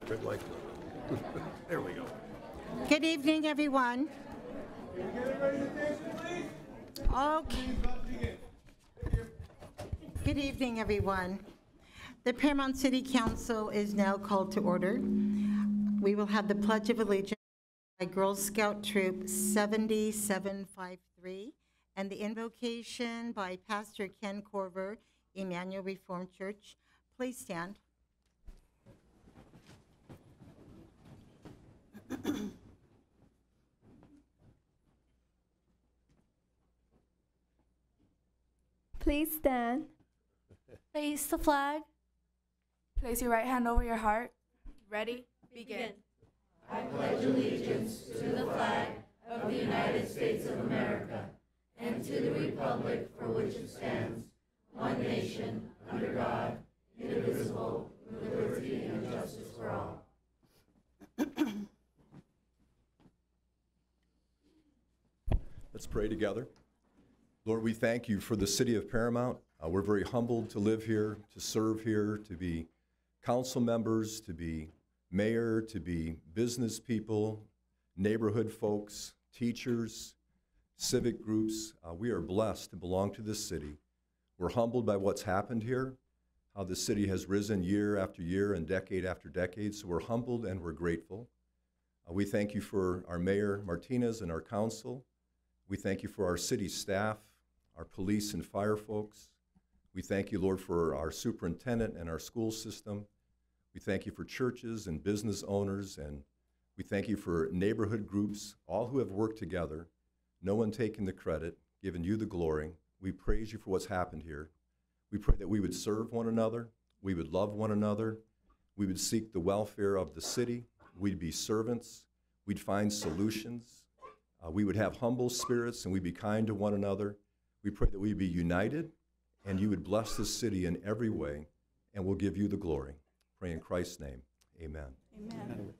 Red light. There we go. Good evening, everyone. Okay. Good evening, everyone. The Paramount City Council is now called to order. We will have the Pledge of Allegiance by Girl Scout Troop 7753 and the invocation by Pastor Ken Corver, Emmanuel Reformed Church. Please stand. Please stand. Face the flag. Place your right hand over your heart. Ready? Begin. I pledge allegiance to the flag of the United States of America and to the republic for which it stands, one nation, under God, indivisible, with liberty and justice for all. Let's pray together. Lord, we thank you for the city of Paramount. We're very humbled to live here, to serve here, to be council members, to be mayor, to be business people, neighborhood folks, teachers, civic groups. We are blessed to belong to this city. We're humbled by what's happened here, how the city has risen year after year and decade after decade. So we're humbled and we're grateful. We thank you for our mayor, Martinez, and our council. We thank you for our city staff, our police and fire folks. We thank you, Lord, for our superintendent and our school system. We thank you for churches and business owners, and we thank you for neighborhood groups, all who have worked together, no one taking the credit, giving you the glory. We praise you for what's happened here. We pray that we would serve one another, we would love one another, we would seek the welfare of the city, we'd be servants, we'd find solutions, we would have humble spirits, and we'd be kind to one another. We pray that we'd be united, and you would bless this city in every way, and we'll give you the glory. Pray in Christ's name, amen. Amen.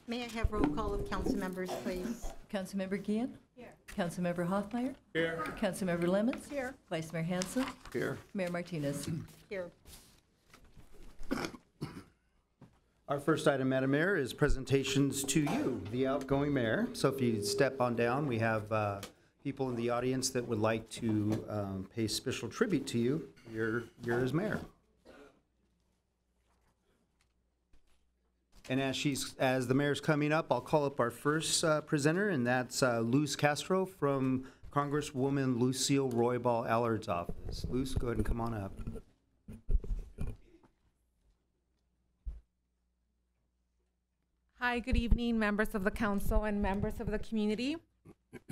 May I have roll call of council members, please? Councilmember Guillen? Here. Councilmember Hoffmeyer? Here. Councilmember Lemons? Here. Vice Mayor Hansen? Here. Mayor Martinez? Here. Our first item, Madam Mayor, is presentations to you, the outgoing mayor. So if you step on down, we have people in the audience that would like to pay special tribute to you. You're as mayor. And as the mayor's coming up, I'll call up our first presenter, and that's Luz Castro from Congresswoman Lucille Roybal Allard's office. Luz, go ahead and come on up. Hi, good evening, members of the council and members of the community.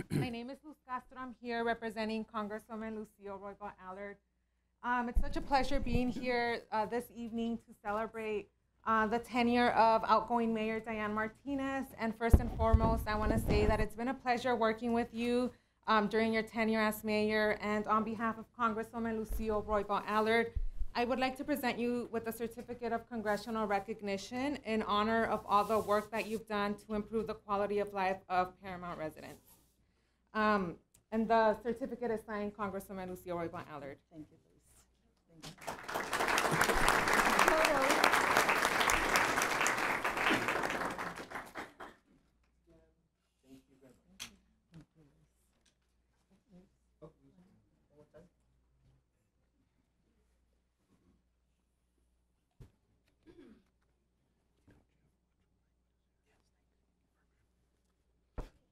My name is Luz Castro. I'm here representing Congresswoman Lucille Roybal Allard. It's such a pleasure being here this evening to celebrate the tenure of outgoing Mayor Diane Martinez. And first and foremost, I want to say that it's been a pleasure working with you during your tenure as mayor. And on behalf of Congresswoman Lucille Roybal Allard, I would like to present you with a certificate of congressional recognition in honor of all the work that you've done to improve the quality of life of Paramount residents. And the certificate is signed Congresswoman Lucille Roybal Allard. Thank you, Luz. Thank you.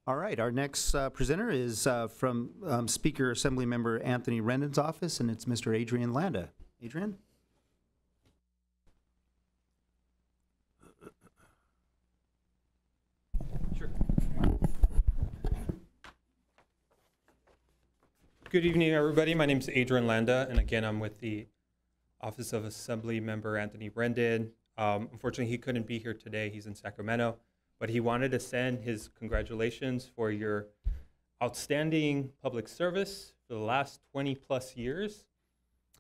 All right, our next presenter is from Speaker Assembly Member Anthony Rendon's office, and it's Mr. Adrian Landa. Adrian? Sure. Good evening, everybody. My name is Adrian Landa, and again, I'm with the Office of Assembly Member Anthony Rendon. Unfortunately, he couldn't be here today. He's in Sacramento. But he wanted to send his congratulations for your outstanding public service for the last 20 plus years.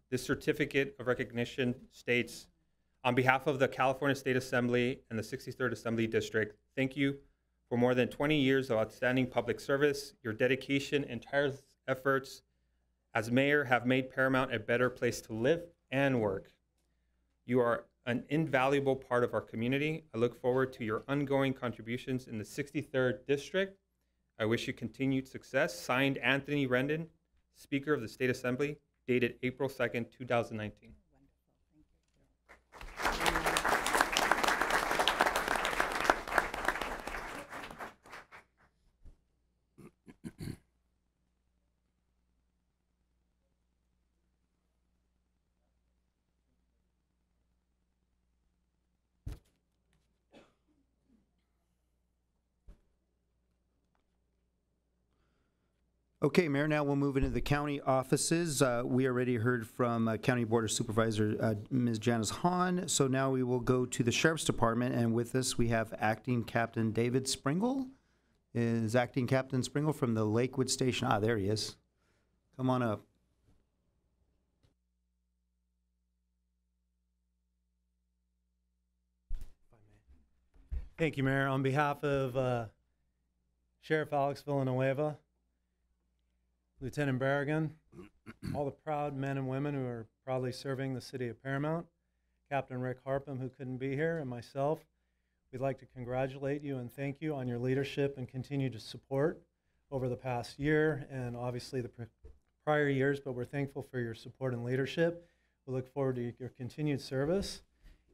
This certificate of recognition states, on behalf of the California State Assembly and the 63rd Assembly District, thank you for more than 20 years of outstanding public service. Your dedication and tireless efforts as mayor, have made Paramount a better place to live and work. You are an invaluable part of our community. I look forward to your ongoing contributions in the 63rd District. I wish you continued success. Signed, Anthony Rendon, Speaker of the State Assembly, dated April 2nd, 2019. Okay, Mayor, now we'll move into the county offices. We already heard from County Board of Supervisor Ms. Janice Hahn, so now we will go to the Sheriff's Department, and with us we have Acting Captain David Springle. Is Acting Captain Springle from the Lakewood Station? Ah, there he is. Come on up. Thank you, Mayor. On behalf of Sheriff Alex Villanueva, Lieutenant Barragan, all the proud men and women who are proudly serving the city of Paramount, Captain Rick Harpham, who couldn't be here, and myself, we'd like to congratulate you and thank you on your leadership and continued support over the past year and obviously the prior years, but we're thankful for your support and leadership. We look forward to your continued service.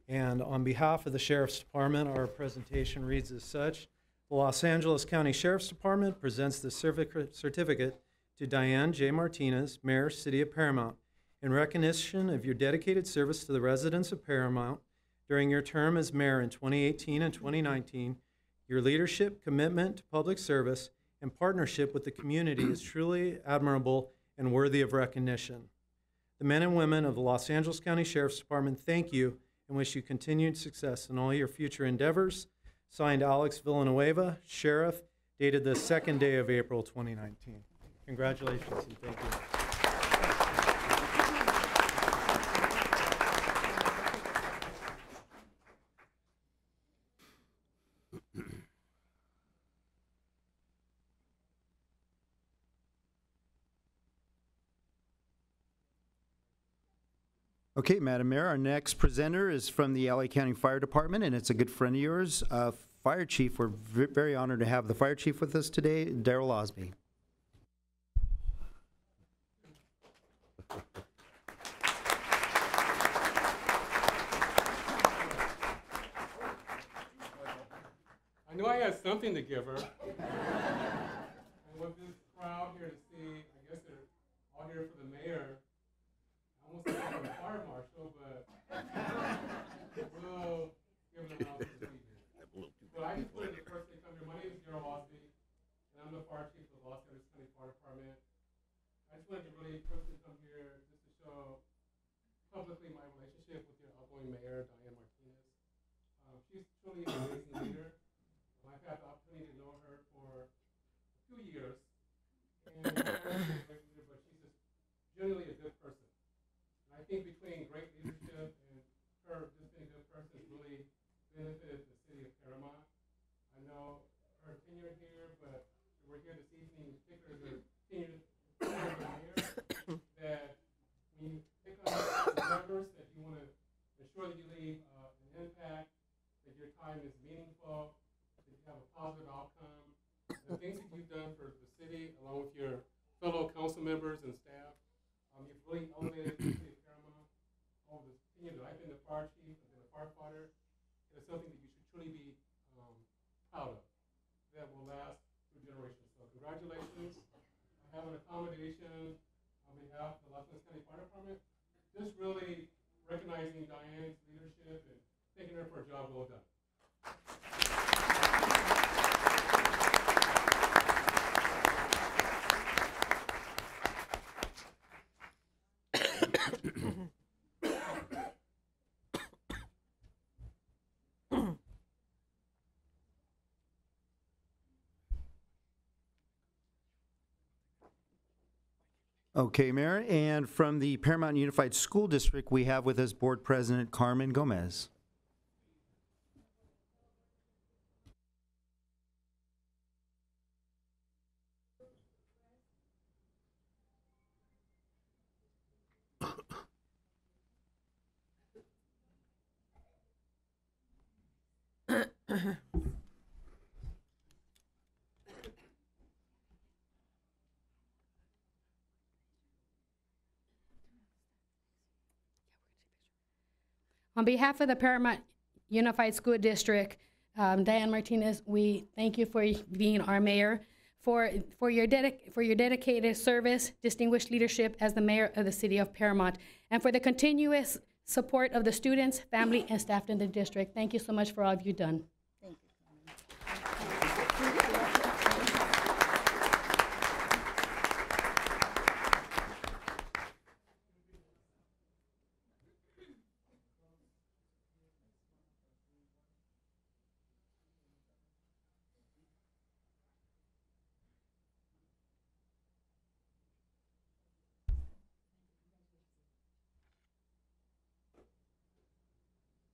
And on behalf of the Sheriff's Department, our presentation reads as such. The Los Angeles County Sheriff's Department presents the certificate to Diane J. Martinez, Mayor, City of Paramount, in recognition of your dedicated service to the residents of Paramount during your term as mayor in 2018 and 2019. Your leadership, commitment to public service, and partnership with the community is truly admirable and worthy of recognition. The men and women of the Los Angeles County Sheriff's Department thank you and wish you continued success in all your future endeavors. Signed, Alex Villanueva, Sheriff, dated the 2nd day of April 2019. Congratulations and thank you. Okay, Madam Mayor, our next presenter is from the LA County Fire Department, and it's a good friend of yours, Fire Chief. We're very honored to have the Fire Chief with us today, Darrell Osby. I knew I had something to give her. And with this crowd here to see, I guess they're all here for the mayor. I almost said I'm a fire marshal, but we'll give them out this evening. But I just wanted to first say something. My name is Darrell Osby, and I'm the fire chief of the Los Angeles County Fire Department. I just wanted to really quickly come here just to show publicly my relationship with your outgoing mayor, Diane Martinez. She's truly an amazing leader. I've had the opportunity to know her for a few years, and but she's just generally a good person. And I think between great leadership and her just being a good person has really benefited the city of Paramount. I know her tenure here, but we're here this evening in particular as her tenure as the mayor, that when you pick up the members, that you want to ensure that you leave an impact, that your time is meaningful, that you have a positive outcome. The things that you've done for the city, along with your fellow council members and staff, you've really elevated the city of Paramount. All the tenure that I've been the fire chief, I've been a firefighter, it is something that you should truly be proud of, that will last through generations. So congratulations. I have an accommodation on behalf of the Los Angeles County Fire Department, just really recognizing Diane's leadership and thanking her for a job well done. Okay, Mayor, and from the Paramount Unified School District, we have with us Board President Carmen Gomez. On behalf of the Paramount Unified School District, Diane Martinez, we thank you for being our mayor, for your dedicated service, distinguished leadership as the mayor of the city of Paramount, and for the continuous support of the students, family, and staff in the district. Thank you so much for all you've done. Thank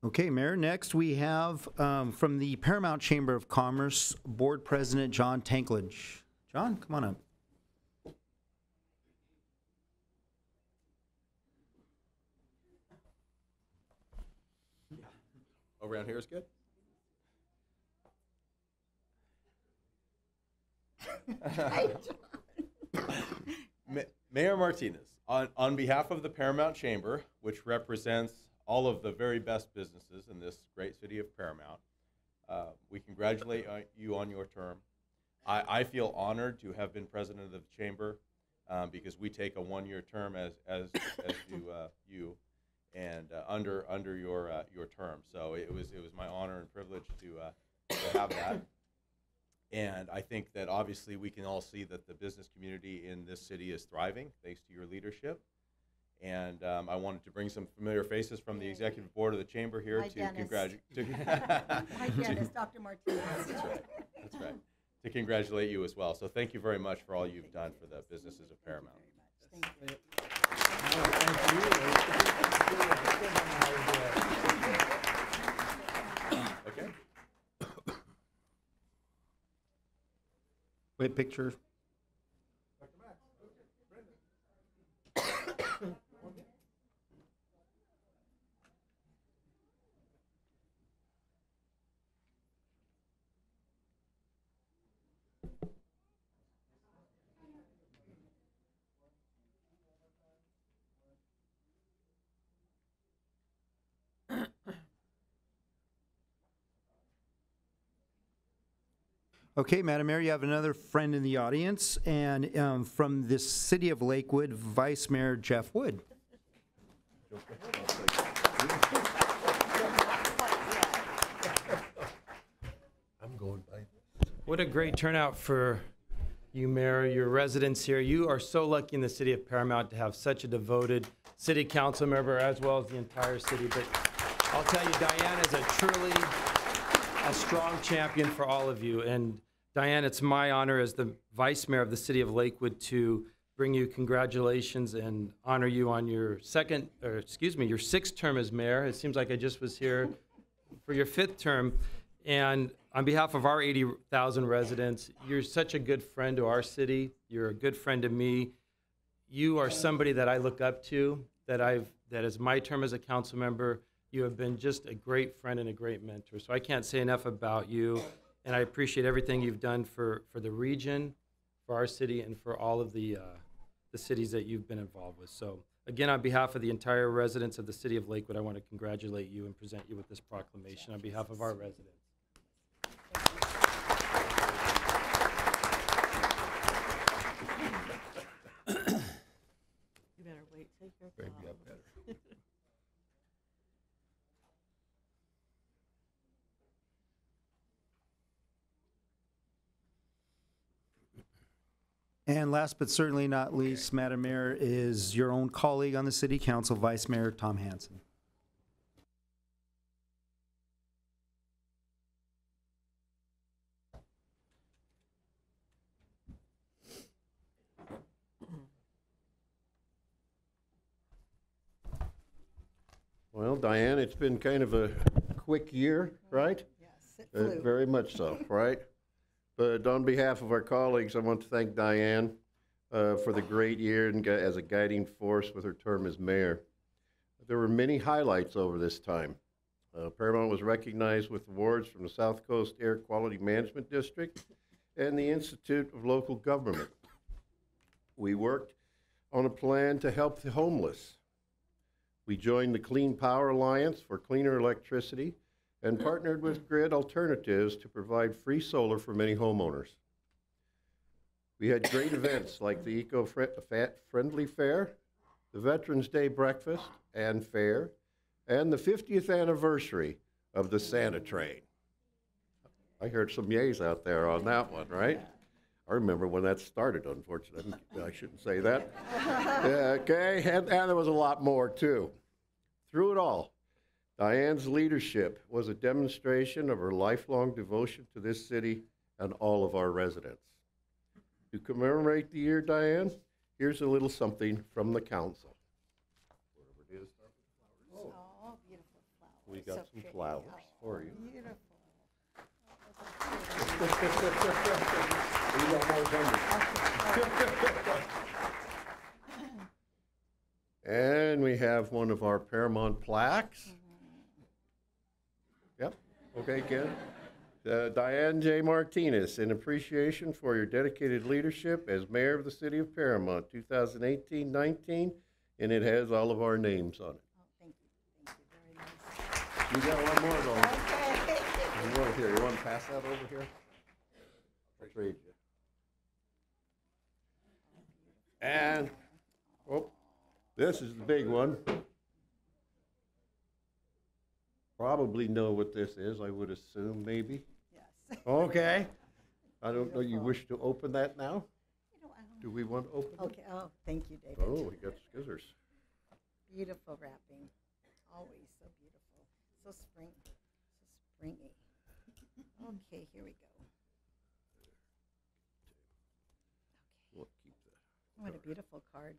Okay, Mayor, next we have from the Paramount Chamber of Commerce, Board President John Tankledge. John, come on up. Around here is good. Mayor Martinez, on behalf of the Paramount Chamber, which represents all of the very best businesses in this great city of Paramount, we congratulate you on your term. I feel honored to have been president of the chamber because we take a one-year term as do you, and under your term. So it was my honor and privilege to have that. And I think that obviously we can all see that the business community in this city is thriving thanks to your leadership. And I wanted to bring some familiar faces from the executive board of the chamber here to congratulate. Hi, Dennis, Dr. Martinez. That's right. That's right. To congratulate you as well. So thank you very much for all you've done for the businesses of Paramount. Thank you. Okay. Wait, picture. Okay, Madam Mayor, you have another friend in the audience, and from the city of Lakewood, Vice Mayor Jeff Wood. I'm going by. What a great turnout for you, Mayor, your residents here. You are so lucky in the city of Paramount to have such a devoted city council member as well as the entire city. But I'll tell you, Diane is a truly a strong champion for all of you. And Diane, it's my honor as the vice mayor of the city of Lakewood to bring you congratulations and honor you on your your sixth term as mayor. It seems like I just was here for your fifth term. And on behalf of our 80,000 residents, you're such a good friend to our city. You're a good friend to me. You are somebody that I look up to, that is my term as a council member. You have been just a great friend and a great mentor. So I can't say enough about you, and I appreciate everything you've done for the region, for our city, and for all of the cities that you've been involved with. So again, on behalf of the entire residents of the city of Lakewood, I want to congratulate you and present you with this proclamation on behalf of our residents. You better wait, take your Maybe time. I better. And last but certainly not least, Madam Mayor, is your own colleague on the City Council, Vice Mayor Tom Hansen. Well, Diane, it's been kind of a quick year, right? Yes, it flew. Very much so, right? But on behalf of our colleagues, I want to thank Diane for the great year and as a guiding force with her term as mayor. There were many highlights over this time. Paramount was recognized with awards from the South Coast Air Quality Management District and the Institute of Local Government. We worked on a plan to help the homeless. We joined the Clean Power Alliance for cleaner electricity and partnered with Grid Alternatives to provide free solar for many homeowners. We had great events like the Eco-Friendly Fair, the Veterans Day Breakfast and Fair, and the 50th anniversary of the Santa Train. I heard some yays out there on that one, right? I remember when that started, unfortunately. I shouldn't say that. Okay, and there was a lot more too. Through it all, Diane's leadership was a demonstration of her lifelong devotion to this city and all of our residents. To commemorate the year, Diane, here's a little something from the council. Whatever it is, start with flowers. Oh, beautiful flowers. We got some flowers for you. Beautiful. We got more and we have one of our Paramount plaques. Yep. Okay, Ken. Diane J. Martinez, in appreciation for your dedicated leadership as mayor of the city of Paramount, 2018-19, and it has all of our names on it. Oh, thank you. Thank you very much. You got one more going. Okay. You want here? You want to pass that over here? I'll trade you. And oh, this is the big one. Probably know what this is. I would assume, maybe. Yes. Okay. I don't know. You wish to open that now? Do we want to open it? Okay. Oh, thank you, David. Oh, we got scissors. Beautiful wrapping. Always so beautiful. So springy. Okay, here we go. We'll keep that. What a beautiful card.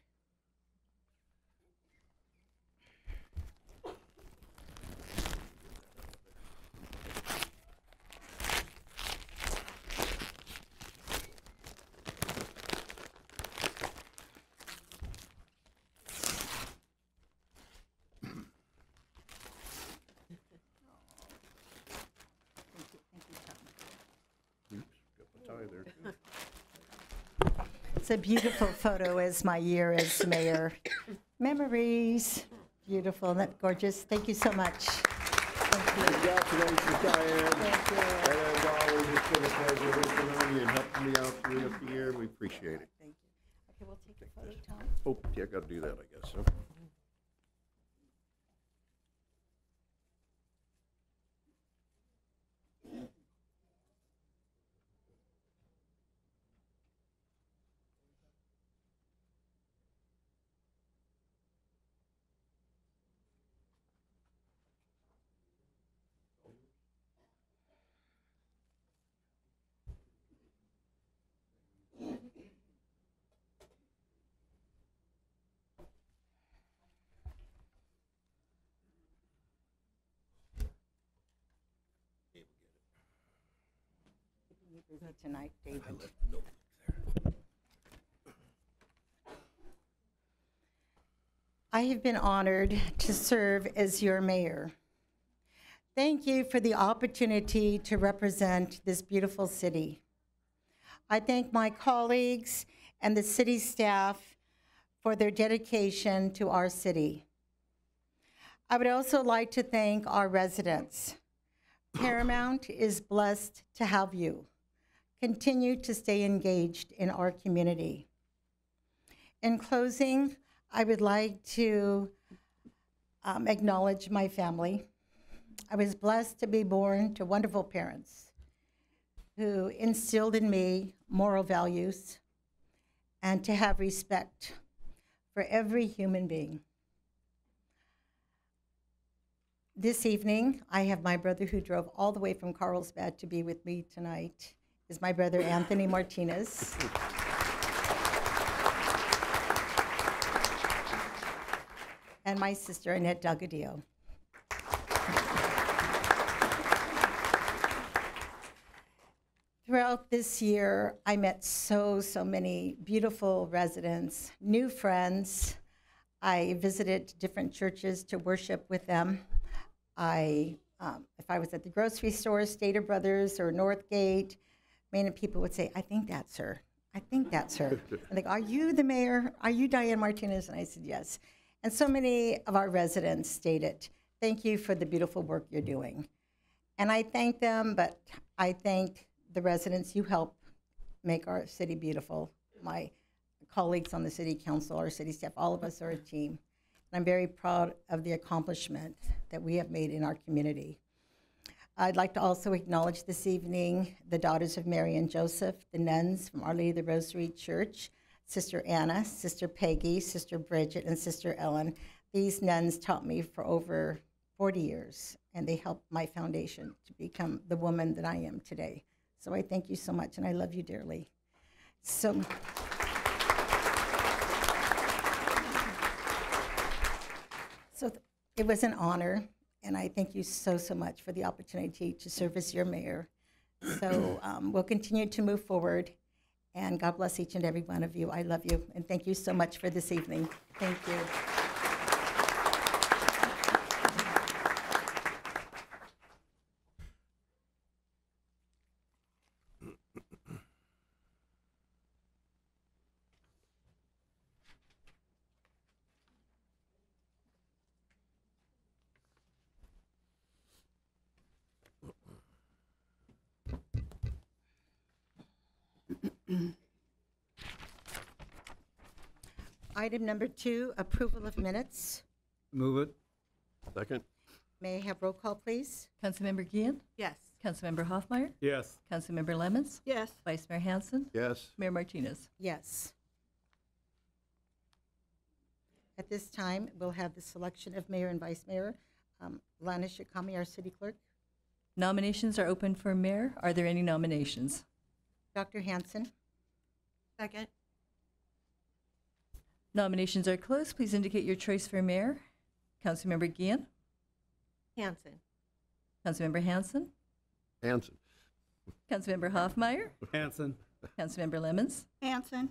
It's a beautiful photo as my year as mayor. Memories. Beautiful. Isn't that gorgeous? Thank you so much. Thank you. Congratulations, Diane. Thank you. And as always, it's been a pleasure working on you and helping me out throughout the year. We appreciate it. Thank you. Okay, we'll take a photo, Tom. Oh, yeah, I got to do that, I guess. Huh? You're busy tonight, David. I have been honored to serve as your mayor. Thank you for the opportunity to represent this beautiful city. I thank my colleagues and the city staff for their dedication to our city. I would also like to thank our residents. Paramount is blessed to have you. Continue to stay engaged in our community. In closing, I would like to acknowledge my family. I was blessed to be born to wonderful parents who instilled in me moral values and to have respect for every human being. This evening, I have my brother who drove all the way from Carlsbad to be with me tonight, is my brother Anthony Martinez. And my sister Annette Delgadillo. Throughout this year, I met so many beautiful residents, new friends. I visited different churches to worship with them. I If I was at the grocery store, Stater Brothers or Northgate, many people would say, I think that's her. I think that's her. And they go, are you the mayor? Are you Diane Martinez? And I said, yes. And so many of our residents stated, thank you for the beautiful work you're doing. And I thank them, but I thank the residents. You help make our city beautiful. My colleagues on the city council, our city staff, all of us are a team. And I'm very proud of the accomplishment that we have made in our community. I'd like to also acknowledge this evening the daughters of Mary and Joseph, the nuns from Our Lady of the Rosary Church, Sister Anna, Sister Peggy, Sister Bridget, and Sister Ellen. These nuns taught me for over 40 years, and they helped my foundation to become the woman that I am today. So I thank you so much, and I love you dearly. So. It was an honor, and I thank you so, so much for the opportunity to serve as your mayor. So we'll continue to move forward, and God bless each and every one of you. I love you, and thank you so much for this evening. Thank you. Item number 2, approval of minutes. Move it. Second. May I have roll call, please? Councilmember Gian? Yes. Councilmember Hoffmeyer? Yes. Councilmember Lemons? Yes. Vice Mayor Hanson? Yes. Mayor Martinez? Yes. At this time, we'll have the selection of mayor and vice mayor. Lana Shikami, our city clerk. Nominations are open for mayor. Are there any nominations? Dr. Hanson. Second. Nominations are closed. Please indicate your choice for mayor. Councilmember Gian? Hanson. Councilmember Hanson? Hanson. Councilmember Hoffmeyer? Hanson. Councilmember Lemons? Hanson.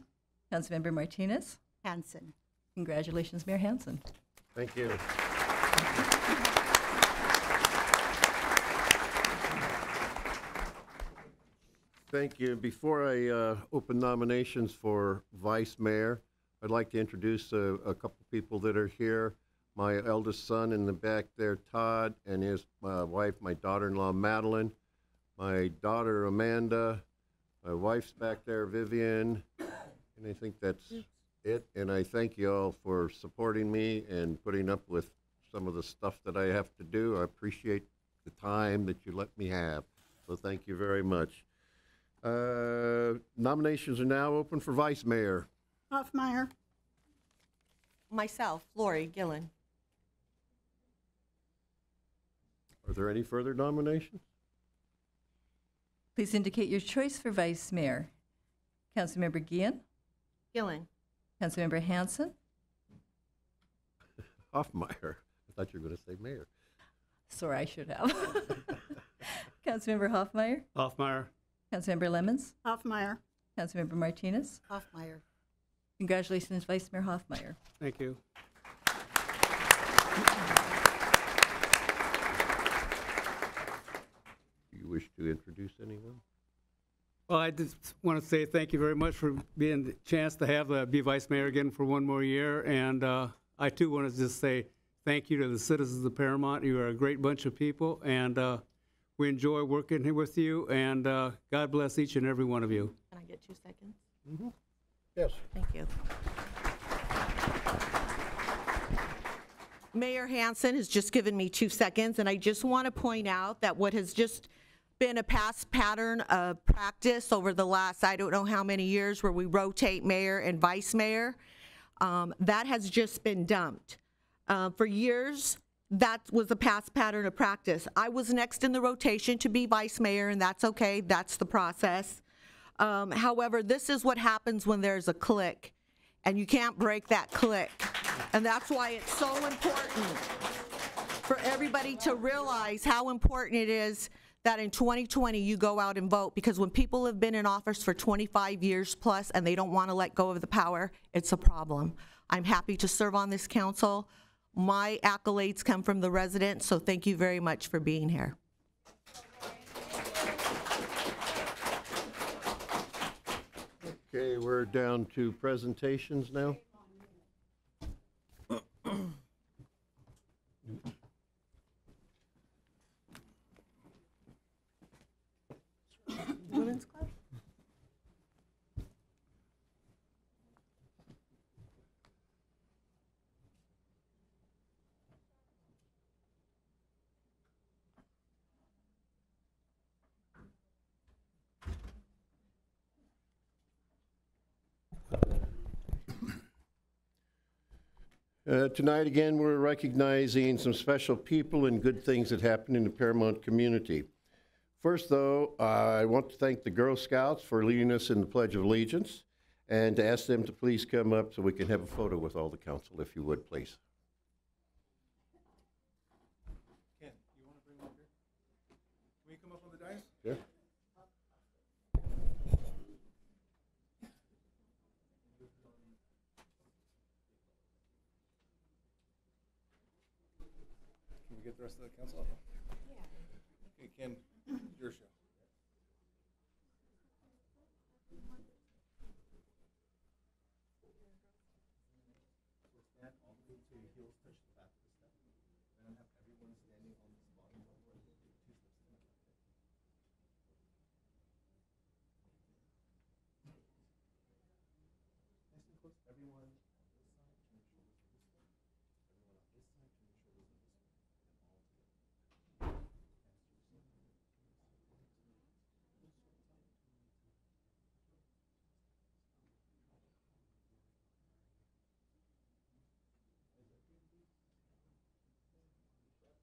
Councilmember Martinez? Hanson. Congratulations, Mayor Hanson. Thank you. Thank you. Before I open nominations for vice mayor, I'd like to introduce a couple people that are here. My eldest son in the back there, Todd, and his wife, my daughter-in-law, Madeline, my daughter, Amanda, my wife's back there, Vivian, and I think that's it. And I thank you all for supporting me and putting up with some of the stuff that I have to do. I appreciate the time that you let me have. So thank you very much. Nominations are now open for vice mayor. Hoffmeyer. Myself, Lori Gillen. Are there any further nominations? Please indicate your choice for vice mayor. Councilmember Gian? Gillen. Councilmember Hanson? Hoffmeyer. I thought you were going to say mayor. Sorry, I should have. Councilmember Hoffmeyer? Hoffmeyer. Councilmember Lemons? Hoffmeyer. Councilmember Martinez? Hoffmeyer. Congratulations, Vice Mayor Hoffmeyer. Thank you. Do you wish to introduce anyone? Well, I just want to say thank you very much for being the chance to have be vice mayor again for one more year. And I too want to just say thank you to the citizens of Paramount. You are a great bunch of people, and we enjoy working here with you. And God bless each and every one of you. Can I get 2 seconds? Mm-hmm. Yes. Thank you. Mayor Hanson has just given me 2 seconds, and I just want to point out that what has just been a past pattern of practice over the last, I don't know how many years, where we rotate mayor and vice mayor, that has just been dumped. For years, that was a past pattern of practice. I was next in the rotation to be vice mayor, and that's okay. That's the process. However, this is what happens when there's a clique, and you can't break that clique. And that's why it's so important for everybody to realize how important it is that in 2020 you go out and vote, because when people have been in office for 25 years plus and they don't want to let go of the power, it's a problem. I'm happy to serve on this council. My accolades come from the residents, so thank you very much for being here. Okay, we're down to presentations now. Women's Club? Tonight, again, we're recognizing some special people and good things that happen in the Paramount community. First, though, I want to thank the Girl Scouts for leading us in the Pledge of Allegiance, and to ask them to please come up so we can have a photo with all the council, if you would, please. Ken, you want to bring them up here? Can we come up on the dais? Yeah. Can we get the rest of the council up? Yeah. Okay, Ken, your show.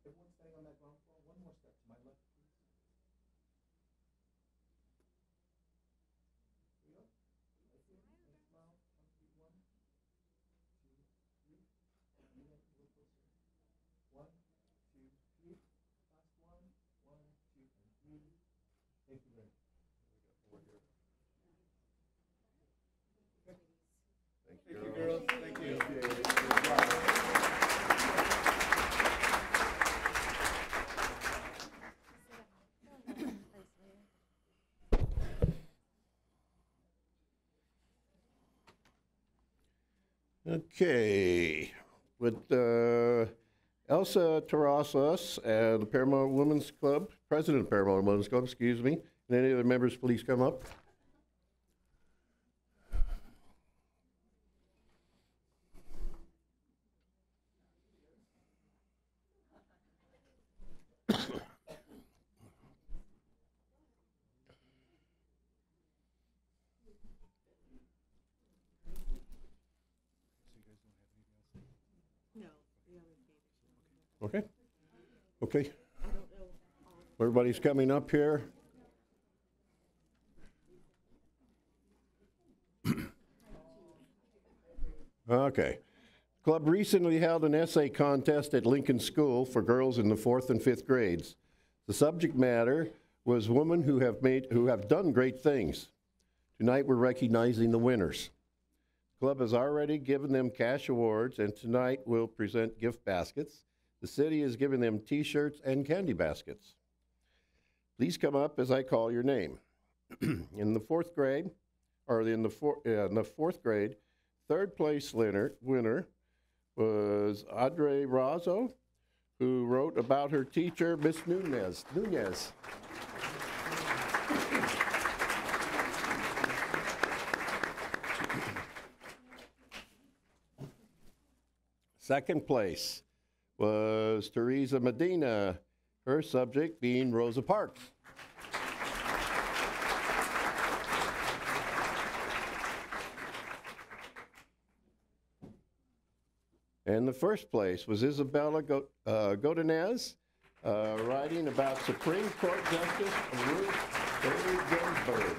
Everyone staying on that ground floor. One more step to my left, please. Here we go. Right here. And smile. 1, 2, 1, 2, 3. And then a little closer. 1, 2, 3. Last one. 1, 2, and 3. Thank you very much. We got 4 here. Okay. Thank you, girls. Thank you. Okay, with Elsa Terrasas, the Paramount Women's Club, President of Paramount Women's Club, excuse me, and any other members, please come up. Okay. Okay. Everybody's coming up here. Okay. Club recently held an essay contest at Lincoln School for girls in the 4th and 5th grades. The subject matter was women who have done great things. Tonight we're recognizing the winners. The club has already given them cash awards, and tonight we'll present gift baskets. The city is giving them T-shirts and candy baskets. Please come up as I call your name. In the 4th grade, in the 4th grade, 3rd place winner was Audrey Razzo, who wrote about her teacher, Miss Nunez. Second place was Teresa Medina, her subject being Rosa Parks. And the first place was Isabella Godinez, writing about Supreme Court Justice Ruth Bader Ginsburg.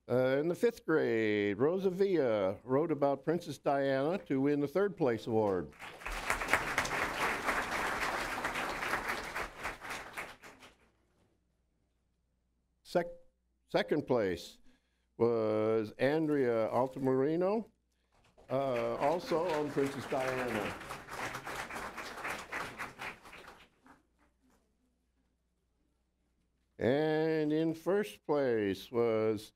In the 5th grade, Rosa Villa wrote about Princess Diana to win the 3rd place award. Second place was Andrea Altamirano, also on Princess Diana. And in first place was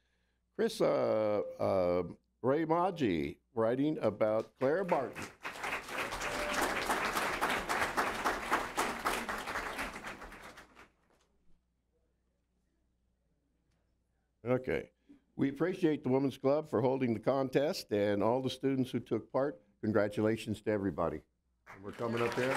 Chris Ray Maggi, writing about Clara Barton. Okay. We appreciate the Women's Club for holding the contest and all the students who took part. Congratulations to everybody. And we're coming up there.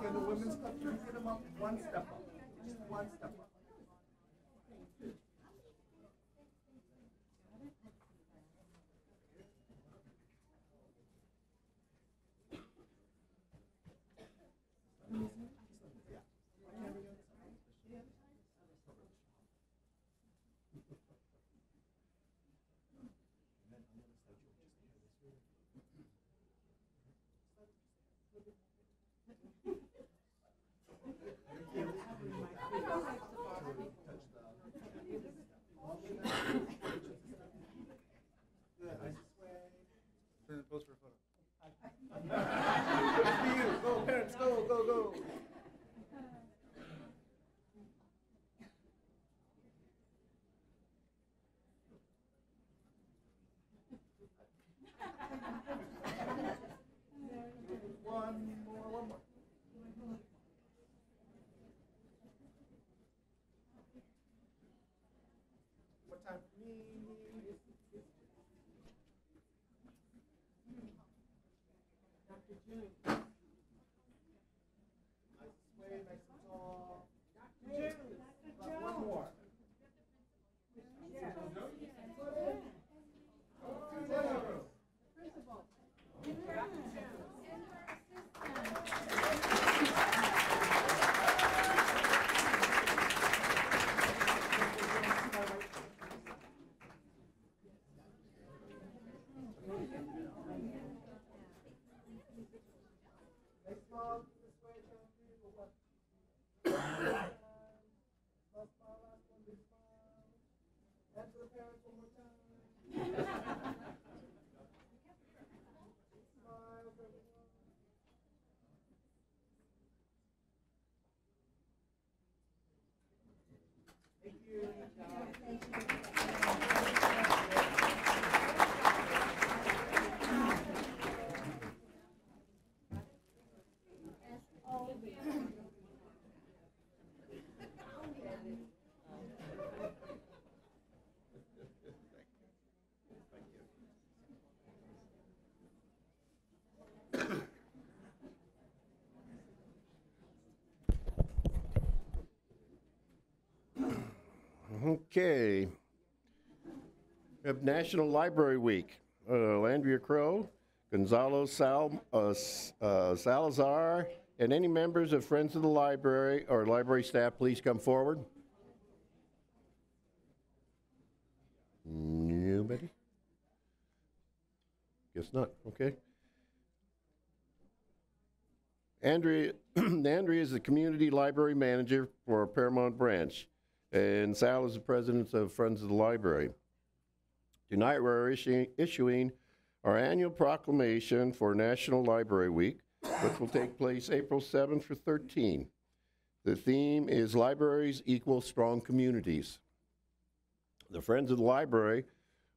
Can the Women's Club please get them up one step up? Just one step up. Pose for a photo. After you. Go, parents. Go, go, go. One more. What time for me? Dr. June. Nice sway, nice and tall. Dr. June. One more. Okay. We have National Library Week. Landria Crow, Gonzalo Salazar, and any members of Friends of the Library or library staff, please come forward. Nobody? Guess not. Okay. Andrea is the Community Library Manager for Paramount Branch, and Sal is the President of Friends of the Library. Tonight we're issuing our annual proclamation for National Library Week, which will take place April 7th through 13th. The theme is Libraries Equal Strong Communities. The Friends of the Library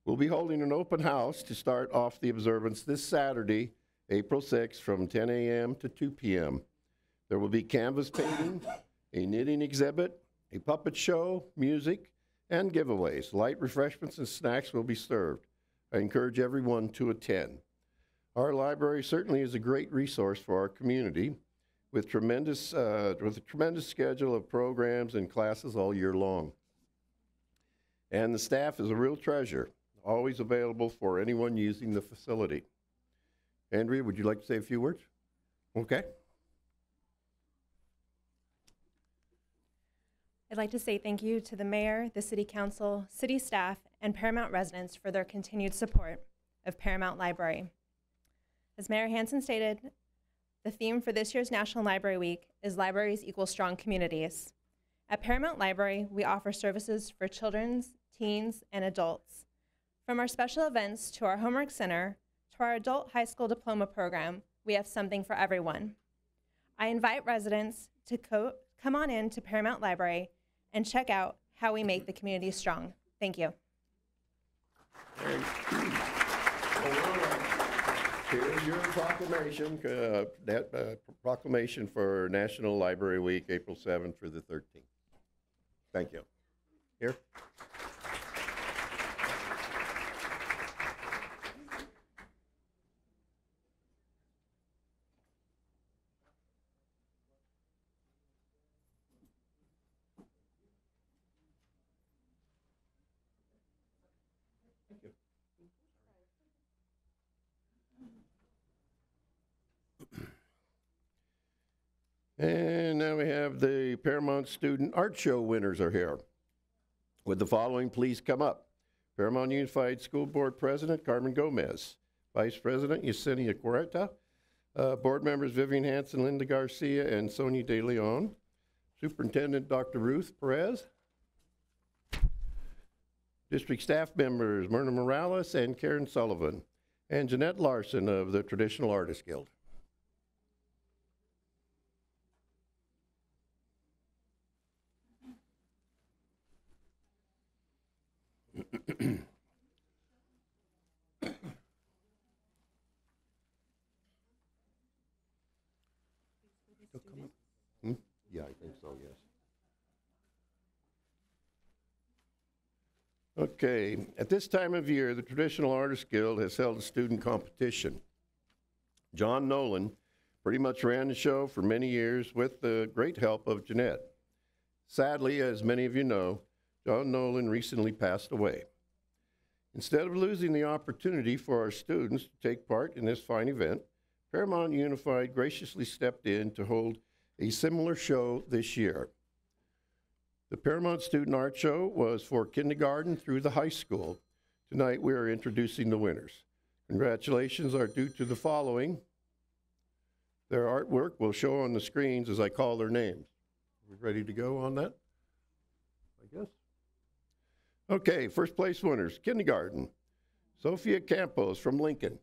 will be holding an open house to start off the observance this Saturday, April 6th from 10 a.m. to 2 p.m. There will be canvas painting, a knitting exhibit, a puppet show, music, and giveaways. Light refreshments and snacks will be served. I encourage everyone to attend. Our library certainly is a great resource for our community with a tremendous schedule of programs and classes all year long. And the staff is a real treasure, always available for anyone using the facility. Andrea, would you like to say a few words? Okay. I'd like to say thank you to the mayor, the city council, city staff, and Paramount residents for their continued support of Paramount Library. As Mayor Hansen stated, the theme for this year's National Library Week is Libraries Equal Strong Communities. At Paramount Library, we offer services for children's, teens, and adults. From our special events to our homework center to our adult high school diploma program, we have something for everyone. I invite residents to come on in to Paramount Library and check out how we make the community strong. Thank you. Here's your proclamation, proclamation for National Library Week, April 7th through the 13th. Thank you. Here. And now we have the Paramount Student Art Show winners are here. Would the following please come up? Paramount Unified School Board President Carmen Gomez, Vice President Yesenia Cuerta, Board members Vivian Hansen, Linda Garcia, and Sonia De Leon, Superintendent Dr. Ruth Perez, District staff members Myrna Morales and Karen Sullivan, and Jeanette Larson of the Traditional Artists Guild. Yeah, I think so, yes. Okay, at this time of year, the Traditional Artists Guild has held a student competition. John Nolan pretty much ran the show for many years with the great help of Jeanette. Sadly, as many of you know, John Nolan recently passed away. Instead of losing the opportunity for our students to take part in this fine event, Paramount Unified graciously stepped in to hold a similar show this year. The Paramount Student Art Show was for kindergarten through the high school. Tonight we are introducing the winners. Congratulations are due to the following. Their artwork will show on the screens as I call their names. Are we ready to go on that? I guess. Okay, first place winners, kindergarten. Sophia Campos from Lincoln.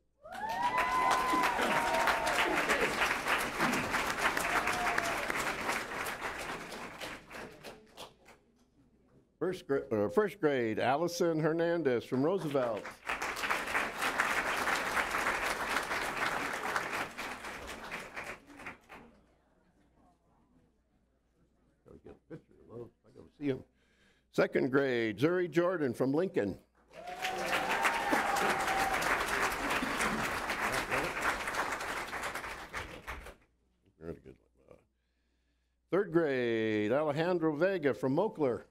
First grade, Allison Hernandez from Roosevelt. Gotta get a picture of those. I gotta see him. Second grade, Zuri Jordan from Lincoln. Very good. Third grade, Alejandro Vega from Moakler.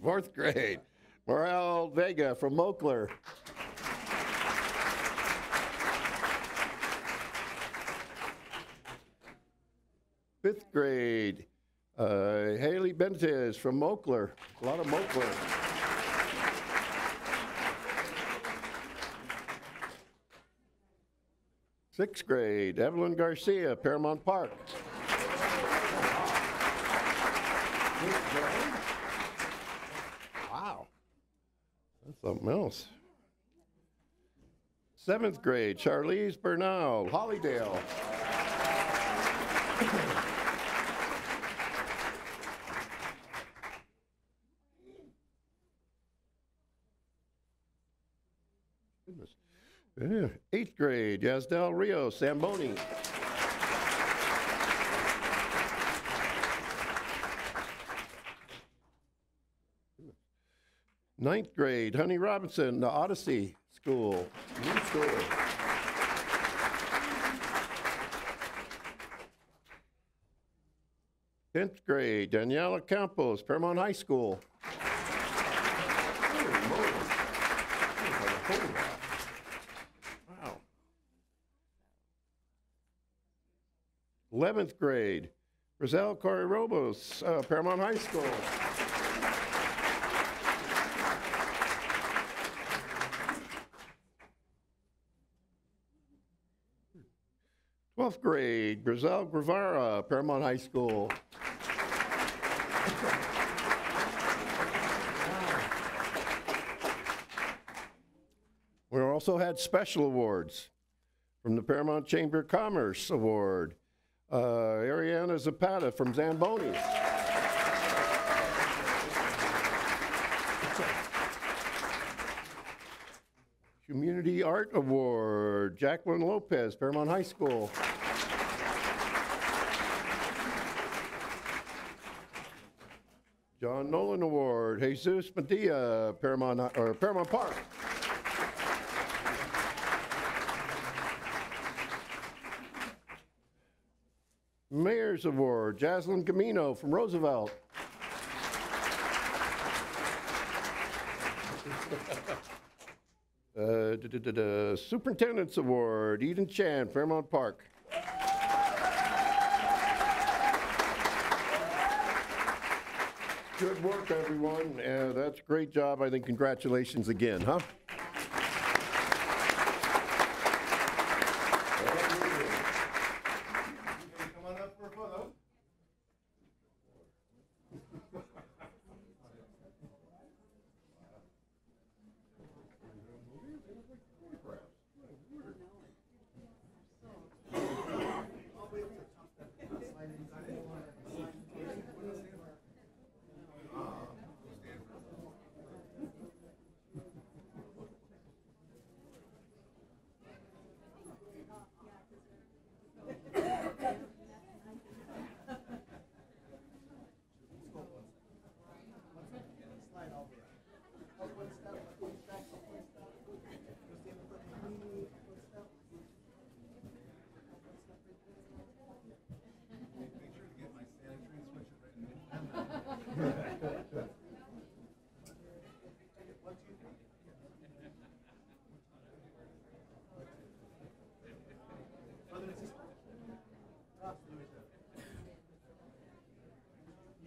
Fourth grade, Morel Vega from Moakler. Fifth grade, Haley Benitez from Moakler. A lot of Moakler. Sixth grade, Evelyn Garcia, Paramount Park. Wow, that's something else. Seventh grade, Charlize Bernal, Hollydale. Goodness. Yeah. Eighth grade, Yazdel Rio, Zamboni. Ninth grade, Honey Robinson, the Odyssey School, new school. 10th grade, Daniela Campos, Paramount High School. photograph. Wow. 11th grade, Rizal Corrobos, Paramount High School. 12th grade, Grizel Guevara, Paramount High School. We also had special awards from the Paramount Chamber of Commerce Award. Ariana Zapata from Zamboni. Community Art Award, Jacqueline Lopez, Paramount High School. John Nolan Award, Jesus Medea, Paramount Park. Mayor's Award, Jaslyn Camino from Roosevelt. Superintendent's Award, Eden Chan, Fairmount Park. Good work, everyone. That's a great job. I think congratulations again, huh? Come on up for a photo.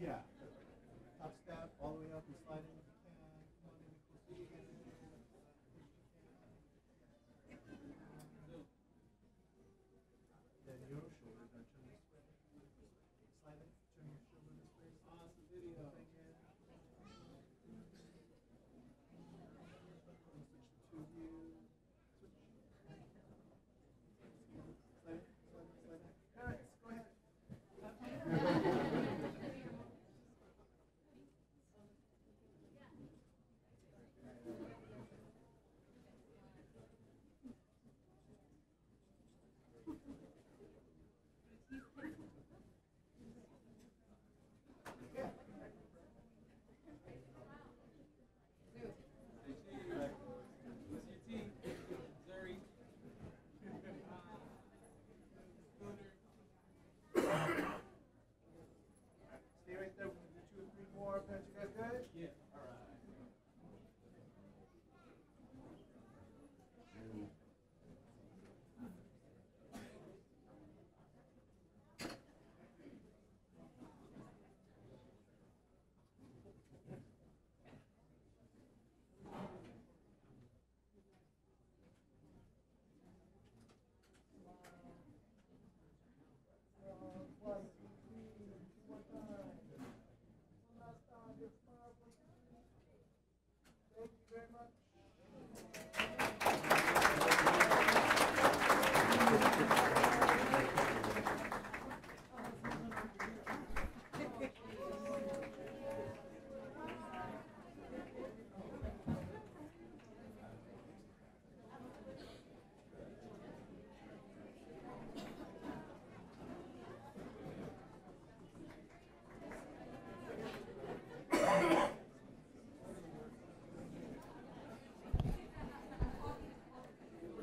Yeah. Top step, all the way up and slide in if you can. Come on in, close to the Then your shoulders are turned this way. Slide in, turn your shoulder this way. Awesome video. Switch to view. Switch. Slide in, slide in, slide in. Parents, go ahead. Stay right there. We're gonna do 2 or 3 more. Parents, you guys good? Yeah. All right. Thank you very much.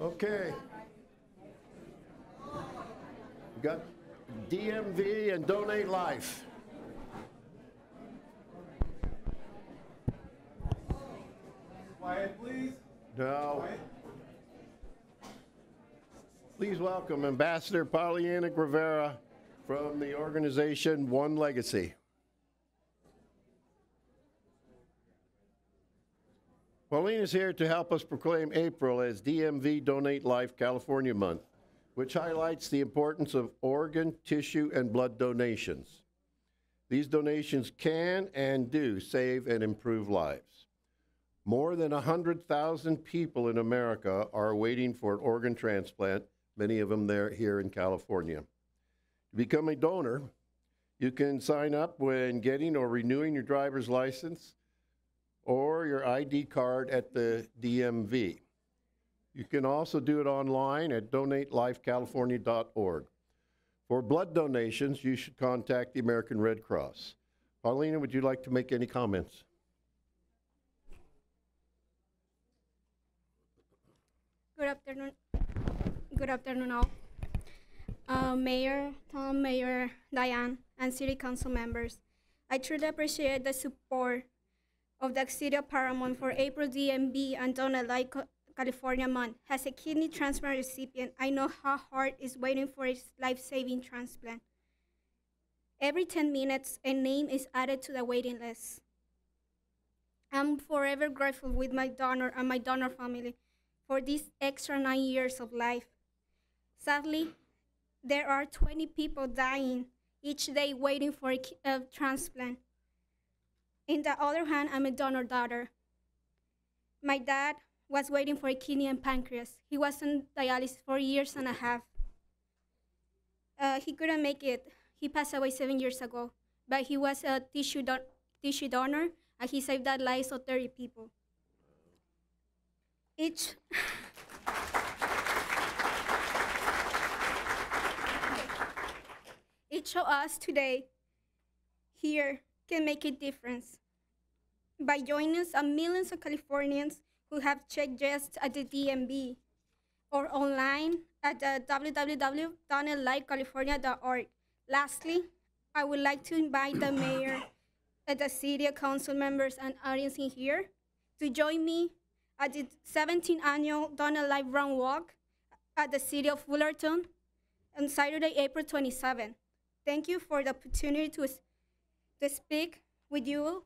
Okay. We got DMV and Donate Life. Quiet, please. Now, please welcome Ambassador Pauliana Rivera from the organization One Legacy. Pauline is here to help us proclaim April as DMV Donate Life California Month, which highlights the importance of organ, tissue, and blood donations. These donations can and do save and improve lives. More than 100,000 people in America are waiting for an organ transplant, many of them there here in California. To become a donor, you can sign up when getting or renewing your driver's license or your ID card at the DMV. You can also do it online at donatelifecalifornia.org. For blood donations, you should contact the American Red Cross. Paulina, would you like to make any comments? Good afternoon. Good afternoon all. Mayor Tom, Mayor Diane, and City Council members. I truly appreciate the support of the City of Paramount for April DMV and Donate Life California Month. As a kidney transplant recipient, I know how hard it is waiting for a life-saving transplant. Every 10 minutes, a name is added to the waiting list. I'm forever grateful with my donor and my donor family for these extra 9 years of life. Sadly, there are 20 people dying each day waiting for a transplant. On the other hand, I'm a donor daughter. My dad was waiting for a kidney and pancreas. He was on dialysis for 1.5 years. He couldn't make it. He passed away 7 years ago, but he was a tissue donor, and he saved the lives of 30 people. Each of us today here can make a difference by joining us and millions of Californians who have checked yes at the DMV or online at www.donatelifecalifornia.org. Lastly, I would like to invite the mayor and the city council members and audience in here to join me at the 17th annual Donate Life Run Walk at the city of Fullerton on Saturday, April 27th. Thank you for the opportunity to speak with you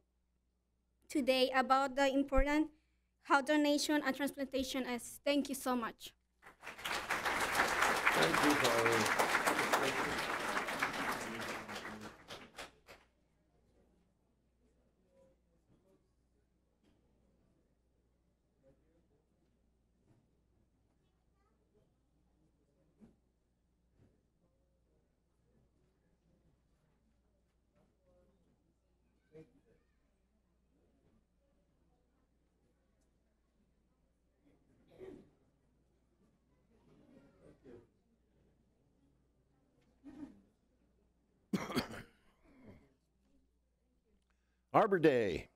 today about the important how donation and transplantation is. Thank you so much. Thank you, Pauline. Arbor Day.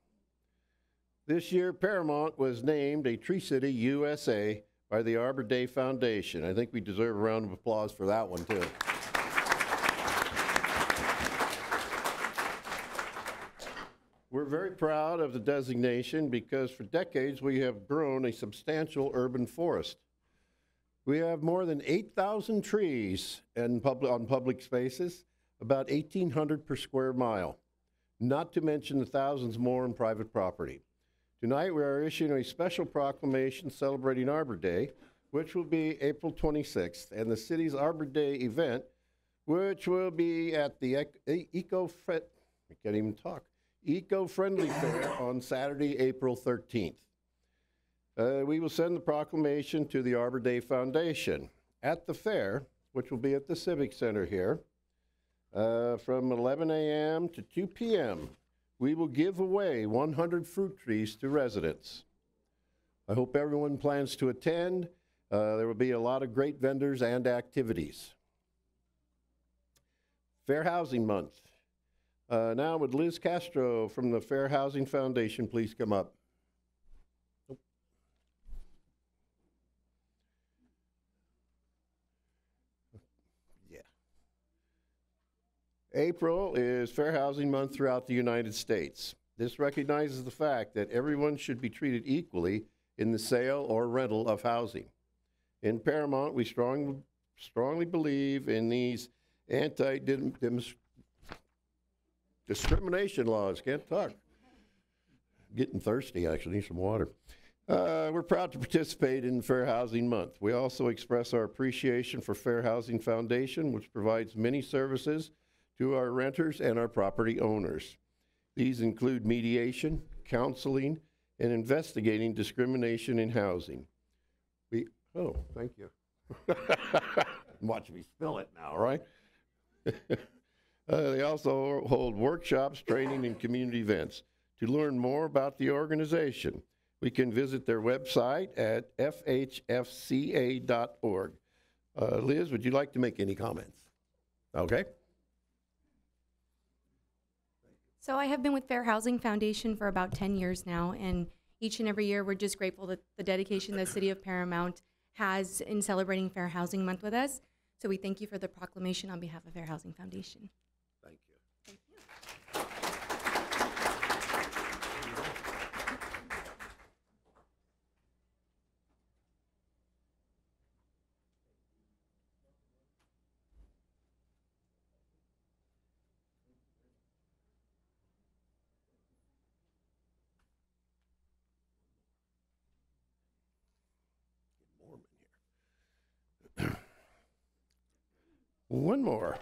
This year, Paramount was named a Tree City USA by the Arbor Day Foundation. I think we deserve a round of applause for that one, too. We're very proud of the designation because for decades we have grown a substantial urban forest. We have more than 8,000 trees on public spaces, about 1,800 per square mile, not to mention the thousands more on private property. Tonight we are issuing a special proclamation celebrating Arbor Day, which will be April 26th, and the city's Arbor Day event, which will be at the Eco-Friendly Fair on Saturday, April 13th. We will send the proclamation to the Arbor Day Foundation. At the fair, which will be at the Civic Center here, from 11 a.m. to 2 p.m., we will give away 100 fruit trees to residents. I hope everyone plans to attend. There will be a lot of great vendors and activities. Fair Housing Month. Now would Liz Castro from the Fair Housing Foundation please come up? April is Fair Housing Month throughout the United States. This recognizes the fact that everyone should be treated equally in the sale or rental of housing. In Paramount, we strongly believe in these anti-discrimination laws. Can't talk. Getting thirsty, actually. Need some water. We're proud to participate in Fair Housing Month. We also express our appreciation for Fair Housing Foundation, which provides many services to our renters and our property owners. These include mediation, counseling, and investigating discrimination in housing. Oh, thank you. Watch me spill it now, right? They also hold workshops, training, and community events. To learn more about the organization, we can visit their website at fhfca.org. Liz, would you like to make any comments? Okay. So I have been with Fair Housing Foundation for about 10 years now, and each and every year we're just grateful that the dedication the City of Paramount has in celebrating Fair Housing Month with us. So we thank you for the proclamation on behalf of Fair Housing Foundation. Thank you. Thank you. One more.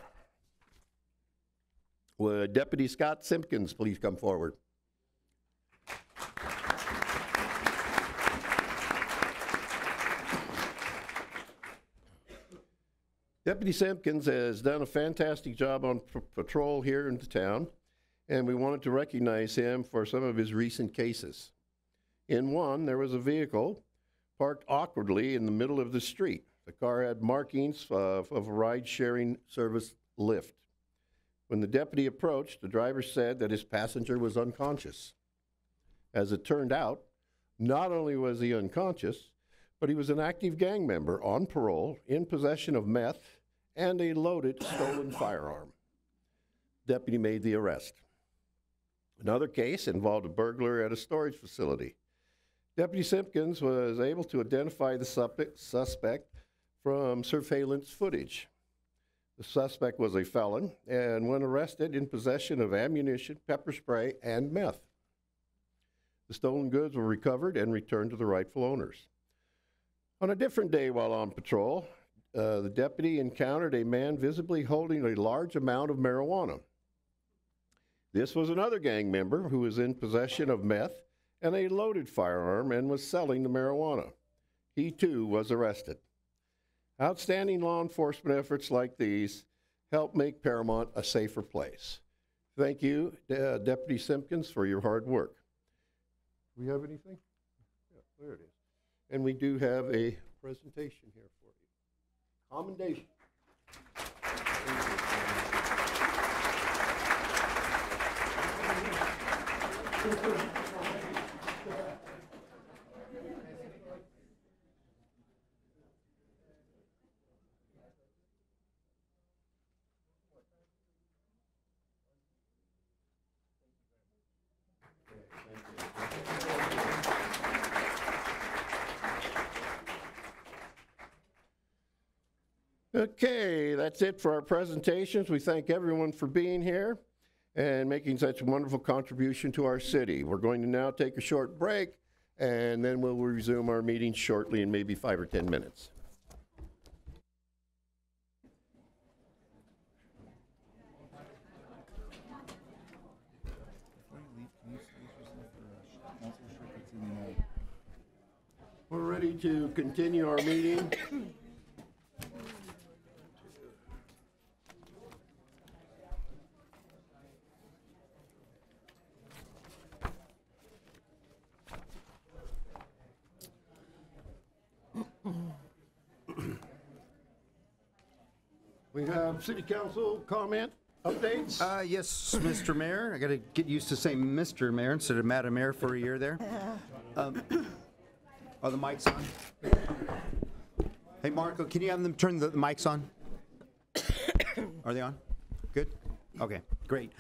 Would Deputy Scott Simpkins please come forward? Deputy Simpkins has done a fantastic job on patrol here in the town, and we wanted to recognize him for some of his recent cases. In one, there was a vehicle parked awkwardly in the middle of the street. The car had markings of a ride-sharing service Lyft. When the deputy approached, the driver said that his passenger was unconscious. As it turned out, not only was he unconscious, but he was an active gang member on parole, in possession of meth, and a loaded, stolen firearm. Deputy made the arrest. Another case involved a burglar at a storage facility. Deputy Simpkins was able to identify the suspect from surveillance footage. The suspect was a felon and, when arrested, in possession of ammunition, pepper spray, and meth. The stolen goods were recovered and returned to the rightful owners. On a different day while on patrol, the deputy encountered a man visibly holding a large amount of marijuana. This was another gang member who was in possession of meth and a loaded firearm and was selling the marijuana. He too was arrested. Outstanding law enforcement efforts like these help make Paramount a safer place. Thank you, Deputy Simpkins, for your hard work. Do we have anything? Yeah, there it is. And we do have a presentation here for you. Commendation. Okay, that's it for our presentations. We thank everyone for being here and making such a wonderful contribution to our city. We're going to now take a short break, and then we'll resume our meeting shortly in maybe 5 or 10 minutes. We're ready to continue our meeting. We have City Council comment updates. Yes, Mr. Mayor. I got to get used to saying Mr. Mayor instead of Madam Mayor for a year there. Are the mics on? Hey, Marco, can you have them turn the mics on? Are they on? Good? Okay. Great.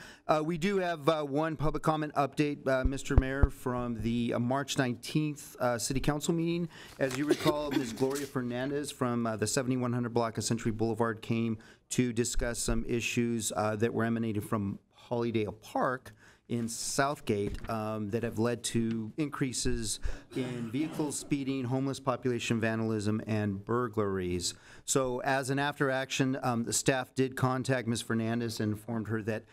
We do have one public comment update, Mr. Mayor, from the March 19th City Council meeting. As you recall, Ms. Gloria Fernandez from the 7100 block of Century Boulevard came to discuss some issues that were emanating from Hollydale Park in South Gate that have led to increases in vehicles speeding, homeless population vandalism, and burglaries. So as an after action, the staff did contact Ms. Fernandez and informed her that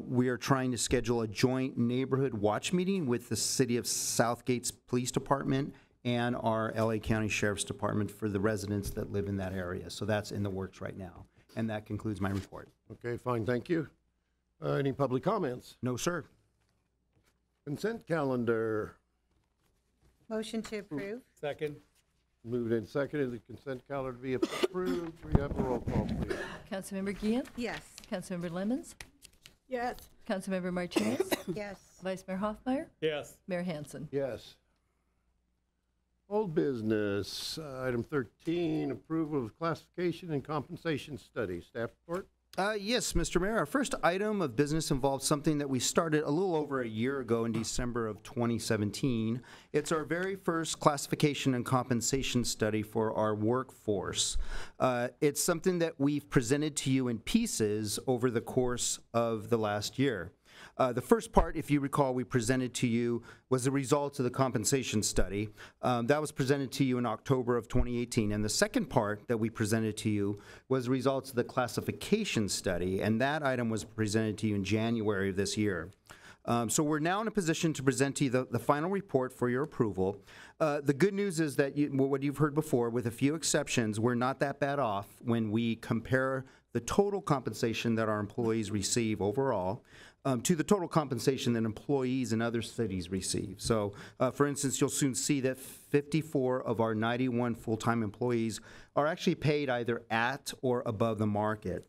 we are trying to schedule a joint neighborhood watch meeting with the City of Southgate's Police Department and our LA County Sheriff's Department for the residents that live in that area. So that's in the works right now. And that concludes my report. Okay, fine, thank you. Any public comments? No, sir. Consent calendar. Motion to approve. Second. Moved and seconded, the consent calendar to be approved. We have a roll call, please. Councilmember Guillen? Yes. Councilmember Lemons? Yes. Councilmember Martinez? Yes. Vice Mayor Hoffmeyer? Yes. Mayor Hansen? Yes. Old business, item 13, approval of classification and compensation study. Staff report? Yes, Mr. Mayor. Our first item of business involves something that we started a little over a year ago in December of 2017. It's our very first classification and compensation study for our workforce. It's something that we've presented to you in pieces over the course of the last year. The first part, if you recall, we presented to you was the results of the compensation study. That was presented to you in October of 2018. And the second part that we presented to you was the results of the classification study. And that item was presented to you in January of this year. So we're now in a position to present to you the final report for your approval. The good news is that what you've heard before, with a few exceptions, we're not that bad off when we compare the total compensation that our employees receive overall to the total compensation that employees in other cities receive. So, for instance, you'll soon see that 54 of our 91 full-time employees are actually paid either at or above the market.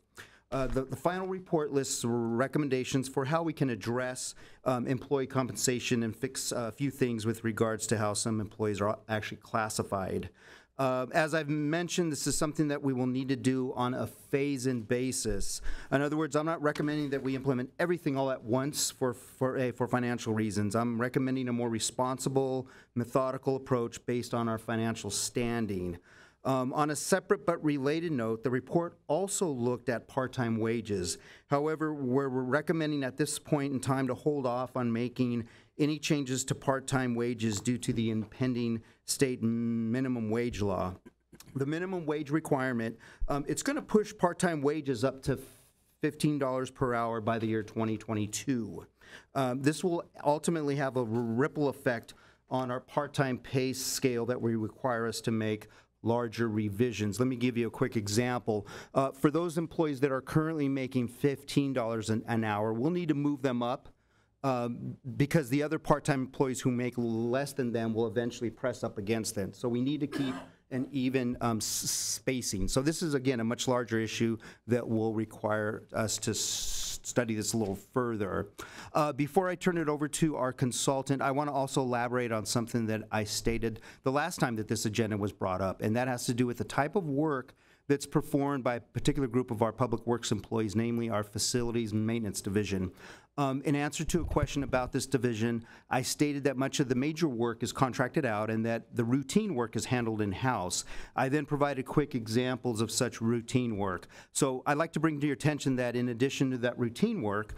The final report lists recommendations for how we can address employee compensation and fix a few things with regards to how some employees are actually classified. As I've mentioned, this is something that we will need to do on a phase-in basis. In other words, I'm not recommending that we implement everything all at once for financial reasons. I'm recommending a more responsible, methodical approach based on our financial standing. On a separate but related note, the report also looked at part-time wages. However, we're recommending at this point in time to hold off on making any changes to part-time wages due to the impending state minimum wage law. The minimum wage requirement, it's going to push part-time wages up to $15 per hour by the year 2022. This will ultimately have a ripple effect on our part-time pay scale that we require us to make larger revisions. Let me give you a quick example. For those employees that are currently making $15 an hour, we'll need to move them up because the other part-time employees who make less than them will eventually press up against them. So we need to keep an even spacing. So this is, again, a much larger issue that will require us to study this a little further. Before I turn it over to our consultant, I want to also elaborate on something that I stated the last time that this agenda was brought up, and that has to do with the type of work that's performed by a particular group of our public works employees, namely our facilities and maintenance division. In answer to a question about this division, I stated that much of the major work is contracted out and that the routine work is handled in-house. I then provided quick examples of such routine work. So I'd like to bring to your attention that in addition to that routine work,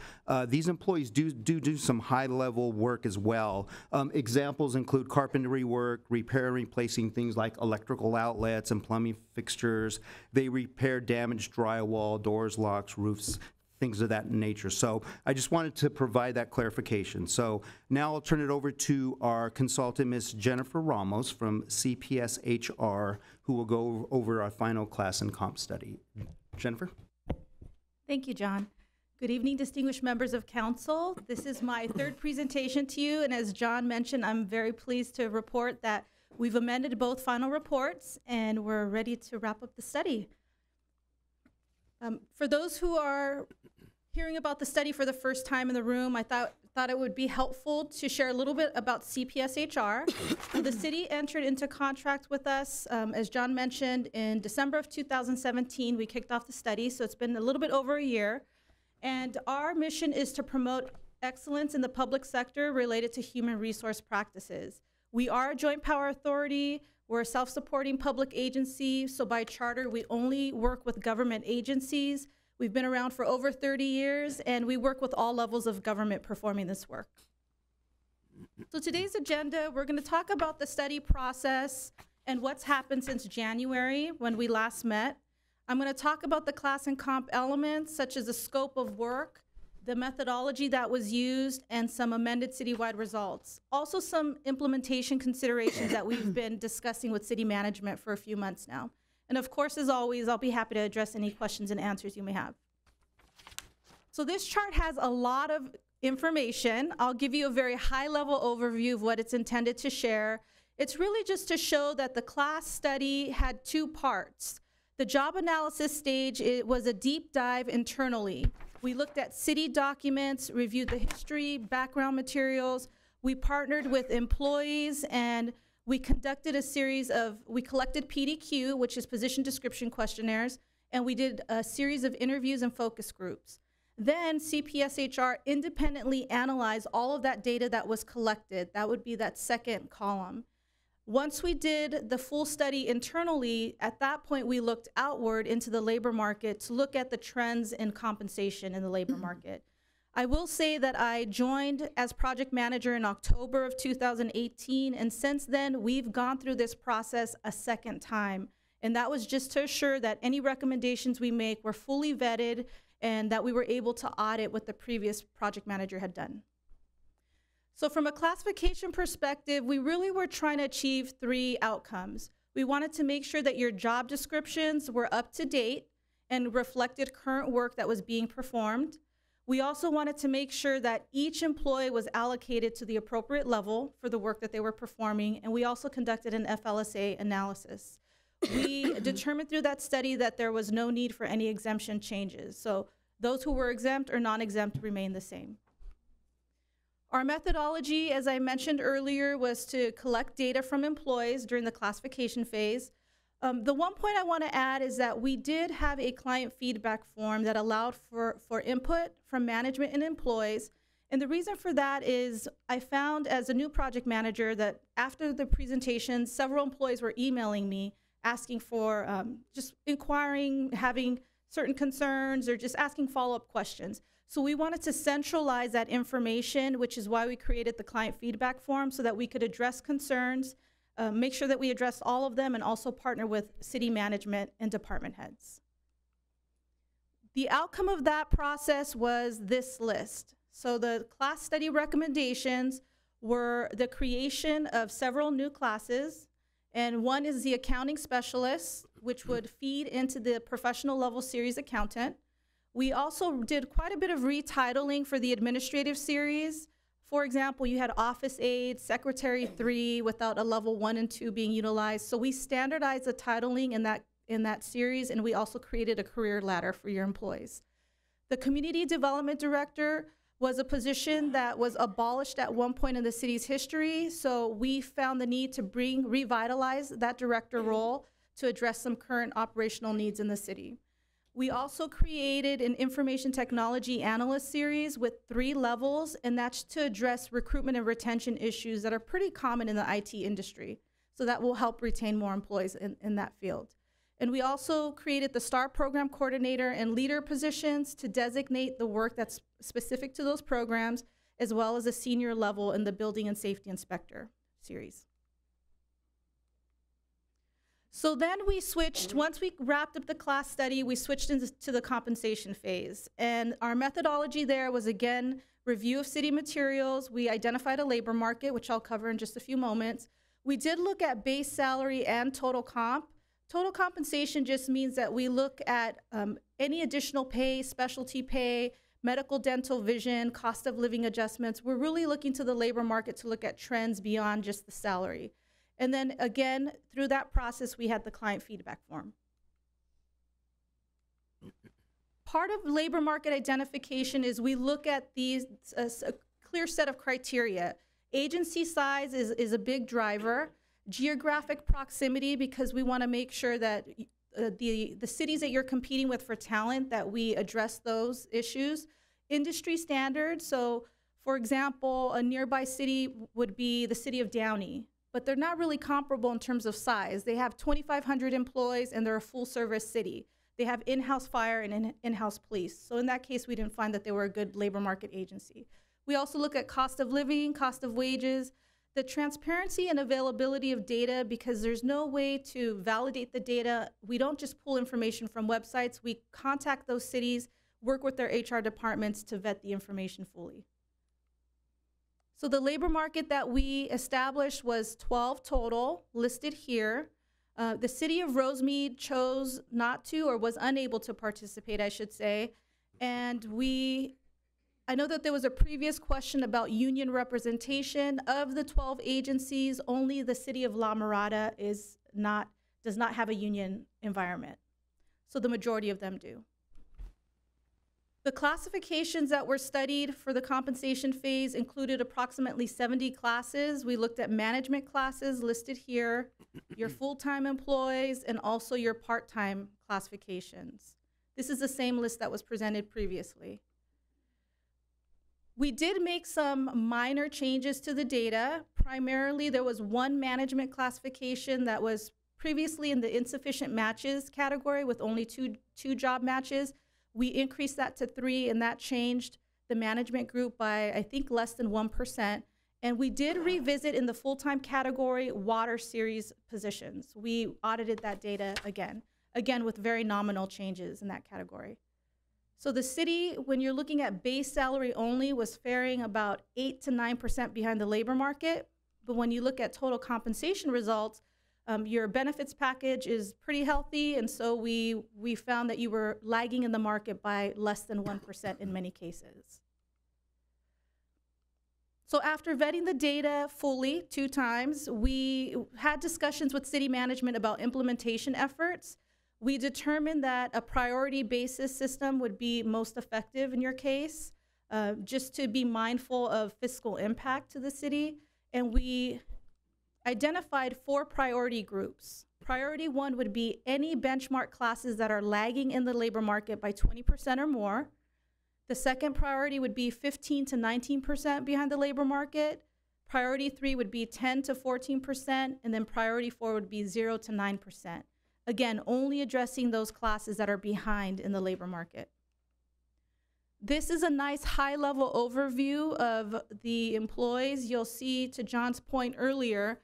these employees do some high-level work as well. Examples include carpentry work, repair and replacing things like electrical outlets and plumbing fixtures. They repair damaged drywall, doors, locks, roofs, things of that nature. So I just wanted to provide that clarification. So now I'll turn it over to our consultant, Ms. Jennifer Ramos from CPS HR, who will go over our final class and comp study. Jennifer? Thank you, John. Good evening, distinguished members of council. This is my third presentation to you, and as John mentioned, I'm very pleased to report that we've amended both final reports and we're ready to wrap up the study. For those who are hearing about the study for the first time in the room, I thought it would be helpful to share a little bit about CPSHR. The city entered into contract with us, as John mentioned, in December of 2017. We kicked off the study, so it's been a little bit over a year. And our mission is to promote excellence in the public sector related to human resource practices. We are a joint power authority. We're a self-supporting public agency, so by charter, we only work with government agencies. We've been around for over 30 years, and we work with all levels of government performing this work. So today's agenda, we're gonna talk about the study process and what's happened since January when we last met. I'm gonna talk about the class and comp elements, such as the scope of work, the methodology that was used, and some amended citywide results. Also some implementation considerations that we've been discussing with city management for a few months now. And of course, as always, I'll be happy to address any questions and answers you may have. So this chart has a lot of information. I'll give you a very high-level overview of what it's intended to share. It's really just to show that the class study had two parts. The job analysis stage, it was a deep dive internally. We looked at city documents, reviewed the history, background materials. We partnered with employees, and we conducted we collected PDQ, which is position description questionnaires, and we did a series of interviews and focus groups. Then CPSHR independently analyzed all of that data that was collected. That would be that second column. Once we did the full study internally, at that point we looked outward into the labor market to look at the trends in compensation in the labor market. I will say that I joined as project manager in October of 2018, and since then we've gone through this process a second time. And that was just to assure that any recommendations we make were fully vetted and that we were able to audit what the previous project manager had done. So from a classification perspective, we really were trying to achieve three outcomes. We wanted to make sure that your job descriptions were up to date and reflected current work that was being performed. We also wanted to make sure that each employee was allocated to the appropriate level for the work that they were performing, and we also conducted an FLSA analysis. We determined through that study that there was no need for any exemption changes. So those who were exempt or non-exempt remain the same. Our methodology, as I mentioned earlier, was to collect data from employees during the classification phase. The one point I want to add is that we did have a client feedback form that allowed for input from management and employees. And the reason for that is I found as a new project manager that after the presentation, several employees were emailing me asking for just inquiring, having certain concerns, or just asking follow-up questions. So we wanted to centralize that information, which is why we created the client feedback form so that we could address concerns, make sure that we addressed all of them, and also partner with city management and department heads. The outcome of that process was this list. So the class study recommendations were the creation of several new classes, and one is the accounting specialist, which would feed into the professional level series accountant. We also did quite a bit of retitling for the administrative series. For example, you had office aide, secretary 3 without a level 1 and 2 being utilized. So we standardized the titling in that series, and we also created a career ladder for your employees. The community development director was a position that was abolished at one point in the city's history. So we found the need to revitalize that director role to address some current operational needs in the city. We also created an information technology analyst series with 3 levels, and that's to address recruitment and retention issues that are pretty common in the IT industry. So that will help retain more employees in that field. And we also created the STAR program coordinator and leader positions to designate the work that's specific to those programs, as well as a senior level in the building and safety inspector series. So then we switched, once we wrapped up the class study, we switched into the compensation phase. And our methodology there was, again, review of city materials. We identified a labor market, which I'll cover in just a few moments. We did look at base salary and total comp. Total compensation just means that we look at any additional pay, specialty pay, medical, dental, vision, cost of living adjustments. We're really looking to the labor market to look at trends beyond just the salary. And then again, through that process, we had the client feedback form. Part of labor market identification is we look at these, a clear set of criteria. Agency size is a big driver. Geographic proximity, because we want to make sure that the cities that you're competing with for talent, that we address those issues. Industry standards, so for example, a nearby city would be the city of Downey, but they're not really comparable in terms of size. They have 2,500 employees and they're a full service city. They have in-house fire and in-house police. So in that case, we didn't find that they were a good labor market agency. We also look at cost of living, cost of wages, the transparency and availability of data, because there's no way to validate the data. We don't just pull information from websites. We contact those cities, work with their HR departments to vet the information fully. So the labor market that we established was 12 total, listed here. The city of Rosemead chose not to, or was unable to participate, I should say. And I know that there was a previous question about union representation. Of the 12 agencies, only the city of La Mirada does not have a union environment. So the majority of them do. The classifications that were studied for the compensation phase included approximately 70 classes. We looked at management classes listed here, your full-time employees, and also your part-time classifications. This is the same list that was presented previously. We did make some minor changes to the data. Primarily, there was one management classification that was previously in the insufficient matches category with only two job matches. We increased that to 3, and that changed the management group by, I think, less than 1%. And we did revisit in the full-time category water series positions. We audited that data again with very nominal changes in that category. So the city, when you're looking at base salary only, was faring about 8 to 9% behind the labor market. But when you look at total compensation results, your benefits package is pretty healthy, and so we found that you were lagging in the market by less than 1% in many cases. So after vetting the data fully 2 times, we had discussions with city management about implementation efforts. We determined that a priority basis system would be most effective in your case, just to be mindful of fiscal impact to the city, and we identified 4 priority groups. Priority 1 would be any benchmark classes that are lagging in the labor market by 20% or more. The second priority would be 15 to 19% behind the labor market. Priority 3 would be 10 to 14%, and then priority 4 would be 0 to 9%. Again, only addressing those classes that are behind in the labor market. This is a nice high-level overview of the employees. You'll see, to John's point earlier,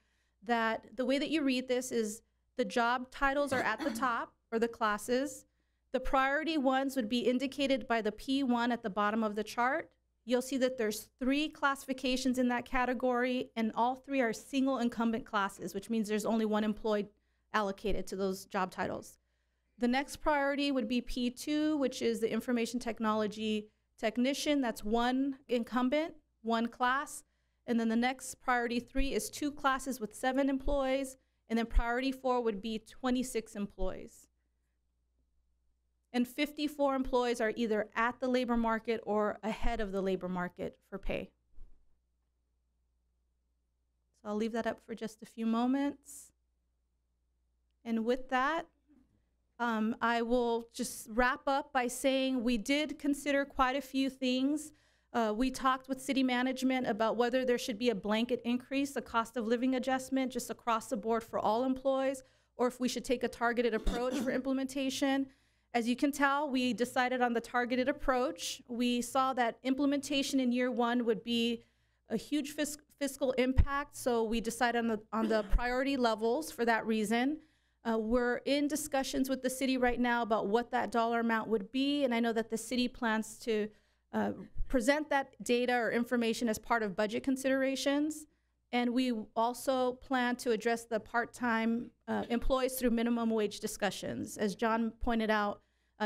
that the way that you read this is the job titles are at the top, or the classes. The priority ones would be indicated by the P1 at the bottom of the chart. You'll see that there's 3 classifications in that category, and all 3 are single incumbent classes, which means there's only 1 employee allocated to those job titles. The next priority would be P2, which is the information technology technician. That's 1 incumbent, 1 class. And then the next priority 3 is 2 classes with 7 employees. And then priority 4 would be 26 employees. And 54 employees are either at the labor market or ahead of the labor market for pay. So I'll leave that up for just a few moments. And with that, I will just wrap up by saying we did consider quite a few things. We talked with city management about whether there should be a blanket increase, a cost of living adjustment just across the board for all employees, or if we should take a targeted approach for implementation. As you can tell, we decided on the targeted approach. We saw that implementation in year 1 would be a huge fiscal impact, so we decided on the priority levels for that reason. We're in discussions with the city right now about what that dollar amount would be, and I know that the city plans to present that data or information as part of budget considerations. And we also plan to address the part-time employees through minimum wage discussions. As John pointed out,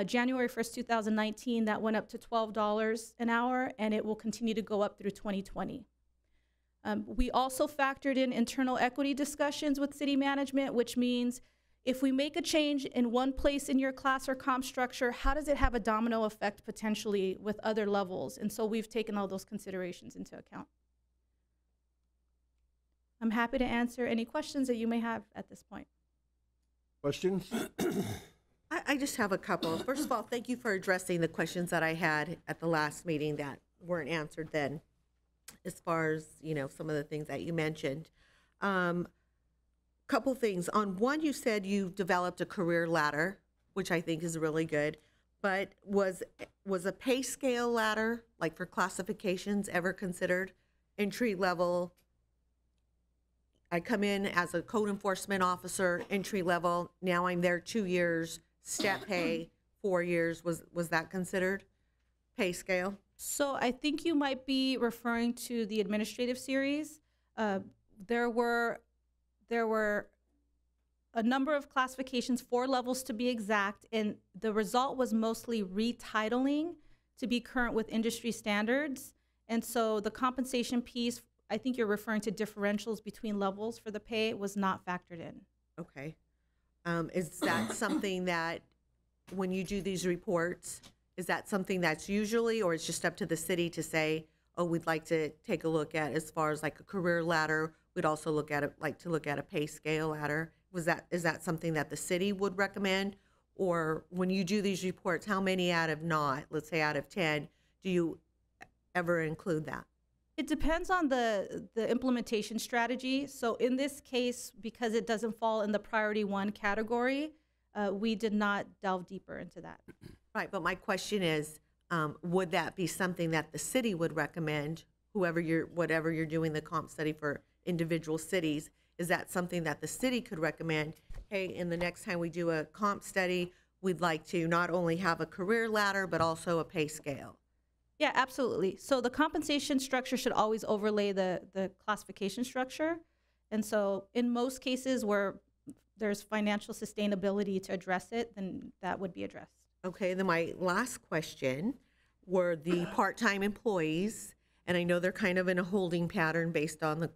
January 1st, 2019, that went up to $12 an hour, and it will continue to go up through 2020. We also factored in internal equity discussions with city management, which means if we make a change in one place in your class or comp structure, how does it have a domino effect potentially with other levels? And so we've taken all those considerations into account. I'm happy to answer any questions that you may have at this point. Questions? I just have a couple. First of all, thank you for addressing the questions that I had at the last meeting that weren't answered then, as far as, you know, some of the things that you mentioned. Couple things. On one, you said you developed a career ladder, which I think is really good, but was a pay scale ladder, like for classifications, ever considered? Entry level, I come in as a code enforcement officer, entry level, now I'm there 2 years, step pay, 4 years, was that considered pay scale? So I think you might be referring to the administrative series. There were a number of classifications, 4 levels to be exact, and the result was mostly retitling to be current with industry standards. And so the compensation piece, I think you're referring to differentials between levels for the pay, was not factored in. Okay. Is that something that, when you do these reports, is that something that's usually, or it's just up to the city to say, oh, we'd like to take a look at, as far as like a career ladder, we'd also look at it, like to look at a pay scale ladder? Is that something that the city would recommend? Or when you do these reports, how many out of not, let's say out of 10, do you ever include that? It depends on the implementation strategy. So in this case, because it doesn't fall in the priority 1 category, we did not delve deeper into that. Right, but my question is, would that be something that the city would recommend, whatever you're doing the comp study for individual cities? Is that something that the city could recommend? Hey, in the next time we do a comp study, we'd like to not only have a career ladder, but also a pay scale. Yeah, absolutely. So the compensation structure should always overlay the classification structure. And so in most cases where there's financial sustainability to address it, then that would be addressed. Okay, then my last question were the part-time employees, and I know they're kind of in a holding pattern based on the,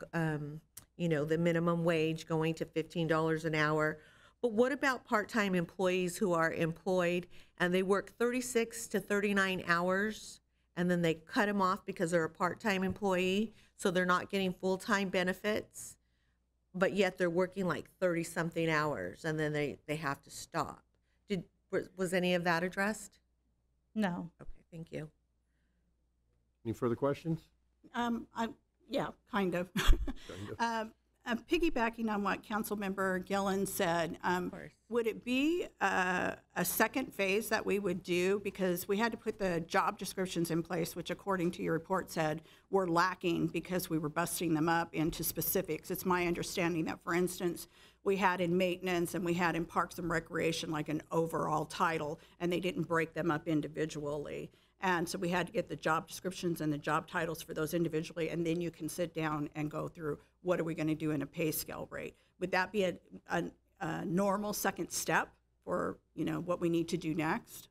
the minimum wage going to $15 an hour. But what about part-time employees who are employed and they work 36 to 39 hours and then they cut them off because they're a part-time employee, so they're not getting full-time benefits, but yet they're working like 30-something hours and then they have to stop? Was any of that addressed? No. Okay, thank you. Any further questions? Yeah, kind of. Piggybacking on what Councilmember Gillen said, would it be a second phase that we would do? Because we had to put the job descriptions in place, which according to your report said were lacking because we were busting them up into specifics. It's my understanding that, for instance, we had in maintenance and we had in parks and recreation like an overall title, and they didn't break them up individually. And so we had to get the job descriptions and the job titles for those individually, and then you can sit down and go through what are we going to do in a pay scale rate. Would that be a normal second step for what we need to do next?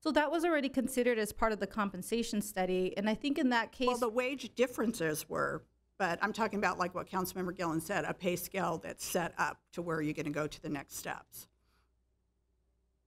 So that was already considered as part of the compensation study, and I think in that case, well, the wage differences were, but I'm talking about like what Councilmember Gillen said, a pay scale that's set up to where you're going to go to the next steps.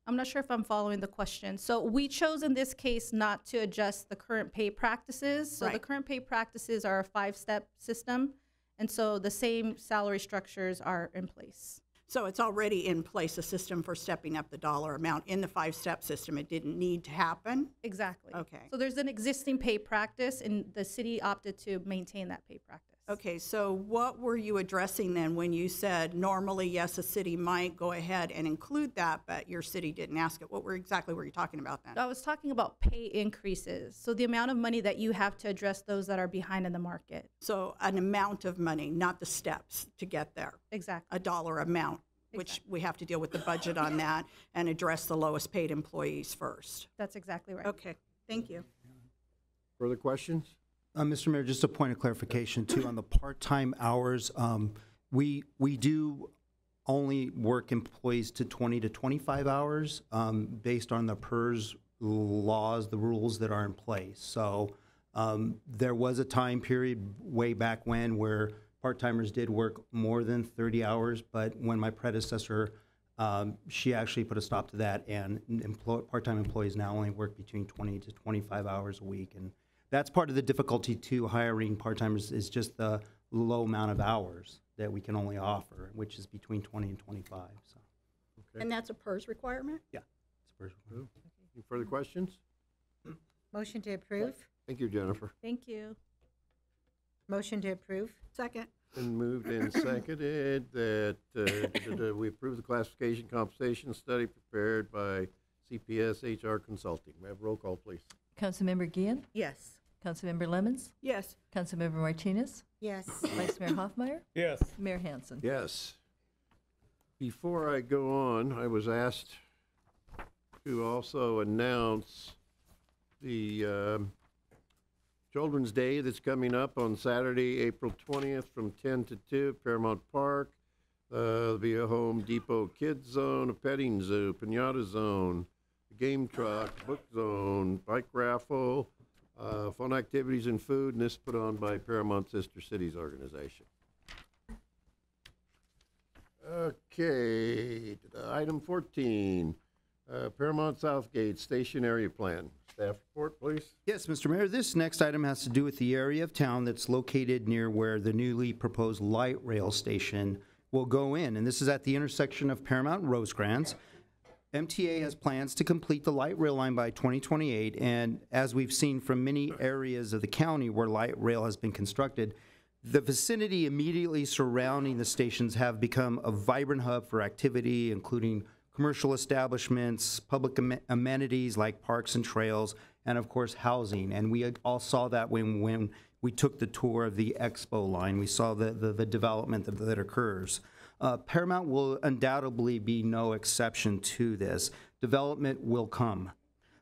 I'm not sure if I'm following the question. So we chose in this case not to adjust the current pay practices. So the current pay practices are a 5-step system, and so the same salary structures are in place. So it's already in place, a system for stepping up the dollar amount in the 5-step system. It didn't need to happen? Exactly. Okay. So there's an existing pay practice, and the city opted to maintain that pay practice. Okay, so what were you addressing then when you said normally, yes, a city might go ahead and include that, but your city didn't ask it? Exactly were you talking about then? I was talking about pay increases. So the amount of money that you have to address those that are behind in the market. So an amount of money, not the steps to get there. Exactly. A dollar amount, which we have to deal with the budget on that and address the lowest paid employees first. That's exactly right. Okay, thank you. Further questions? Mr. Mayor, just a point of clarification too on the part-time hours. We do only work employees to 20 to 25 hours based on the PERS laws, the rules that are in place. So there was a time period way back when where part-timers did work more than 30 hours, but when my predecessor, she actually put a stop to that, and part-time employees now only work between 20 to 25 hours a week. And that's part of the difficulty to hiring part-timers, is just the low amount of hours that we can only offer, which is between 20 and 25. So. And that's a PERS requirement? Yeah. Any further questions? Motion to approve? Thank you, Jennifer. Thank you. Motion to approve? Second. Been moved and seconded that we approve the classification compensation study prepared by CPS HR Consulting. May I have roll call, please? Councilmember Gian? Yes. Councilmember Lemons? Yes. Councilmember Martinez? Yes. Vice Mayor Hoffmeyer? Yes. Mayor Hansen? Yes. Before I go on, I was asked to also announce the Children's Day that's coming up on Saturday, April 20th from 10 to 2 at Paramount Park. There'll be a Home Depot Kids Zone, a petting zoo, pinata zone, a game truck, book zone, bike raffle, fun activities and food, and this is put on by Paramount Sister Cities organization. Okay, item 14, Paramount-South Gate Station Area Plan. Staff report, please. Yes, Mr. Mayor, this next item has to do with the area of town that's located near where the newly proposed light rail station will go in, and this is at the intersection of Paramount and Rosecrans. MTA has plans to complete the light rail line by 2028, and as we've seen from many areas of the county where light rail has been constructed, the vicinity immediately surrounding the stations have become a vibrant hub for activity, including commercial establishments, public amenities like parks and trails, and of course housing. And we all saw that when we took the tour of the Expo line. We saw the development that occurs. Paramount will undoubtedly be no exception to this. Development will come.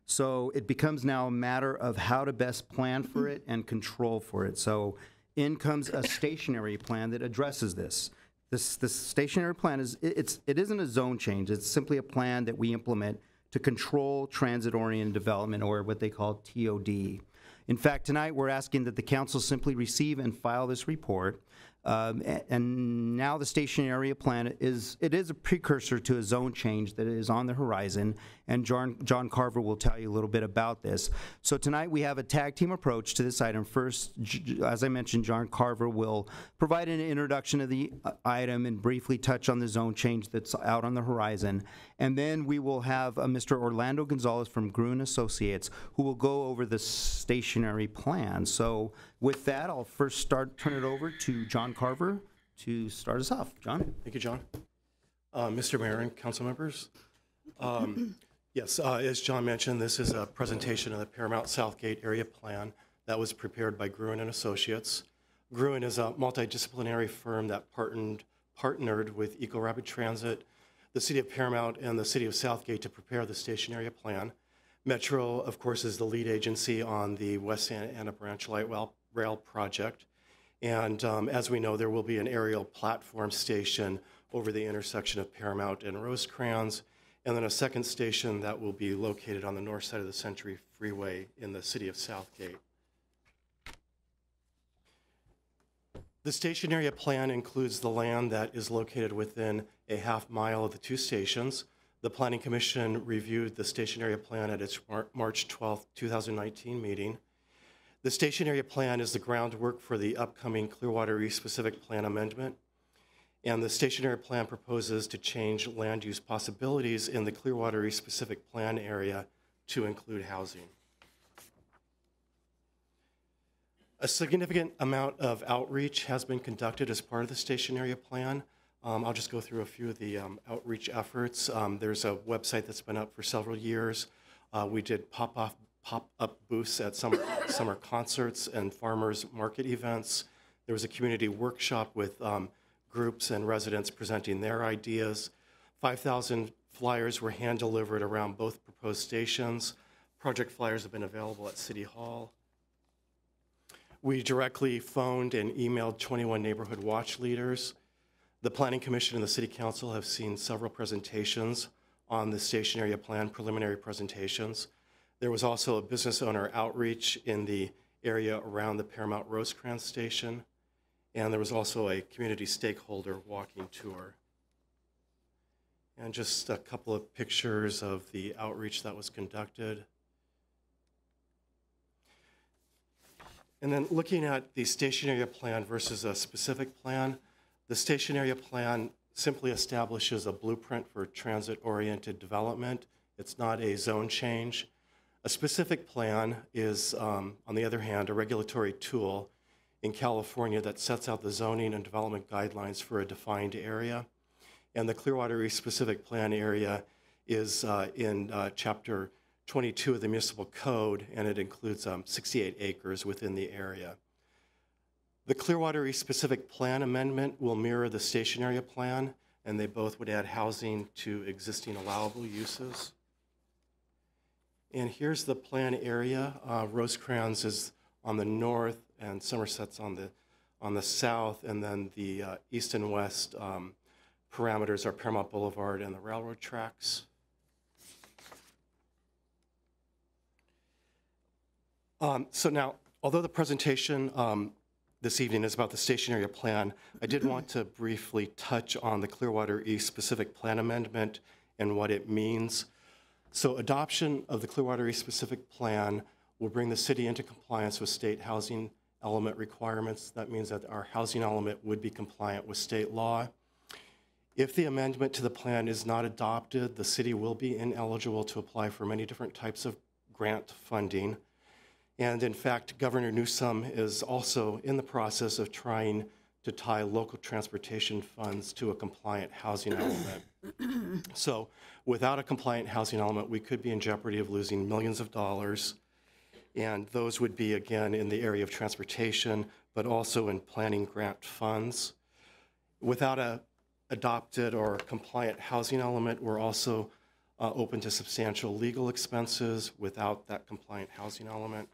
So it becomes now a matter of how to best plan for it and control for it. So in comes a stationary plan that addresses this. This stationary plan it isn't a zone change. It's simply a plan that we implement to control transit-oriented development, or what they call TOD. In fact, tonight we're asking that the council simply receive and file this report. And now the station area plan is a precursor to a zone change that is on the horizon, and John Carver will tell you a little bit about this. So tonight we have a tag team approach to this item. First, as I mentioned, John Carver will provide an introduction of the item and briefly touch on the zone change that's out on the horizon. And then we will have Mr. Orlando Gonzalez from Gruen Associates, who will go over the stationary plan. So with that, I'll first turn it over to John Carver to start us off. John? Thank you, John. Mr. Mayor and council members. Yes, as John mentioned, this is a presentation of the Paramount-South Gate area plan that was prepared by Gruen and Associates. Gruen is a multidisciplinary firm that partnered with Eco Rapid Transit, the City of Paramount, and the City of Southgate to prepare the station area plan. Metro, of course, is the lead agency on the West Santa Ana Branch Light Rail project. And as we know, there will be an aerial platform station over the intersection of Paramount and Rosecrans, and then a second station that will be located on the north side of the Century Freeway in the City of Southgate. The station area plan includes the land that is located within a half mile of the two stations. The Planning Commission reviewed the station area plan at its March 12, 2019 meeting. The station area plan is the groundwork for the upcoming Clearwater East specific plan amendment. And the station area plan proposes to change land use possibilities in the Clearwater East specific plan area to include housing. A significant amount of outreach has been conducted as part of the station area plan. I'll just go through a few of the outreach efforts. There's a website that's been up for several years. We did pop-up booths at summer concerts and farmers market events. There was a community workshop with groups and residents presenting their ideas. 5,000 flyers were hand-delivered around both proposed stations. Project flyers have been available at City Hall. We directly phoned and emailed 21 neighborhood watch leaders. The Planning Commission and the City Council have seen several presentations on the station area plan, preliminary presentations. There was also a business owner outreach in the area around the Paramount Rosecrans station, and there was also a community stakeholder walking tour. And just a couple of pictures of the outreach that was conducted. And then looking at the station area plan versus a specific plan, the station area plan simply establishes a blueprint for transit-oriented development. It's not a zone change. A specific plan is, on the other hand, a regulatory tool in California that sets out the zoning and development guidelines for a defined area. And the Clearwater East specific plan area is in Chapter 22 of the Municipal Code, and it includes 68 acres within the area. The Clearwater East specific plan amendment will mirror the station area plan, and they both would add housing to existing allowable uses. And here's the plan area. Rosecrans is on the north, and Somerset's on the south, and then the east and west parameters are Paramount Boulevard and the railroad tracks. So now, although the presentation this evening is about the station area plan, I did want to briefly touch on the Clearwater East specific plan amendment and what it means. So adoption of the Clearwater East specific plan will bring the city into compliance with state housing element requirements. That means that our housing element would be compliant with state law. If the amendment to the plan is not adopted, the city will be ineligible to apply for many different types of grant funding. And in fact, Governor Newsom is also in the process of trying to tie local transportation funds to a compliant housing element. So without a compliant housing element, we could be in jeopardy of losing millions of dollars. And those would be, again, in the area of transportation, but also in planning grant funds. Without a adopted or compliant housing element, we're also open to substantial legal expenses without that compliant housing element.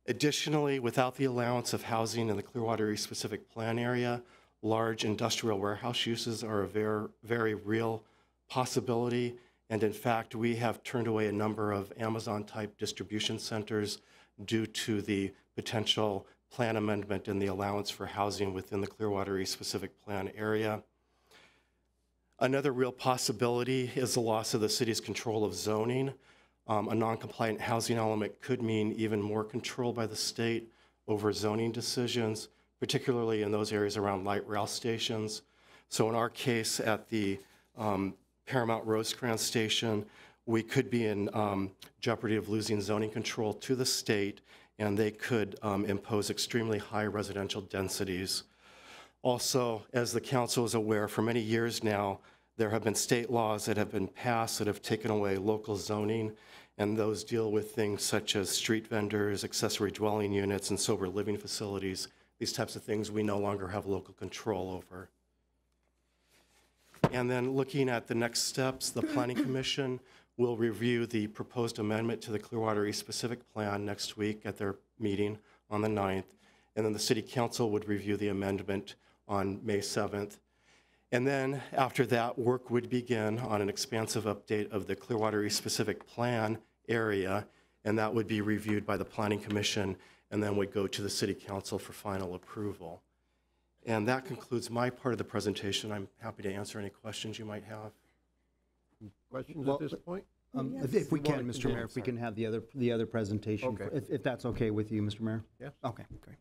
Additionally, without the allowance of housing in the Clearwater East specific plan area, large industrial warehouse uses are a very, very real possibility. And in fact, we have turned away a number of Amazon-type distribution centers due to the potential plan amendment and the allowance for housing within the Clearwater East specific plan area. Another real possibility is the loss of the city's control of zoning. A non-compliant housing element could mean even more control by the state over zoning decisions, particularly in those areas around light rail stations. So in our case at the Paramount Rosecrans station, we could be in jeopardy of losing zoning control to the state, and they could impose extremely high residential densities. Also, as the council is aware, for many years now, there have been state laws that have been passed that have taken away local zoning, and those deal with things such as street vendors, accessory dwelling units, and sober living facilities. These types of things we no longer have local control over. And then looking at the next steps, the Planning Commission will review the proposed amendment to the Clearwater East specific plan next week at their meeting on the 9th. And then the City Council would review the amendment on May 7th. And then after that, work would begin on an expansive update of the Clearwater East specific plan area, and that would be reviewed by the Planning Commission and then would go to the City Council for final approval. And that concludes my part of the presentation. I'm happy to answer any questions you might have. Questions at this point? If we can, Mr. Mayor, if we can have the other presentation, Okay. if that's okay with you, Mr. Mayor? Yes. Okay, great.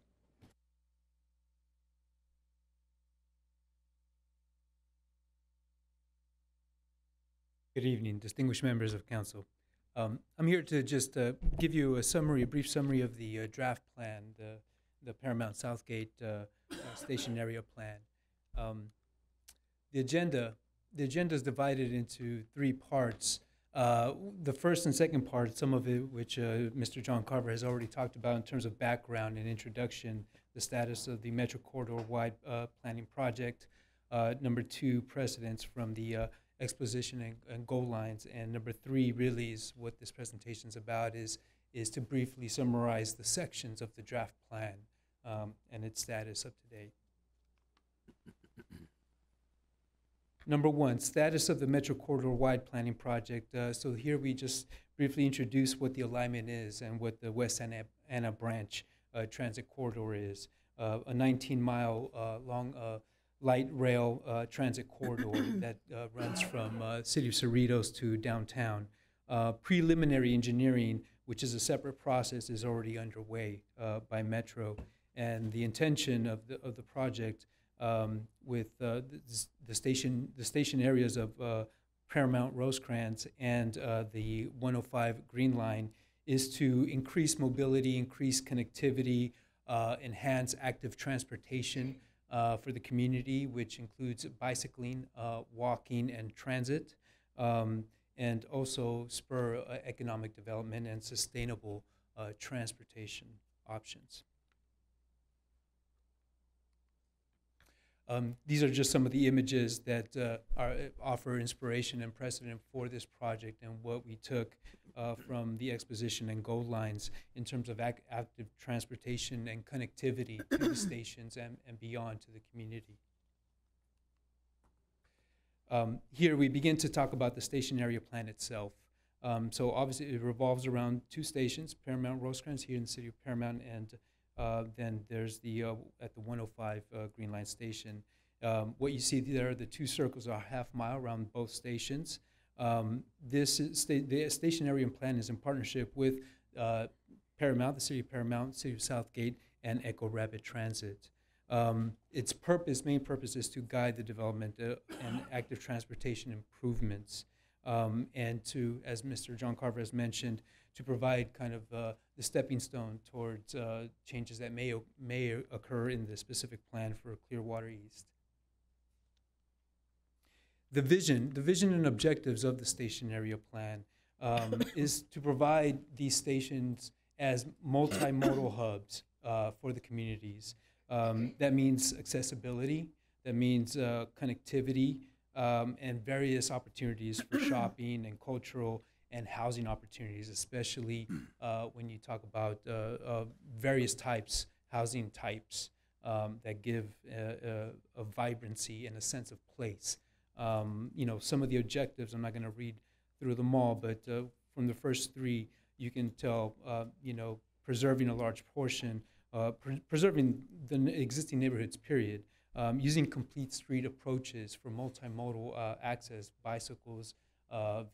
Good evening, distinguished members of council. I'm here to just give you a brief summary of the draft plan, the Paramount-South Gate station area plan. The agenda is divided into three parts. The first and second part, some of it which Mr. John Carver has already talked about in terms of background and introduction, the status of the Metro Corridor-wide planning project. Number two, precedents from the exposition and goal lines. And number three, really is what this presentation is about, is to briefly summarize the sections of the draft plan and its status up to date. Number one, status of the Metro Corridor-wide planning project. So here we just briefly introduce what the alignment is and what the West Anna Branch transit corridor is. A 19-mile long light rail transit corridor that runs from City of Cerritos to downtown. Preliminary engineering, which is a separate process, is already underway by Metro. And the intention of the project with the station areas of Paramount Rosecrans and the 105 Green Line is to increase mobility, increase connectivity, enhance active transportation for the community, which includes bicycling, walking, and transit, and also spur economic development and sustainable transportation options. These are just some of the images that offer inspiration and precedent for this project and what we took from the exposition and goal lines in terms of active transportation and connectivity to the stations and beyond to the community. Here we begin to talk about the station area plan itself. So obviously it revolves around two stations, Paramount Rosecrans here in the city of Paramount, and then there's the at the 105 Green Line station. What you see there, the two circles are a half mile around both stations. This is the station area plan is in partnership with Paramount, the city of Paramount, city of South Gate, and Echo Rapid Transit. Its main purpose is to guide the development and active transportation improvements, and to, as Mr. John Carver has mentioned, to provide kind of the stepping stone towards changes that may occur in the specific plan for Clearwater East. The vision and objectives of the station area plan is to provide these stations as multimodal hubs for the communities. That means accessibility, that means connectivity, and various opportunities for shopping and cultural and housing opportunities, especially when you talk about various housing types that give a vibrancy and a sense of place. You know, some of the objectives, I'm not going to read through them all, but from the first three, you can tell, you know, preserving a large portion, preserving the existing neighborhoods, period, using complete street approaches for multimodal access, bicycles,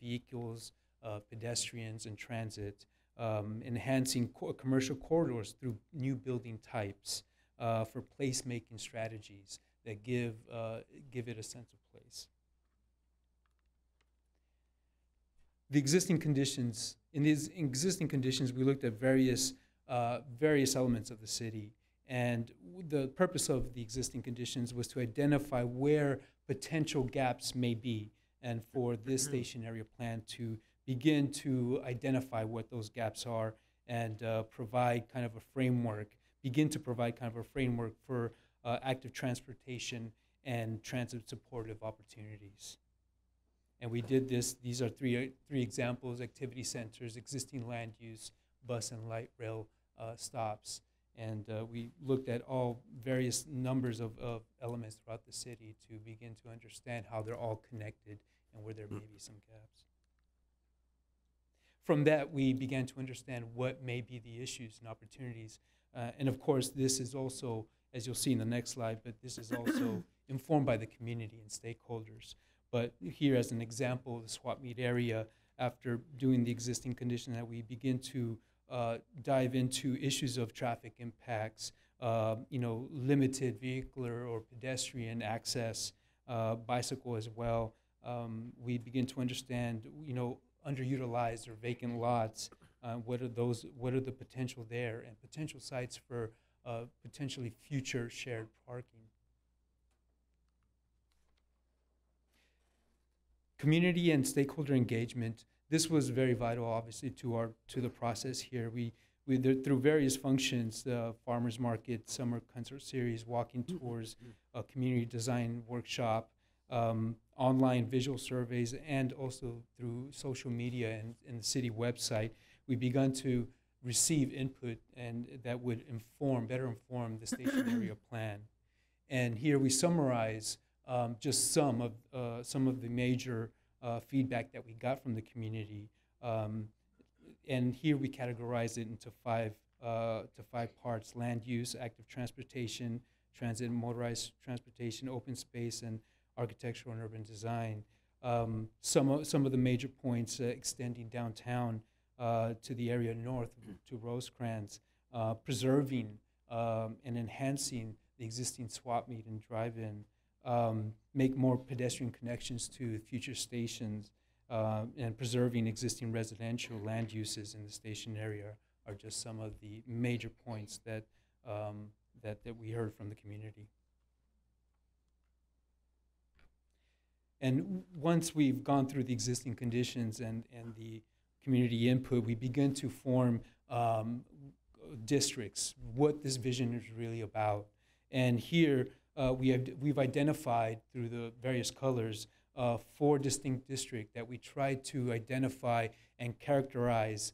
vehicles, pedestrians, and transit, enhancing commercial corridors through new building types for place-making strategies that give it a sense of place. In these existing conditions, we looked at various elements of the city. And the purpose of the existing conditions was to identify where potential gaps may be, and for this station area plan to begin to identify what those gaps are and provide kind of a framework, begin to provide kind of a framework for active transportation and transit supportive opportunities. And we did this. These are three examples: activity centers, existing land use, bus and light rail stops. And we looked at all various numbers of elements throughout the city to begin to understand how they're all connected and where there may be some gaps. From that, we began to understand what may be the issues and opportunities. And of course, this is also, as you'll see in the next slide, but this is also informed by the community and stakeholders. But here, as an example, the swap meet area, after doing the existing condition, that we begin to dive into issues of traffic impacts, you know, limited vehicular or pedestrian access, bicycle as well. We begin to understand, you know, underutilized or vacant lots. What are the potential there, and potential sites for potentially future shared parking. Community and stakeholder engagement. This was very vital, obviously, to the process here. We through various functions, farmers market, summer concert series, walking tours, a community design workshop, online visual surveys, and also through social media and the city website, we begun to receive input and that would better inform the station area plan. And here we summarize just some of the major feedback that we got from the community. And here we categorize it into five parts: land use, active transportation, transit and motorized transportation, open space, and architectural and urban design. Some of the major points extending downtown to the area north to Rosecrans, preserving and enhancing the existing swap meet and drive-in, make more pedestrian connections to future stations, and preserving existing residential land uses in the station area are just some of the major points that we heard from the community. And once we've gone through the existing conditions and the community input, we begin to form districts, what this vision is really about. And here we've identified through the various colors 4 distinct districts that we try to identify and characterize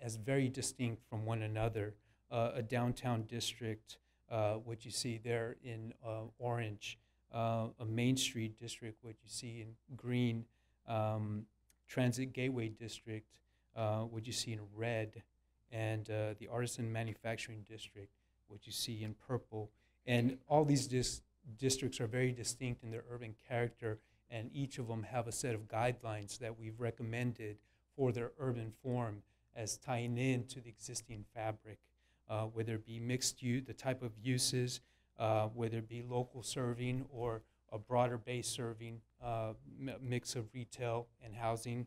as very distinct from one another. A downtown district, what you see there in orange, a Main Street district, what you see in green, Transit Gateway district, what you see in red, and the Artisan Manufacturing district, what you see in purple. And all these districts are very distinct in their urban character, and each of them have a set of guidelines that we've recommended for their urban form as tying into the existing fabric, whether it be mixed use, the type of uses, whether it be local serving or a broader base serving, mix of retail and housing.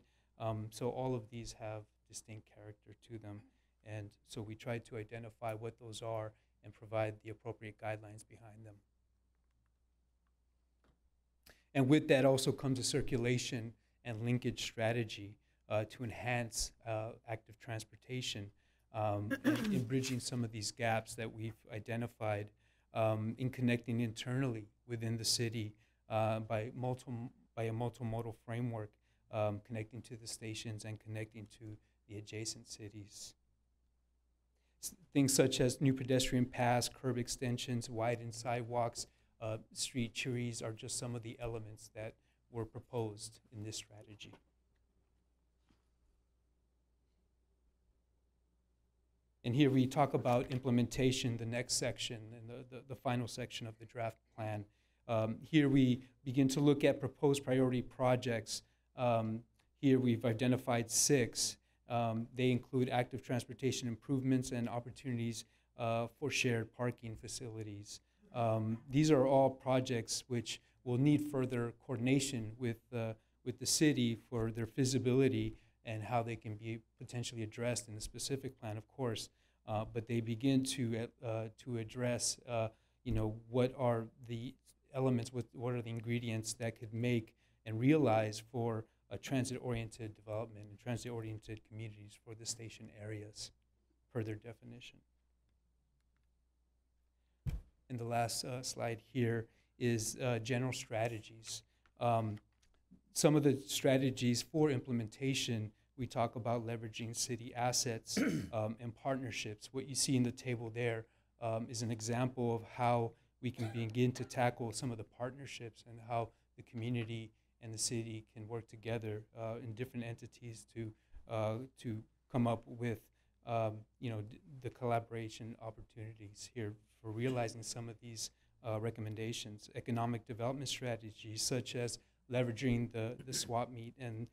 So all of these have distinct character to them. And so we try to identify what those are and provide the appropriate guidelines behind them. And with that also comes a circulation and linkage strategy to enhance active transportation in bridging some of these gaps that we've identified in connecting internally within the city by a multimodal framework, connecting to the stations and connecting to the adjacent cities. Things such as new pedestrian paths, curb extensions, widened sidewalks, street trees are just some of the elements that were proposed in this strategy. And here we talk about implementation, the next section, and the final section of the draft plan. Here we begin to look at proposed priority projects. Here we've identified 6. They include active transportation improvements and opportunities for shared parking facilities. These are all projects which will need further coordination with the city for their feasibility and how they can be potentially addressed in the specific plan, of course. But they begin to address, what are the elements, what are the ingredients that could make and realize for a transit-oriented development and transit-oriented communities for the station areas, per their definition. And the last slide here is general strategies. Some of the strategies for implementation, we talk about leveraging city assets and partnerships. What you see in the table there is an example of how we can begin to tackle some of the partnerships and how the community and the city can work together in different entities to come up with the collaboration opportunities here for realizing some of these recommendations. Economic development strategies such as leveraging the swap meet and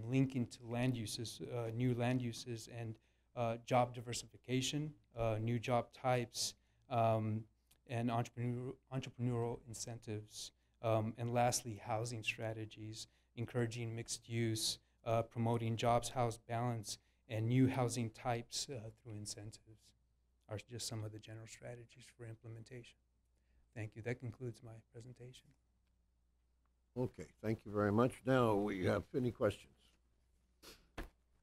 linking to land uses, new land uses, and job diversification, new job types, and entrepreneurial incentives. And lastly, housing strategies, encouraging mixed use, promoting jobs-house balance, and new housing types through incentives are just some of the general strategies for implementation. Thank you. That concludes my presentation. Okay, thank you very much. Now we have any questions?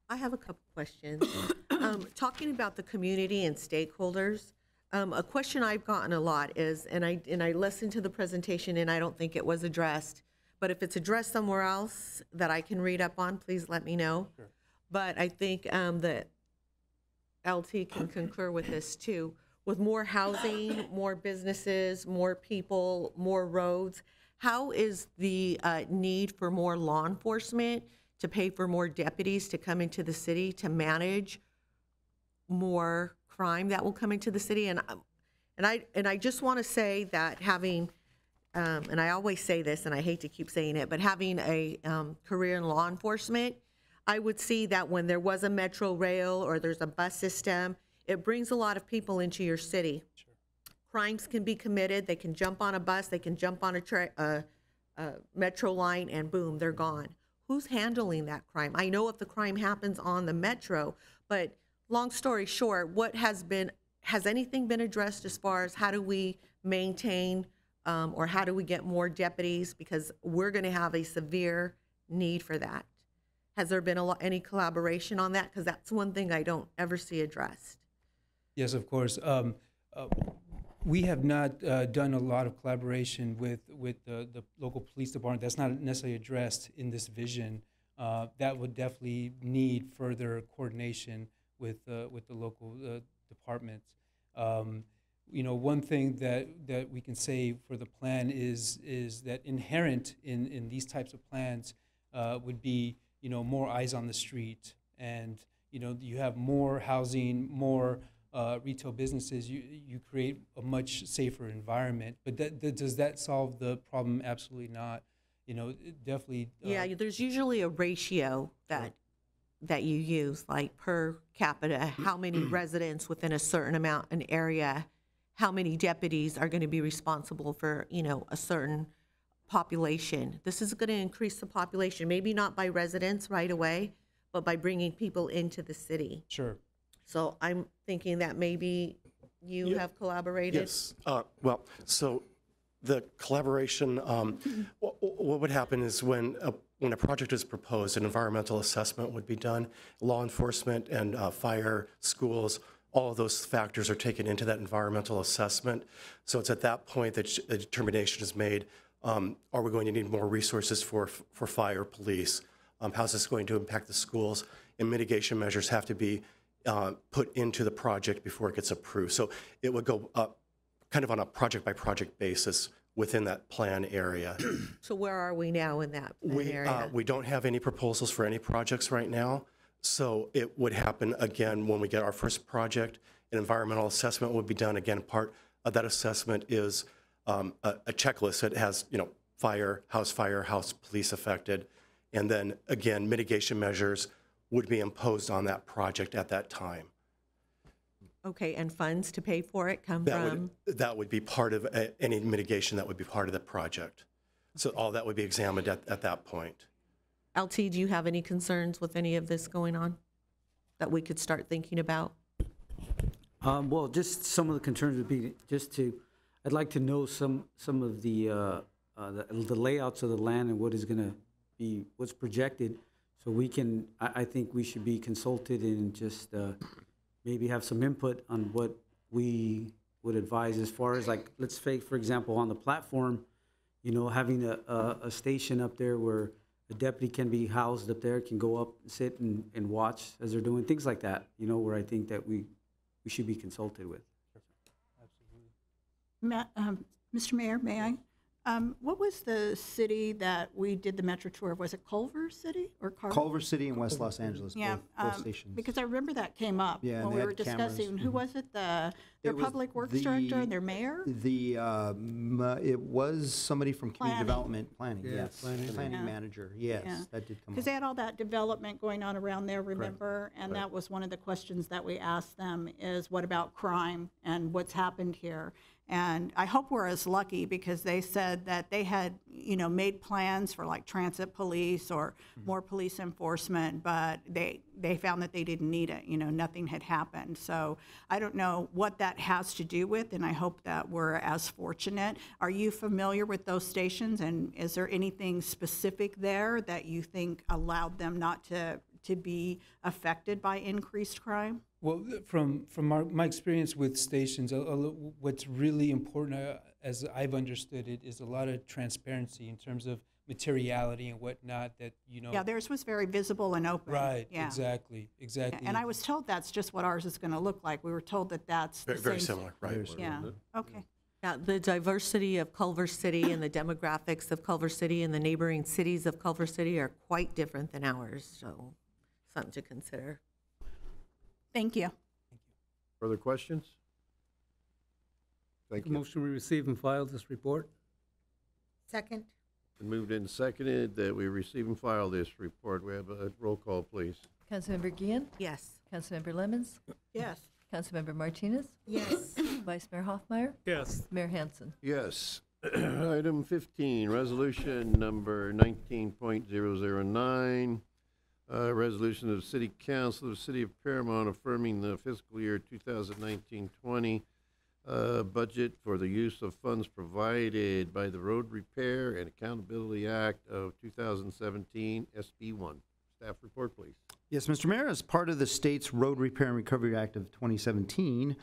I have a couple questions. Talking about the community and stakeholders, a question I've gotten a lot is, and I listened to the presentation and I don't think it was addressed, but if it's addressed somewhere else that I can read up on, please let me know. Sure. But I think that LT can concur with this too. With more housing, more businesses, more people, more roads, how is the need for more law enforcement to pay for more deputies to come into the city to manage more crime that will come into the city? And I just want to say that having, and I always say this, and I hate to keep saying it, but having a career in law enforcement, I would see that when there was a metro rail or there's a bus system, it brings a lot of people into your city. Sure. crimes can be committed. They can jump on a bus, they can jump on a metro line, and boom, they're gone. Who's handling that crime? I know if the crime happens on the metro, but long story short, has anything been addressed as far as how do we maintain or how do we get more deputies? Because we're going to have a severe need for that. Has there been any collaboration on that? Because that's one thing I don't ever see addressed. Yes, of course. We have not done a lot of collaboration with the local police department. That's not necessarily addressed in this vision. That would definitely need further coordination with the local departments. One thing that we can say for the plan is that inherent in these types of plans would be more eyes on the street, and you have more housing, more retail businesses, you create a much safer environment. But does that solve the problem? Absolutely not. Definitely. Yeah, there's usually a ratio that you use, like per capita, how many residents within a certain amount, an area, how many deputies are going to be responsible for, a certain population. This is going to increase the population, maybe not by residents right away, but by bringing people into the city. Sure. So I'm thinking that maybe you have collaborated. Yes. So the collaboration, what would happen is when a project is proposed, an environmental assessment would be done. Law enforcement and fire, schools, all of those factors are taken into that environmental assessment. So it's at that point that the determination is made, are we going to need more resources for fire, police? How's this going to impact the schools? And mitigation measures have to be put into the project before it gets approved. So it would go up kind of on a project-by-project basis within that plan area. So where are we now in that area? We don't have any proposals for any projects right now. So it would happen again when we get our first project. An environmental assessment would be done. Again, part of that assessment is a checklist that has, fire, house police affected. And then again, mitigation measures would be imposed on that project at that time. Okay, and funds to pay for it come from? That would be part of any mitigation that would be part of the project. So all that would be examined at that point. LT, do you have any concerns with any of this going on that we could start thinking about? Well, just some of the concerns would be I'd like to know some of the layouts of the land and what is going to be, what's projected. So we can, I think we should be consulted and just maybe have some input on what we would advise as far as, like, let's say, for example, on the platform, having a station up there where a deputy can be housed up there, can go up, sit and watch as they're doing things like that, where I think that we should be consulted with. Mr. Mayor, may I? What was the city that we did the metro tour of? Was it Culver City or Carver? Culver City and West Los Angeles, yeah, both stations. Because I remember that came up when we were discussing. Cameras. Who was it? Their public works director and their mayor? It was somebody from community development planning. Yeah, yes, planning manager. Yes, that did come up. Because they had all that development going on around there, remember? Correct. And that was one of the questions that we asked them is, what about crime and what's happened here? And I hope we're as lucky, because they said that they had, made plans for like transit police or more police enforcement, but they found that they didn't need it. Nothing had happened. So I don't know what that has to do with, and I hope that we're as fortunate. Are you familiar with those stations, and is there anything specific there that you think allowed them not to be affected by increased crime? Well, from my experience with stations, what's really important, as I've understood it, is a lot of transparency in terms of materiality and whatnot. That Yeah, theirs was very visible and open. Right. Yeah. Exactly. Yeah, and I was told that's just what ours is going to look like. We were told that that's very similar. Right. Yeah. Okay. Yeah, the diversity of Culver City and the demographics of Culver City and the neighboring cities of Culver City are quite different than ours. So something to consider. Thank you. Further questions? Thank you. Motion we receive and file this report. Second. Been moved and seconded that we receive and file this report. We have a roll call, please. Councilmember Guillen? Yes. Councilmember Lemons? Yes. Councilmember Martinez? Yes. Vice Mayor Hoffmeyer? Yes. Mayor Hansen? Yes. Item 15, resolution number 19.009, resolution of the City Council of the City of Paramount affirming the fiscal year 2019-20 budget for the use of funds provided by the Road Repair and Accountability Act of 2017, SB1. Staff report, please. Yes, Mr. Mayor, as part of the state's Road Repair and Recovery Act of 2017,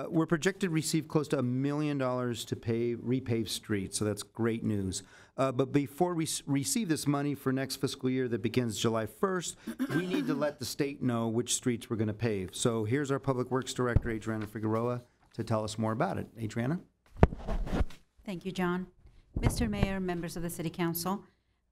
we're projected to receive close to $1 million to repave streets, so that's great news. But before we receive this money for next fiscal year that begins July 1st, we need to let the state know which streets we're going to pave. So here's our Public Works Director, Adriana Figueroa, to tell us more about it. Adriana? Thank you, John. Mr. Mayor, members of the City Council,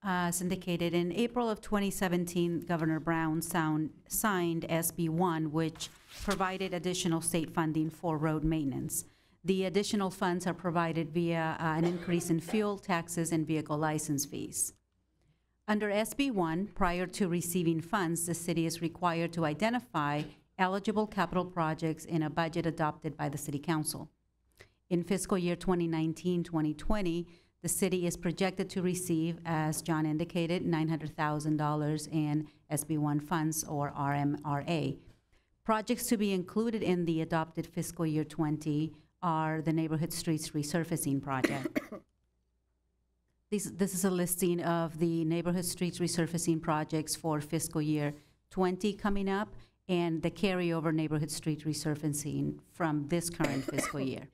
as indicated, in April of 2017, Governor Brown signed SB1, which provided additional state funding for road maintenance. The additional funds are provided via an increase in fuel taxes and vehicle license fees. Under SB1, prior to receiving funds, the city is required to identify eligible capital projects in a budget adopted by the City Council. In fiscal year 2019-2020, the city is projected to receive, as John indicated, $900,000 in SB1 funds, or RMRA. Projects to be included in the adopted fiscal year 20 are the Neighborhood Streets Resurfacing Project. This is a listing of the Neighborhood Streets Resurfacing projects for fiscal year 20 coming up, and the carryover Neighborhood Street Resurfacing from this current fiscal year.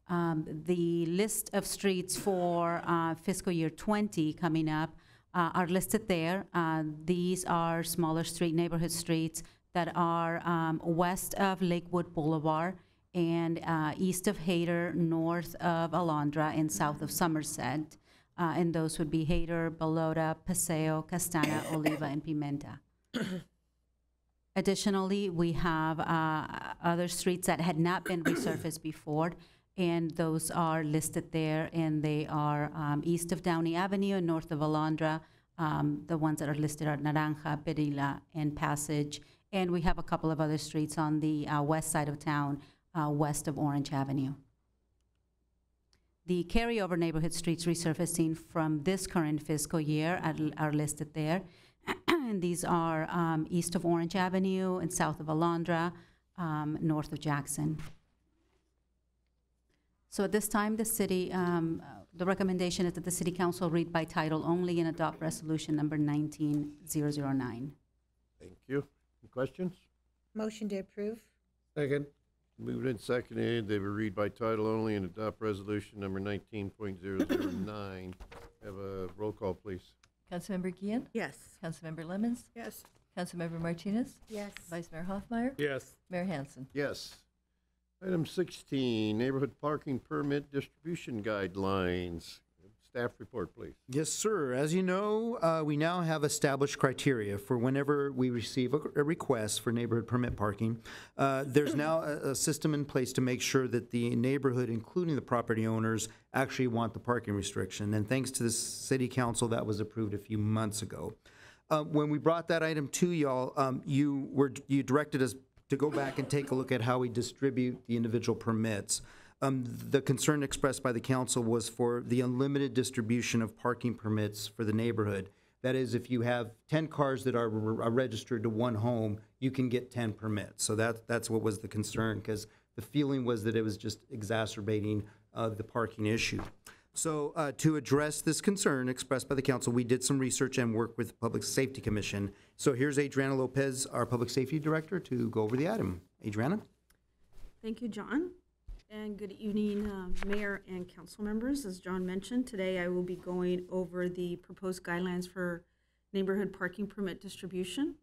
The list of streets for fiscal year 20 coming up are listed there. These are smaller neighborhood streets that are west of Lakewood Boulevard and east of Hayter, north of Alondra, and south of Somerset. And those would be Hayter, Balota, Paseo, Castana, Oliva, and Pimenta. Additionally, we have other streets that had not been resurfaced before, and those are listed there, and they are east of Downey Avenue and north of Alondra. The ones that are listed are Naranja, Perilla, and Passage. And we have a couple of other streets on the west side of town, west of Orange Avenue. The carryover Neighborhood Streets Resurfacing from this current fiscal year are listed there. And these are east of Orange Avenue and south of Alondra, north of Jackson. So at this time, the city, the recommendation is that the City Council read by title only and adopt resolution number 19009. Thank you. Any questions? Motion to approve. Second. Moved and seconded. They will read by title only and adopt resolution number 19.009. Have a roll call, please. Councilmember Guillen? Yes. Councilmember Lemons? Yes. Councilmember Martinez? Yes. Vice Mayor Hoffmeyer? Yes. Mayor Hansen? Yes. Item 16, neighborhood parking permit distribution guidelines. Staff report, please. Yes, sir. As you know, we now have established criteria for whenever we receive a request for neighborhood permit parking. There's now a system in place to make sure that the neighborhood, including the property owners, actually want the parking restriction. And thanks to the City Council, that was approved a few months ago. When we brought that item to y'all, you directed us to go back and take a look at how we distribute the individual permits. The concern expressed by the council was for the unlimited distribution of parking permits for the neighborhood. That is, if you have 10 cars that are registered to one home, you can get 10 permits. So that's what was the concern, because the feeling was that it was just exacerbating the parking issue. So to address this concern expressed by the council, we did some research and work with the Public Safety Commission. So here's Adriana Lopez, our Public Safety Director, to go over the item. Adriana? Thank you, John. And good evening, Mayor and council members. As John mentioned, today I will be going over the proposed guidelines for neighborhood parking permit distribution.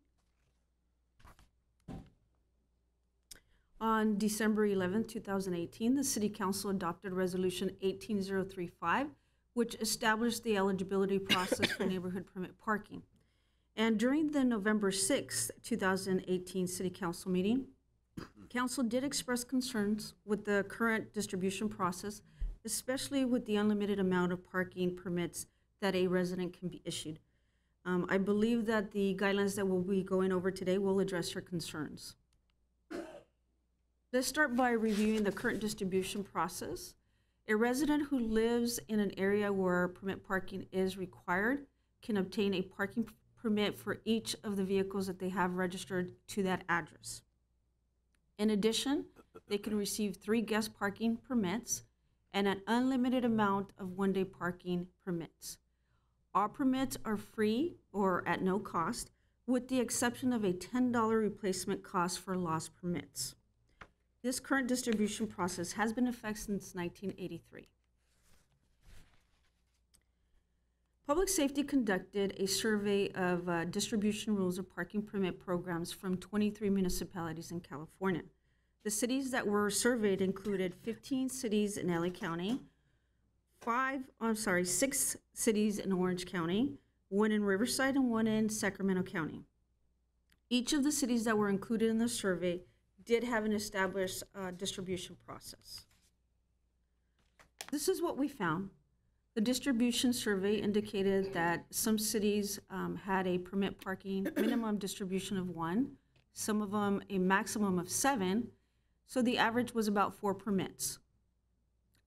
On December 11, 2018, the City Council adopted Resolution 18035, which established the eligibility process for neighborhood permit parking. And during the November 6, 2018 City Council meeting, Council did express concerns with the current distribution process, especially with the unlimited amount of parking permits that a resident can be issued. I believe that the guidelines that we'll be going over today will address your concerns. Let's start by reviewing the current distribution process. A resident who lives in an area where permit parking is required can obtain a parking permit for each of the vehicles that they have registered to that address. In addition, they can receive 3 guest parking permits and an unlimited amount of one-day parking permits. All permits are free or at no cost, with the exception of a $10 replacement cost for lost permits. This current distribution process has been in effect since 1983. Public Safety conducted a survey of distribution rules of parking permit programs from 23 municipalities in California. The cities that were surveyed included 15 cities in LA County, 6 cities in Orange County, 1 in Riverside, and 1 in Sacramento County. Each of the cities that were included in the survey did have an established distribution process. This is what we found. The distribution survey indicated that some cities had a permit parking minimum distribution of 1, some of them a maximum of 7, so the average was about 4 permits.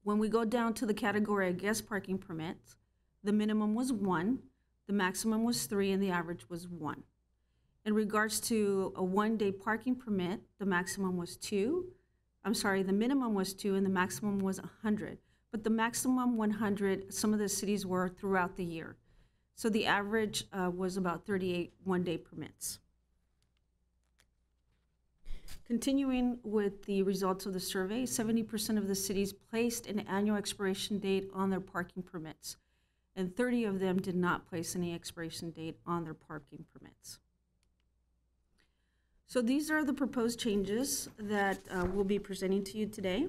When we go down to the category of guest parking permits, the minimum was 1, the maximum was 3, and the average was 1. In regards to a one-day parking permit, the minimum was 2, and the maximum was 100. But the maximum 100, some of the cities were throughout the year. So the average was about 38 one-day permits. Continuing with the results of the survey, 70% of the cities placed an annual expiration date on their parking permits, and 30 of them did not place any expiration date on their parking permits. So these are the proposed changes that we'll be presenting to you today.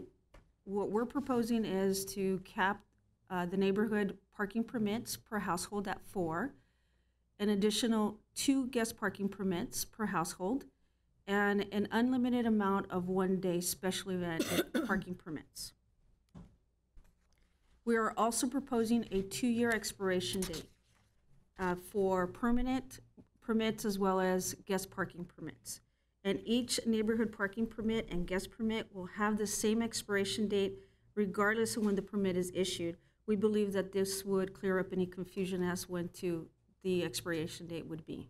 What we're proposing is to cap the neighborhood parking permits per household at 4, an additional 2 guest parking permits per household, and an unlimited amount of one-day special event parking permits. We are also proposing a 2-year expiration date for permanent permits as well as guest parking permits. And each neighborhood parking permit and guest permit will have the same expiration date regardless of when the permit is issued. We believe that this would clear up any confusion as when to the expiration date would be.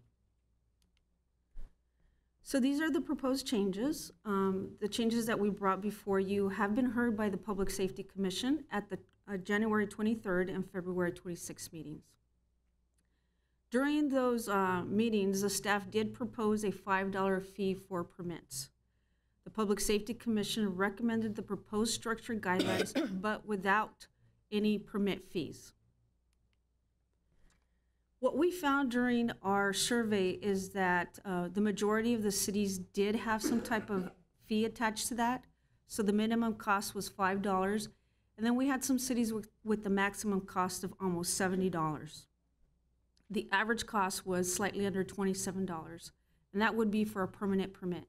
So these are the proposed changes. The changes that we brought before you have been heard by the Public Safety Commission at the January 23rd and February 26th meetings. During those meetings, the staff did propose a $5 fee for permits. The Public Safety Commission recommended the proposed structure guidelines, but without any permit fees. What we found during our survey is that the majority of the cities did have some type of fee attached to that. So the minimum cost was $5. And then we had some cities with the maximum cost of almost $70. The average cost was slightly under $27, and that would be for a permanent permit.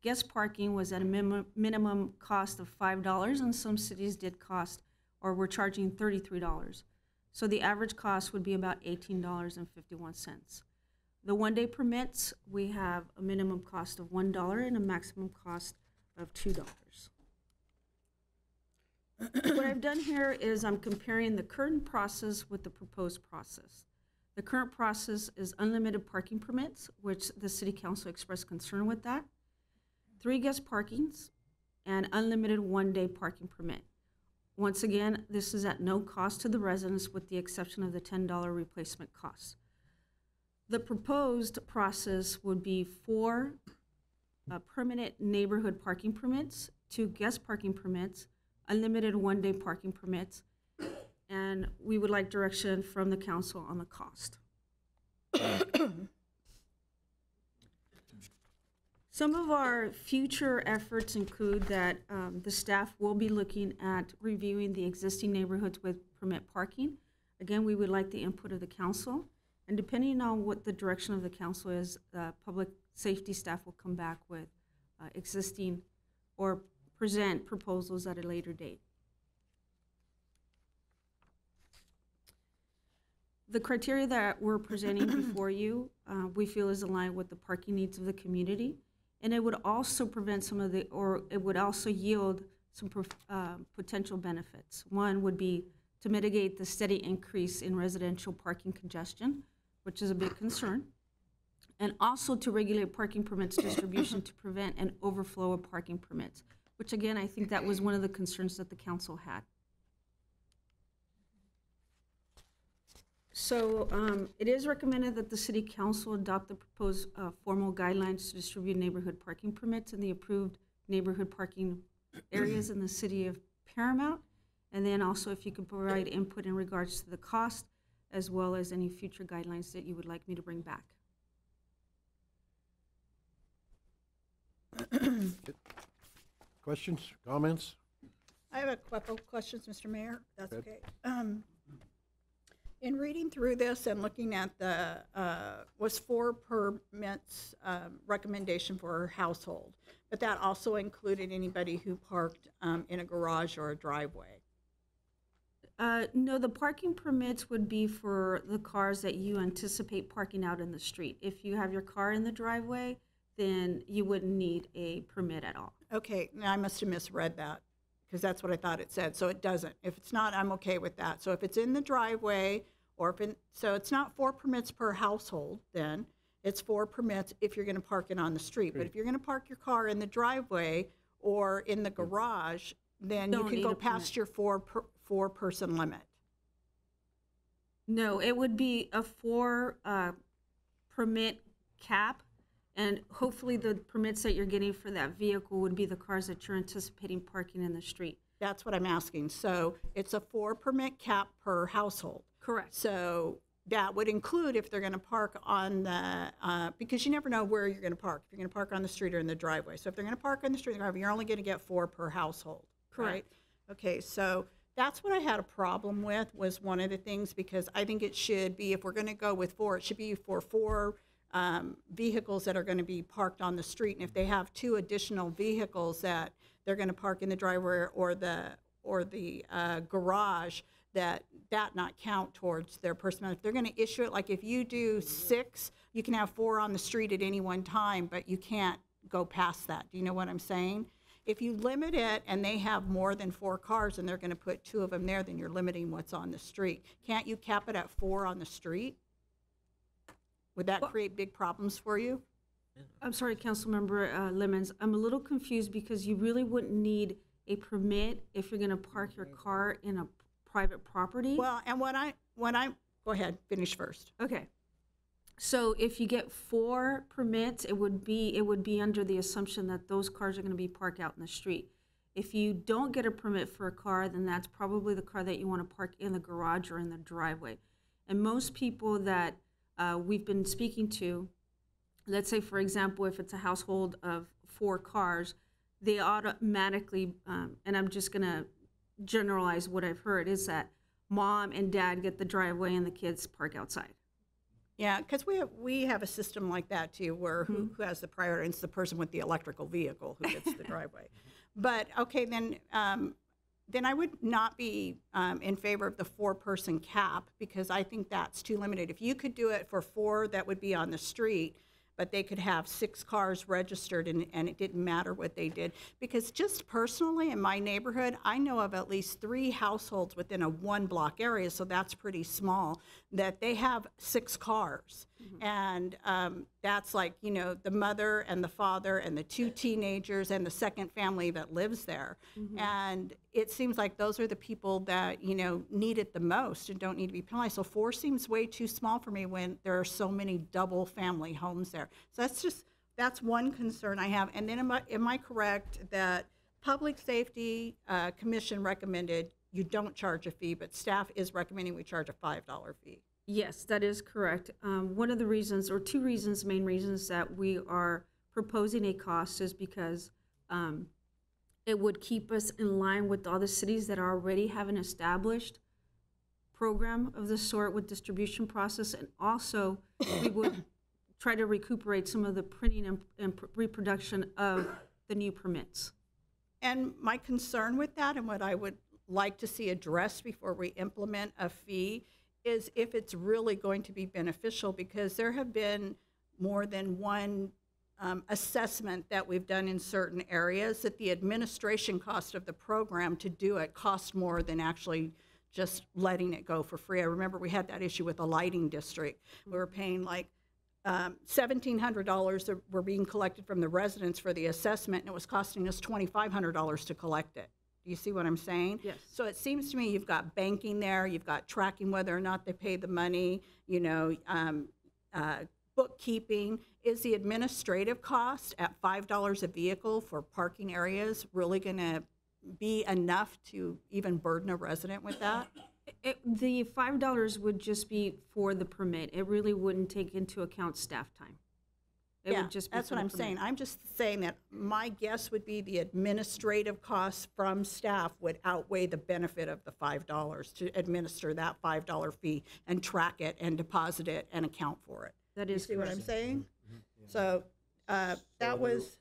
Guest parking was at a minimum cost of $5, and some cities did cost or were charging $33. So the average cost would be about $18.51. The one-day permits, we have a minimum cost of $1 and a maximum cost of $2. What I've done here is I'm comparing the current process with the proposed process. The current process is unlimited parking permits, which the City Council expressed concern with that, 3 guest parkings, and unlimited one-day parking permit. Once again, this is at no cost to the residents with the exception of the $10 replacement cost. The proposed process would be 4 permanent neighborhood parking permits, 2 guest parking permits, unlimited one-day parking permits, and we would like direction from the council on the cost. Some of our future efforts include that the staff will be looking at reviewing the existing neighborhoods with permit parking. Again, we would like the input of the council, and depending on what the direction of the council is, public safety staff will come back with existing or present proposals at a later date. The criteria that we're presenting before you, we feel is aligned with the parking needs of the community. And it would also prevent some of the, or it would also yield some potential benefits. One would be to mitigate the steady increase in residential parking congestion, which is a big concern, and also to regulate parking permits distribution to prevent an overflow of parking permits, which again, I think that was one of the concerns that the council had. So it is recommended that the City Council adopt the proposed formal guidelines to distribute neighborhood parking permits in the approved neighborhood parking areas in the City of Paramount. And then also if you could provide input in regards to the cost, as well as any future guidelines that you would like me to bring back. Questions, comments? I have a couple of questions, Mr. Mayor. That's okay. In reading through this and looking at the, was 4 permits recommendation for household, but that also included anybody who parked in a garage or a driveway? No, the parking permits would be for the cars that you anticipate parking out in the street. If you have your car in the driveway, then you wouldn't need a permit at all. Okay, now I must have misread that, because that's what I thought it said. So it doesn't. If it's not, I'm okay with that. So if it's in the driveway, or if in, so it's not 4 permits per household then, it's 4 permits if you're gonna park it on the street. But if you're gonna park your car in the driveway or in the garage, then you Don't can need go a past permit. your four-person limit. No, it would be a 4 permit cap, and hopefully the permits that you're getting for that vehicle would be the cars that you're anticipating parking in the street. That's what I'm asking. So it's a 4 permit cap per household. Correct. So that would include if they're going to park on the, because you never know where you're going to park. If you're going to park on the street or in the driveway. So if they're going to park on the street or the driveway, you're only going to get 4 per household. Correct. Right? Okay, so that's what I had a problem with, was one of the things, because I think it should be, if we're going to go with 4, it should be for 4 vehicles that are going to be parked on the street. And if they have 2 additional vehicles that they're going to park in the driveway or the garage, that not count towards their personal. If they're going to issue it, like if you do 6, you can have 4 on the street at any one time, but you can't go past that. Do you know what I'm saying? If you limit it and they have more than 4 cars and they're going to put 2 of them there, then you're limiting what's on the street. Can't you cap it at 4 on the street? Would that create big problems for you? I'm sorry, Councilmember Lemons. I'm a little confused because you really wouldn't need a permit if you're going to park your car in a private property. Well, and when I go ahead, finish first. Okay. So if you get 4 permits, it would be under the assumption that those cars are going to be parked out in the street. If you don't get a permit for a car, then that's probably the car that you want to park in the garage or in the driveway. And most people that we've been speaking to, let's say, for example, if it's a household of 4 cars, they automatically, and I'm just going to generalize what I've heard, is that mom and dad get the driveway and the kids park outside. Yeah, because we have a system like that too, where who has the priority? It's the person with the electrical vehicle who gets the driveway. But okay, then I would not be in favor of the 4-person cap, because I think that's too limited. If you could do it for 4 that would be on the street, but they could have 6 cars registered and it didn't matter what they did. Because just personally in my neighborhood, I know of at least 3 households within a 1-block area, so that's pretty small, that they have 6 cars. And that's like, you know, the mother and the father and the 2 teenagers and the second family that lives there. And it seems like those are the people that, you know, need it the most and don't need to be penalized. So 4 seems way too small for me when there are so many double family homes there. So that's one concern I have. And then am I correct that Public Safety Commission recommended you don't charge a fee, but staff is recommending we charge a $5 fee? Yes, that is correct. One of the reasons, or 2 reasons, main reasons that we are proposing a cost is because it would keep us in line with all the cities that already have an established program of this sort with distribution process, and also we would try to recuperate some of the printing and reproduction of the new permits. And my concern with that, and what I would like to see addressed before we implement a fee, is if it's really going to be beneficial, because there have been more than one assessment that we've done in certain areas, that the administration cost of the program to do it costs more than actually just letting it go for free. I remember we had that issue with the lighting district. We were paying like $1,700 that were being collected from the residents for the assessment, and it was costing us $2,500 to collect it. Do you see what I'm saying? Yes. So it seems to me you've got banking there, you've got tracking whether or not they pay the money, you know, bookkeeping. Is the administrative cost at $5 a vehicle for parking areas really going to be enough to even burden a resident with that? The $5 would just be for the permit. It really wouldn't take into account staff time. It Yeah, would just be that's for what the I'm permit. saying. I'm just saying that my guess would be the administrative costs from staff would outweigh the benefit of the $5 to administer that $5 fee and track it and deposit it and account for it. That You is see what I'm correct. saying? So that was.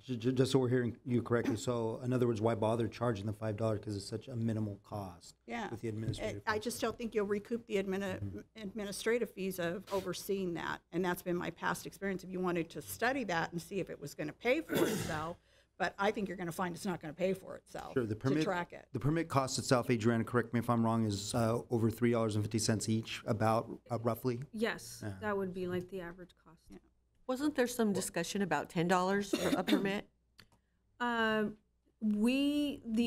Just so we're hearing you correctly, so in other words, why bother charging the $5 because it's such a minimal cost? Yeah. With the administrative. I just don't think you'll recoup the administrative fees of overseeing that. And that's been my past experience. If you wanted to study that and see if it was going to pay for itself, but I think you're going to find it's not going to pay for itself Sure, the permit, to track it. the permit cost itself, Adriana, correct me if I'm wrong, is over $3.50 each, about roughly? Yes, Yeah. that would be like the average cost. Wasn't there some discussion about $10 for a permit? The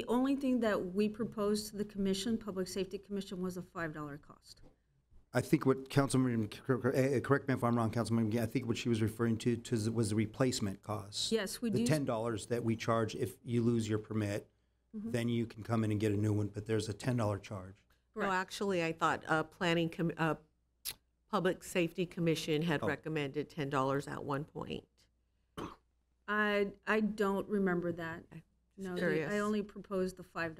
only thing that we proposed to the commission, Public Safety Commission, was a $5 cost. I think what Councilman, correct me if I'm wrong, Councilman, I think what she was referring to was the replacement cost. Yes, we The do. $10 that we charge if you lose your permit, then you can come in and get a new one, but there's a $10 charge. No, actually, I thought Public Safety Commission had recommended $10 at one point. I don't remember that. No, Curious. I only proposed the $5.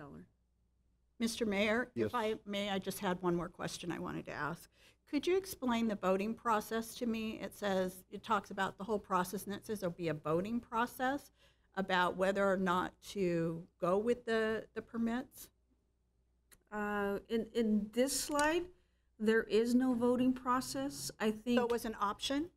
Mr. Mayor, Yes. if I may, I just had one more question I wanted to ask. Could you explain the voting process to me? It talks about the whole process, and it says there'll be a voting process about whether or not to go with the permits? In this slide, there is no voting process. I think. So it was an option?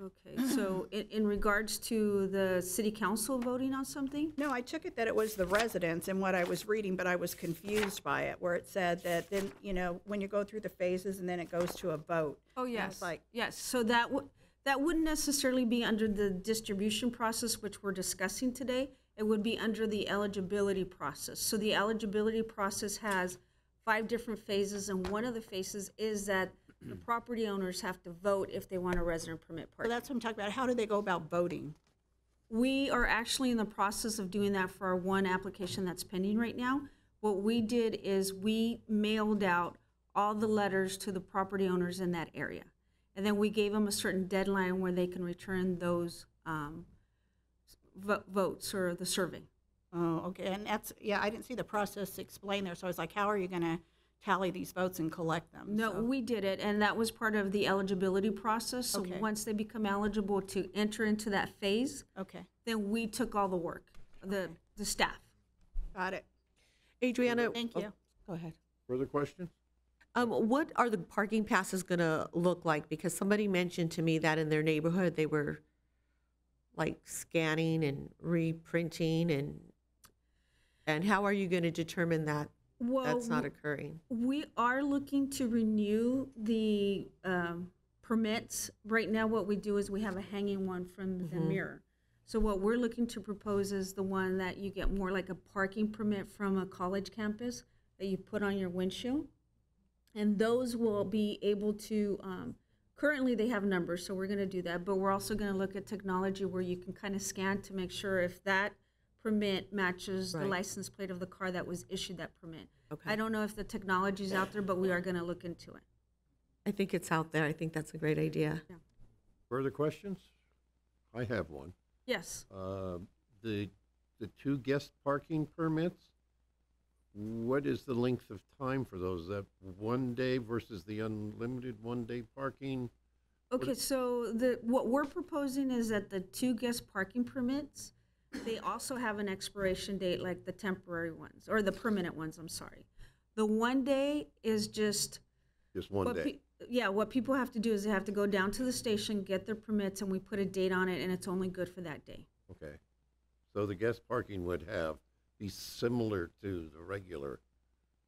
Okay, so in regards to the city council voting on something? No, I took it that it was the residents in what I was reading, but I was confused by it, where it said that then, you know, when you go through the phases and then it goes to a vote. Oh, And yes. it's like, Yes, so that wouldn't necessarily be under the distribution process, which we're discussing today. It would be under the eligibility process. So the eligibility process has 5 different phases, and one of the phases is that the property owners have to vote if they want a resident permit so parking. that's what I'm talking about. How do they go about voting? We are actually in the process of doing that for our one application that's pending right now. What we did is we mailed out all the letters to the property owners in that area. And then we gave them a certain deadline where they can return those votes or the survey. Oh, okay, and that's, yeah, I didn't see the process explained there, so I was like, how are you gonna tally these votes and collect them? No, So- we did it, and that was part of the eligibility process. So Okay. once they become eligible to enter into that phase, Okay, then we took all the work, the staff. got it. Adriana? Thank you. Go ahead. Further questions? What are the parking passes gonna look like? Because somebody mentioned to me that in their neighborhood, they were like scanning and reprinting and how are you gonna determine that that's not occurring? We are looking to renew the permits. Right now, what we do is we have a hanging one from the mirror. So what we're looking to propose is the one that you get more like a parking permit from a college campus that you put on your windshield. And those will be able to, currently they have numbers, so we're gonna do that. But we're also gonna look at technology where you can kind of scan to make sure if that permit matches the Right. license plate of the car that was issued that permit. Okay. I don't know if the technology's out there, but we are gonna look into it. I think it's out there. I think that's a great idea. Further questions? I have one. Yes. The 2 guest parking permits, what is the length of time for those? Is that 1 day versus the unlimited 1-day parking? Okay, so what we're proposing is that the 2 guest parking permits, they also have an expiration date like the temporary ones, or the permanent ones, I'm sorry. The 1 day is just. Just 1 day? yeah, what people have to do is they have to go down to the station, get their permits, and we put a date on it, and it's only good for that day. Okay. So the guest parking would be similar to the regular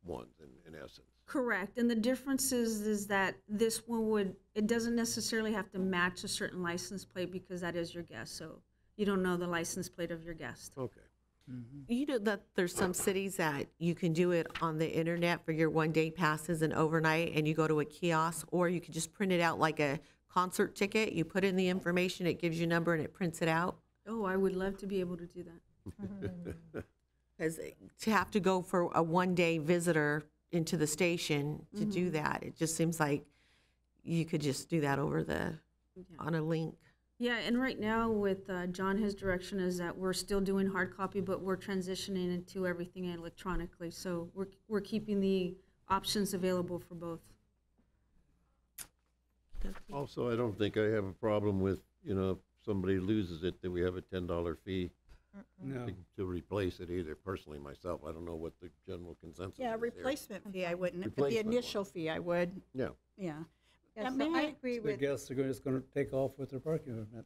ones in essence. Correct, and the difference is that this one it doesn't necessarily have to match a certain license plate because that is your guest, so you don't know the license plate of your guest. Okay. You know that there's some cities that you can do it on the internet for your one-day passes and overnight, and you go to a kiosk, or you could just print it out like a concert ticket. You put in the information, it gives you a number, and it prints it out. Oh, I would love to be able to do that. Because to have to go for a one-day visitor into the station to do that, it just seems like you could just do that over on a link. Yeah, and right now with John, his direction is that we're still doing hard copy, but we're transitioning into everything electronically. So we're keeping the options available for both. Also, I don't think I have a problem with, if somebody loses it, that we have a $10 fee No. to replace it either. Personally, myself, I don't know what the general consensus is Yeah, here. replacement fee, I wouldn't, but the Replacement one. initial fee, I would. Yeah. Yeah. Yeah, so may I agree The with, guests are just going to take off with their parking permit.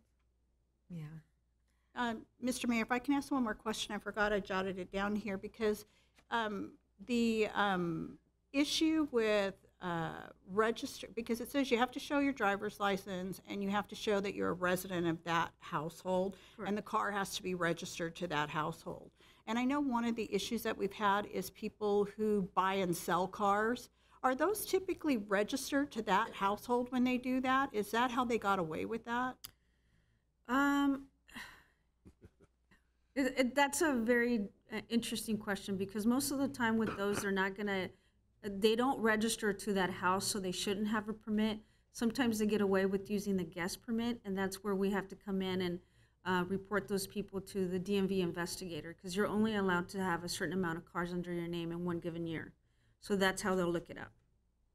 Yeah. Mr. Mayor, if I can ask one more question, I forgot I jotted it down here, because the issue with register, because it says you have to show your driver's license and you have to show that you're a resident of that household, and the car has to be registered to that household. And I know one of the issues that we've had is people who buy and sell cars. Are those typically registered to that household when they do that? Is that how they got away with that? That's a very interesting question, because most of the time with those, they don't register to that house, so they shouldn't have a permit. Sometimes they get away with using the guest permit, and that's where we have to come in and report those people to the DMV investigator, because you're only allowed to have a certain amount of cars under your name in one given year. So that's how they'll look it up.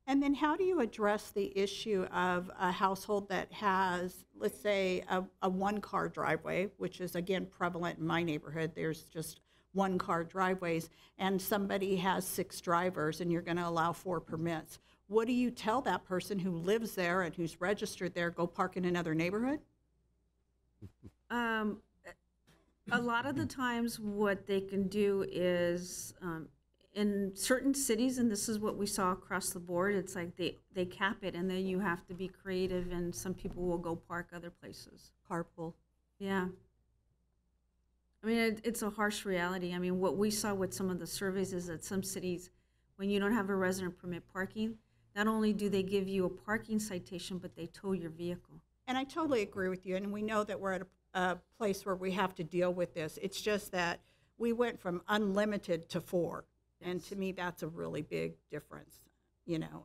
And then how do you address the issue of a household that has, let's say, a one-car driveway, which is, again, prevalent in my neighborhood? There's just one-car driveways, and somebody has 6 drivers, and you're going to allow 4 permits. What do you tell that person who lives there and who's registered there, go park in another neighborhood? A lot of the times what they can do is, in certain cities, and this is what we saw across the board, it's like they cap it, and then you have to be creative, and some people will go park other places. Carpool. Yeah. I mean, it's a harsh reality. I mean, what we saw with some of the surveys is that some cities, when you don't have a resident permit parking, not only do they give you a parking citation, but they tow your vehicle. And I totally agree with you, and we know that we're at a place where we have to deal with this. It's just that we went from unlimited to 4. And to me, that's a really big difference.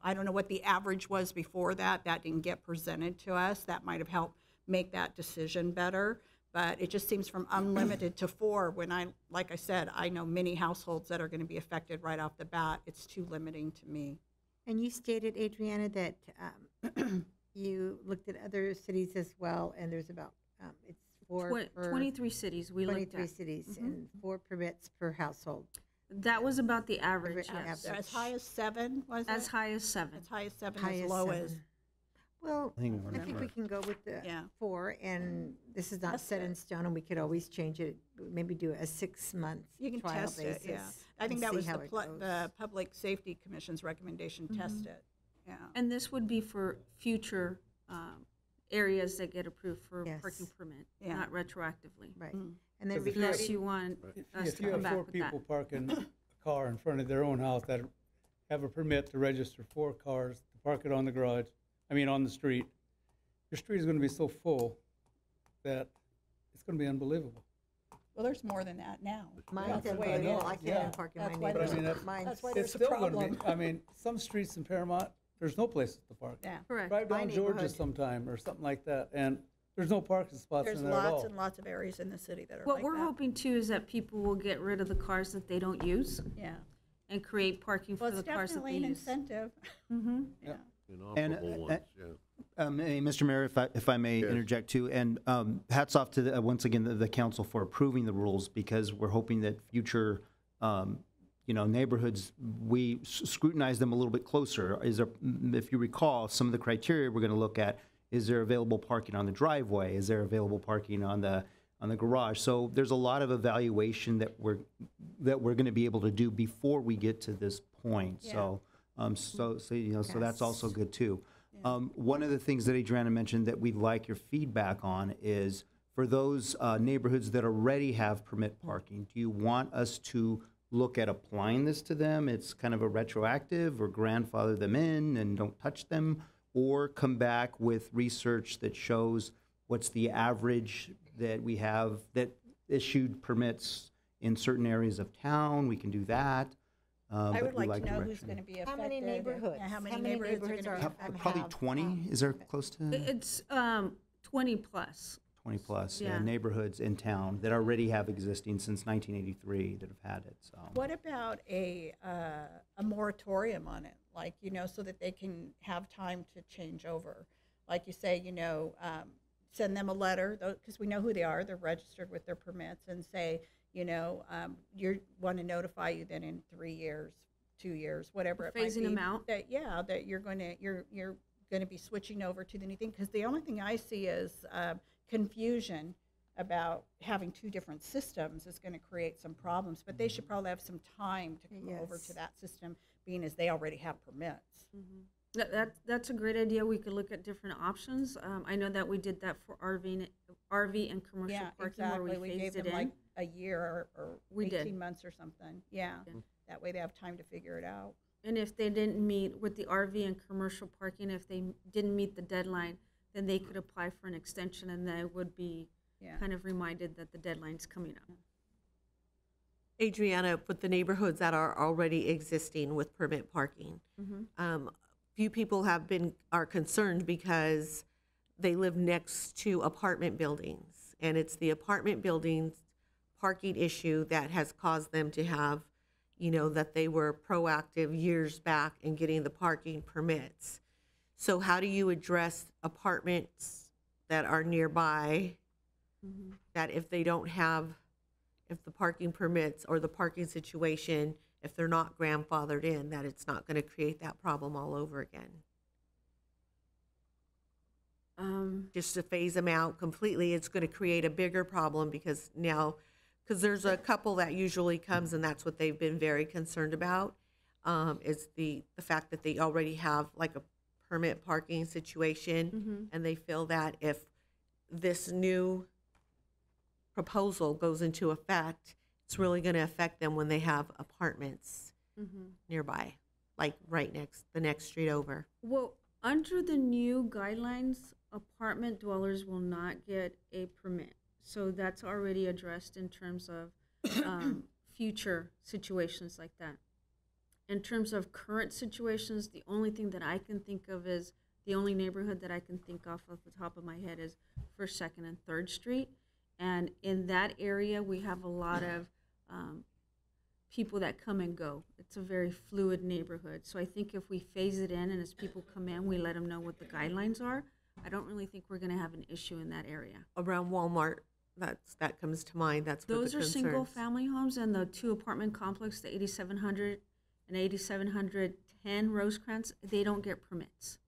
I don't know what the average was before that. That didn't get presented to us. That might have helped make that decision better. But it just seems from unlimited to 4 when like I said, I know many households that are going to be affected right off the bat. It's too limiting to me. and you stated, Adriana, that you looked at other cities as well, and there's about, it's 23 cities we looked at. 23 cities and 4 permits per household. That was about the average, yes. As high as 7, was it? As high as 7. As high as 7, High as as low 7. as... Well, I think I think we can go with the 4, and this is not That's set in stone, and we could always change it, maybe do a 6-month You can trial test basis. it, yeah. I think and that see was how the, it goes. the Public Safety Commission's recommendation, test it. Yeah. And this would be for future areas that get approved for parking permit, Yeah. not retroactively. Right. And then Unless you want us If to you come have back 4 with that. people parking a car in front of their own house that have a permit to register 4 cars, to park it on the garage, on the street, your street is going to be so full that it's going to be unbelievable. Well, there's more than that now. Mine's That's the way it unbelievable. is. I can't even park in my That's why But I neighborhood. mean, that's, Mine's- That's why it's there's a still going to problem. be, some streets in Paramount, there's no places to park. Yeah. Correct. Drive My down Georgia neighborhood. sometime or something like that, and there's no parking spots There's in there at all. lots and lots of areas in the city that are What like we're that. hoping too is that people will get rid of the cars that they don't use Yeah. and create parking Well, for it's the cars that they definitely an use. incentive. Mm-hmm. Yeah. Inoperable ones, yeah. Hey, Mr. Mayor, if I may Yes. interject too, and hats off to once again the council for approving the rules, because we're hoping that future you know, neighborhoods, we scrutinize them a little bit closer. Is there, if you recall, some of the criteria we're going to look at, is there available parking on the driveway? Is there available parking on the garage? So there's a lot of evaluation that we're going to be able to do before we get to this point. Yeah. So, you know, so that's also good too. One of the things that Adriana mentioned that we'd like your feedback on is for those neighborhoods that already have permit parking, do you want us to look at applying this to them? It's kind of a retroactive, or grandfather them in and don't touch them, or come back with research that shows what's the average that we have that issued permits in certain areas of town. We can do that. I but would we like to know who's direction. going to be affected. How many neighborhoods? Yeah, how many neighborhoods are going to be Probably 20. Is there close to It's 20 plus. 20 plus Yeah. neighborhoods in town that already have existing since 1983 that have had it? So. What about a moratorium on it? Like, you know, so that they can have time to change over. Like you say, you know, send them a letter, because we know who they are. They're registered with their permits, and say, you know, you want to notify you that in 3 years, 2 years, whatever it might be. Phasing them out? That, yeah, that you're going to be switching over to the new thing. Because the only thing I see is confusion about having two different systems is going to create some problems. But they should probably have some time to come over to that system, being as they already have permits. That's a great idea. We could look at different options. I know that we did that for RV and commercial Yeah, parking, exactly. where We we gave phased them it like in. a year or We 18 did. months or something. Yeah. That way they have time to figure it out. And if they didn't meet with the RV and commercial parking, if they didn't meet the deadline, then they could apply for an extension, and they would be kind of reminded that the deadline's coming up. Adriana, with the neighborhoods that are already existing with permit parking, few people are concerned because they live next to apartment buildings, and it's the apartment buildings parking issue that has caused them to have, you know, that they were proactive years back in getting the parking permits. So how do you address apartments that are nearby that if they don't have, if the parking permits or the parking situation, if they're not grandfathered in, that it's not going to create that problem all over again? Just to phase them out completely, it's going to create a bigger problem because there's a couple that usually comes, and that's what they've been very concerned about, is the fact that they already have like a permit parking situation, and they feel that if this new proposal goes into effect, it's really going to affect them when they have apartments nearby, like the next street over. Well, under the new guidelines, apartment dwellers will not get a permit. So that's already addressed in terms of future situations like that. In terms of current situations, the only thing that I can think of is, the only neighborhood that I can think of off the top of my head is 1st, 2nd, and 3rd Street. And in that area, we have a lot of people that come and go. It's a very fluid neighborhood. So I think if we phase it in, and as people come in, we let them know what the guidelines are, I don't really think we're going to have an issue in that area. Around Walmart, that comes to mind. That's what Those the are concerns. single-family homes, and the 2 apartment complex, the 8700 and 8710 Rosecrans, they don't get permits.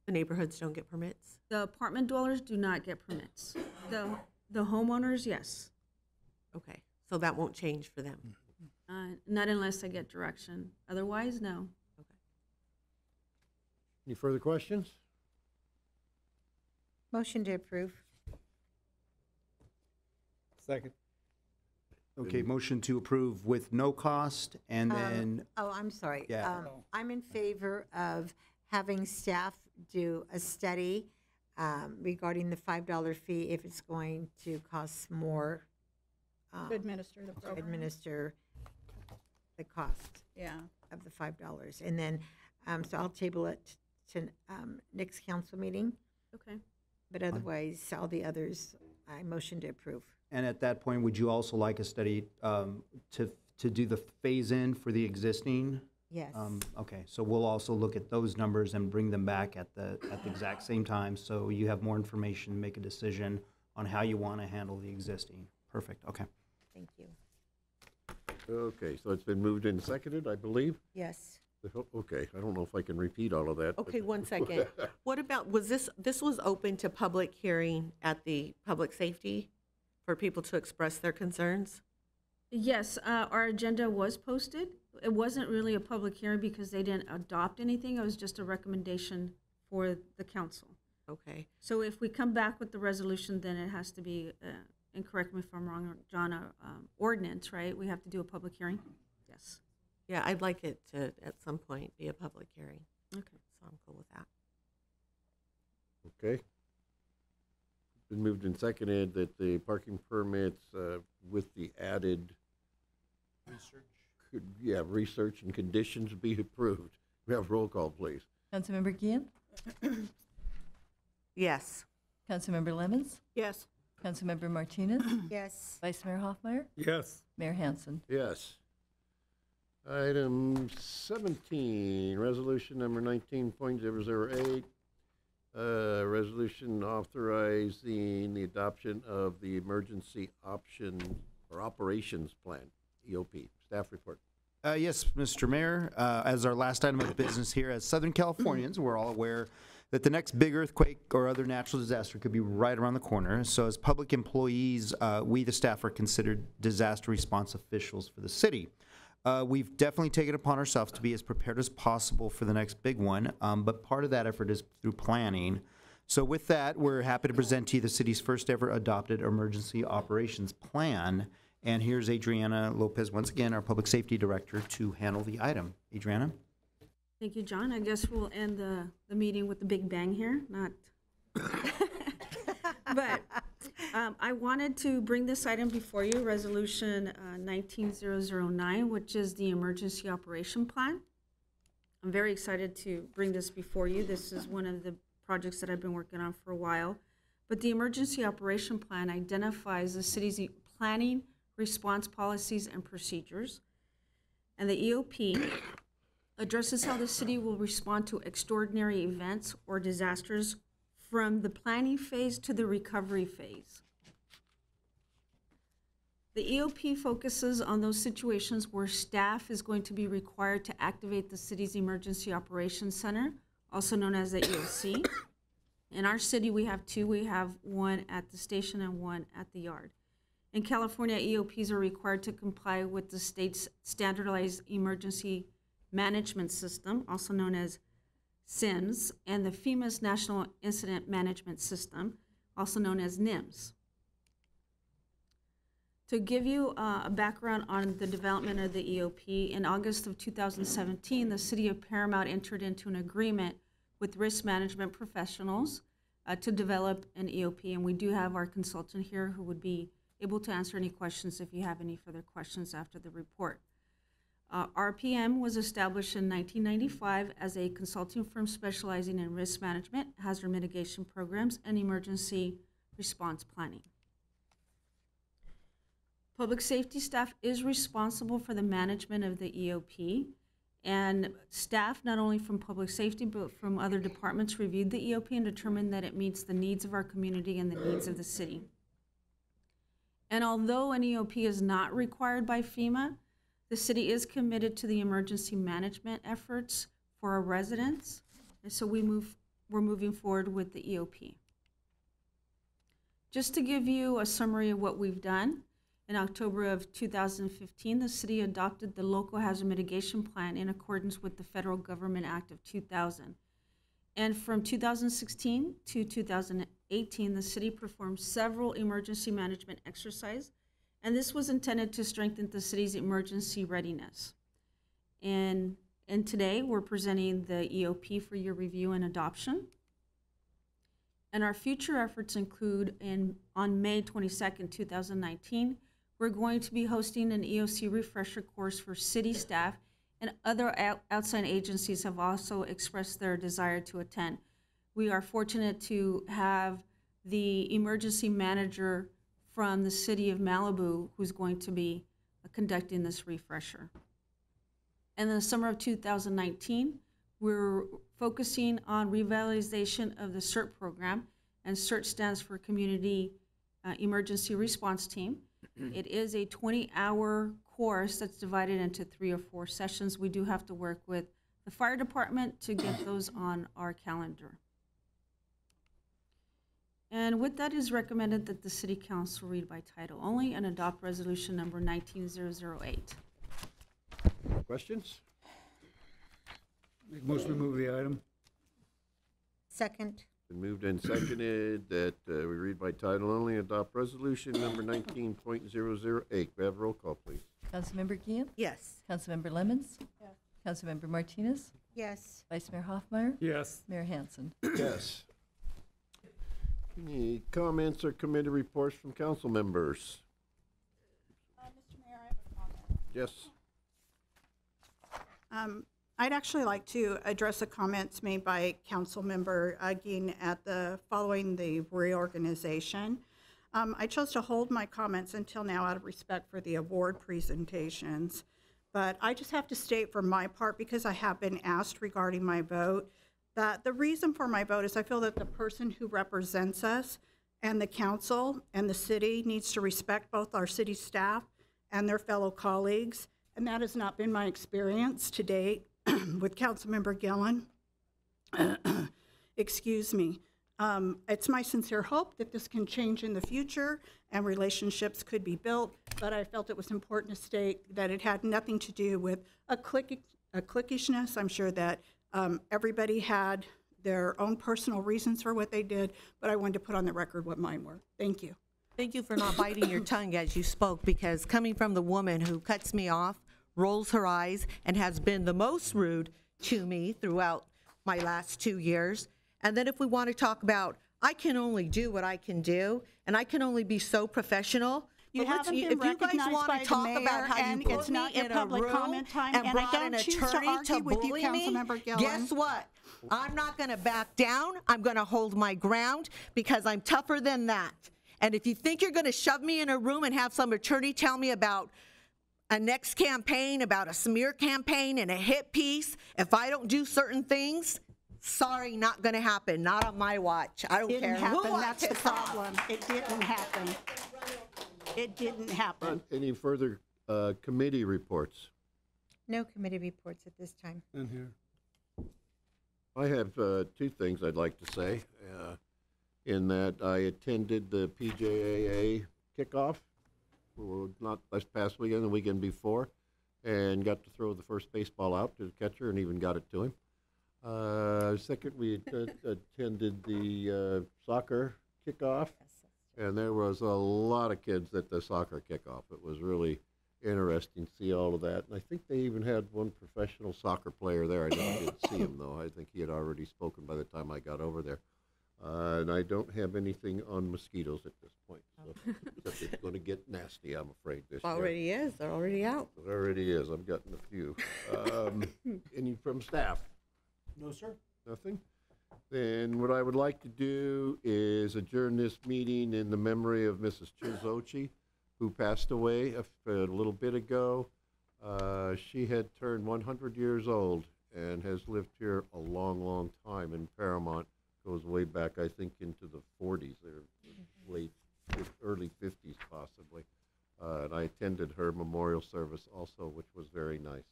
The neighborhoods don't get permits? The apartment dwellers do not get permits. The homeowners, yes. Okay, so that won't change for them? Not unless I get direction. Otherwise, no. Any further questions? Motion to approve. Second. Okay, motion to approve with no cost, and then, I'm sorry. Yeah. I'm in favor of having staff do a study regarding the $5 fee if it's going to cost more. To administer the to program. administer the cost of the $5. And then, so I'll table it to next council meeting. Okay. But otherwise, all the others, I motion to approve. and at that point, would you also like a study to do the phase-in for the existing? Yes. Okay, so we'll also look at those numbers and bring them back at the exact same time, so you have more information, make a decision on how you want to handle the existing. Perfect, okay. Thank you. Okay, so it's been moved and seconded, I believe? Yes. Okay, I don't know if I can repeat all of that. Okay, but- 1 second. What about, this was open to public hearing at the public safety for people to express their concerns? Yes, our agenda was posted. It wasn't really a public hearing because they didn't adopt anything. It was just a recommendation for the council. Okay. So if we come back with the resolution, then it has to be, and correct me if I'm wrong, John, ordinance, right? We have to do a public hearing? Yes. Yeah, I'd like it to, at some point, be a public hearing. Okay. So I'm cool with that. Okay. Been moved and seconded that the parking permits with the added research and conditions be approved. We have roll call, please. Councilmember Gian? Yes. Councilmember Lemons? Yes. Councilmember Martinez? Yes. Vice Mayor Hoffmeyer? Yes. Mayor Hansen? Yes. Item 17, resolution number 19.008. Resolution authorizing the adoption of the emergency option or operations plan, EOP. Staff report. Yes, Mr. Mayor, as our last item of business here, as Southern Californians, we're all aware that the next big earthquake or other natural disaster could be right around the corner. So as public employees, we, the staff, are considered disaster response officials for the city. We've definitely taken it upon ourselves to be as prepared as possible for the next big one, but part of that effort is through planning. So with that, we're happy to present to you the city's first ever adopted emergency operations plan. And here's Adriana Lopez, once again, our Public Safety Director, to handle the item. Adriana? Thank you, John. I guess we'll end the meeting with the big bang here, not. But I wanted to bring this item before you, Resolution 19009, which is the Emergency Operation Plan. I'm very excited to bring this before you. This is one of the projects that I've been working on for a while. But the Emergency Operation Plan identifies the city's planning, response policies, and procedures. And the EOP addresses how the city will respond to extraordinary events or disasters from the planning phase to the recovery phase. The EOP focuses on those situations where staff is going to be required to activate the city's Emergency Operations Center, also known as the EOC. In our city, we have two. We have one at the station and one at the yard. In California, EOPs are required to comply with the state's standardized emergency management system, also known as SIMS, and the FEMA's National Incident Management System, also known as NIMS. To give you a background on the development of the EOP, in August of 2017, the City of Paramount entered into an agreement with risk management professionals to develop an EOP, and we do have our consultant here who would be able to answer any questions if you have any further questions after the report. RPM was established in 1995 as a consulting firm specializing in risk management, hazard mitigation programs, and emergency response planning. Public safety staff is responsible for the management of the EOP, and staff, not only from public safety, but from other departments, reviewed the EOP and determined that it meets the needs of our community and the needs of the city. And although an EOP is not required by FEMA, the city is committed to the emergency management efforts for our residents, and so we're moving forward with the EOP. Just to give you a summary of what we've done, in October of 2015, the city adopted the Local Hazard Mitigation Plan in accordance with the Federal Government Act of 2000. And from 2016 to 2018, the city performed several emergency management exercises, and this was intended to strengthen the city's emergency readiness. And today, we're presenting the EOP for your review and adoption. And our future efforts include, on May 22nd, 2019, we're going to be hosting an EOC refresher course for city staff, and other outside agencies have also expressed their desire to attend. We are fortunate to have the emergency manager from the city of Malibu who's going to be conducting this refresher. And in the summer of 2019, we're focusing on revitalization of the CERT program, and CERT stands for Community Emergency Response Team. It is a 20-hour course that's divided into 3 or 4 sessions. We do have to work with the fire department to get those on our calendar. And with that, it is recommended that the City Council read by title only and adopt resolution number 19008. Questions? Make motion to move the item. Second. Been moved and seconded that we read by title only, adopt resolution number 19.008. We have a roll call, please. Councilmember Gian? Yes. Councilmember Lemmons? Yes. Councilmember Martinez? Yes. Vice Mayor Hoffmeyer? Yes. Mayor Hansen? Yes. Any comments or committee reports from council members? Mr. Mayor, I have a comment. Yes. I'd actually like to address the comments made by Councilmember Guin following the reorganization. I chose to hold my comments until now out of respect for the award presentations, but I just have to state for my part, because I have been asked regarding my vote, that the reason for my vote is I feel that the person who represents us and the council and the city needs to respect both our city staff and their fellow colleagues, and that has not been my experience to date with Councilmember Gillen. Excuse me. It's my sincere hope that this can change in the future and relationships could be built, but I felt it was important to state that it had nothing to do with a cliquishness. I'm sure that everybody had their own personal reasons for what they did, but I wanted to put on the record what mine were. Thank you. Thank you for not biting your tongue as you spoke, because coming from the woman who cuts me off, rolls her eyes, and has been the most rude to me throughout my last 2 years. And then if we want to talk about, I can only do what I can do, and I can only be so professional. You haven't been recognized by the mayor, and it's not your public comment time, and I don't choose to argue with you, Councilmember Gillen. Guess what? I'm not going to back down. I'm going to hold my ground because I'm tougher than that. And if you think you're going to shove me in a room and have some attorney tell me about a next campaign, about a smear campaign and a hit piece, if I don't do certain things, sorry, not going to happen. Not on my watch. I don't care. Didn't happen. That's the problem. It didn't happen. It didn't happen. Any further committee reports? No committee reports at this time. In here. I have 2 things I'd like to say. In that I attended the PJAA kickoff, not this past weekend, the weekend before, and got to throw the first baseball out to the catcher and even got it to him. Second, we attended the soccer kickoff, and there was a lot of kids at the soccer kickoff. It was really interesting to see all of that. And I think they even had one professional soccer player there. I didn't see him, though. I think he had already spoken by the time I got over there. And I don't have anything on mosquitoes at this point. So except it's going to get nasty, I'm afraid, this year. Already is. They're already out. It already is. I've gotten a few. Any from staff? No, sir. Nothing? Then what I would like to do is adjourn this meeting in the memory of Mrs. Chizochi, who passed away a little bit ago. She had turned 100 years old and has lived here a long, long time in Paramount. Goes way back, I think, into the 40s or early 50s, possibly. And I attended her memorial service also, which was very nice.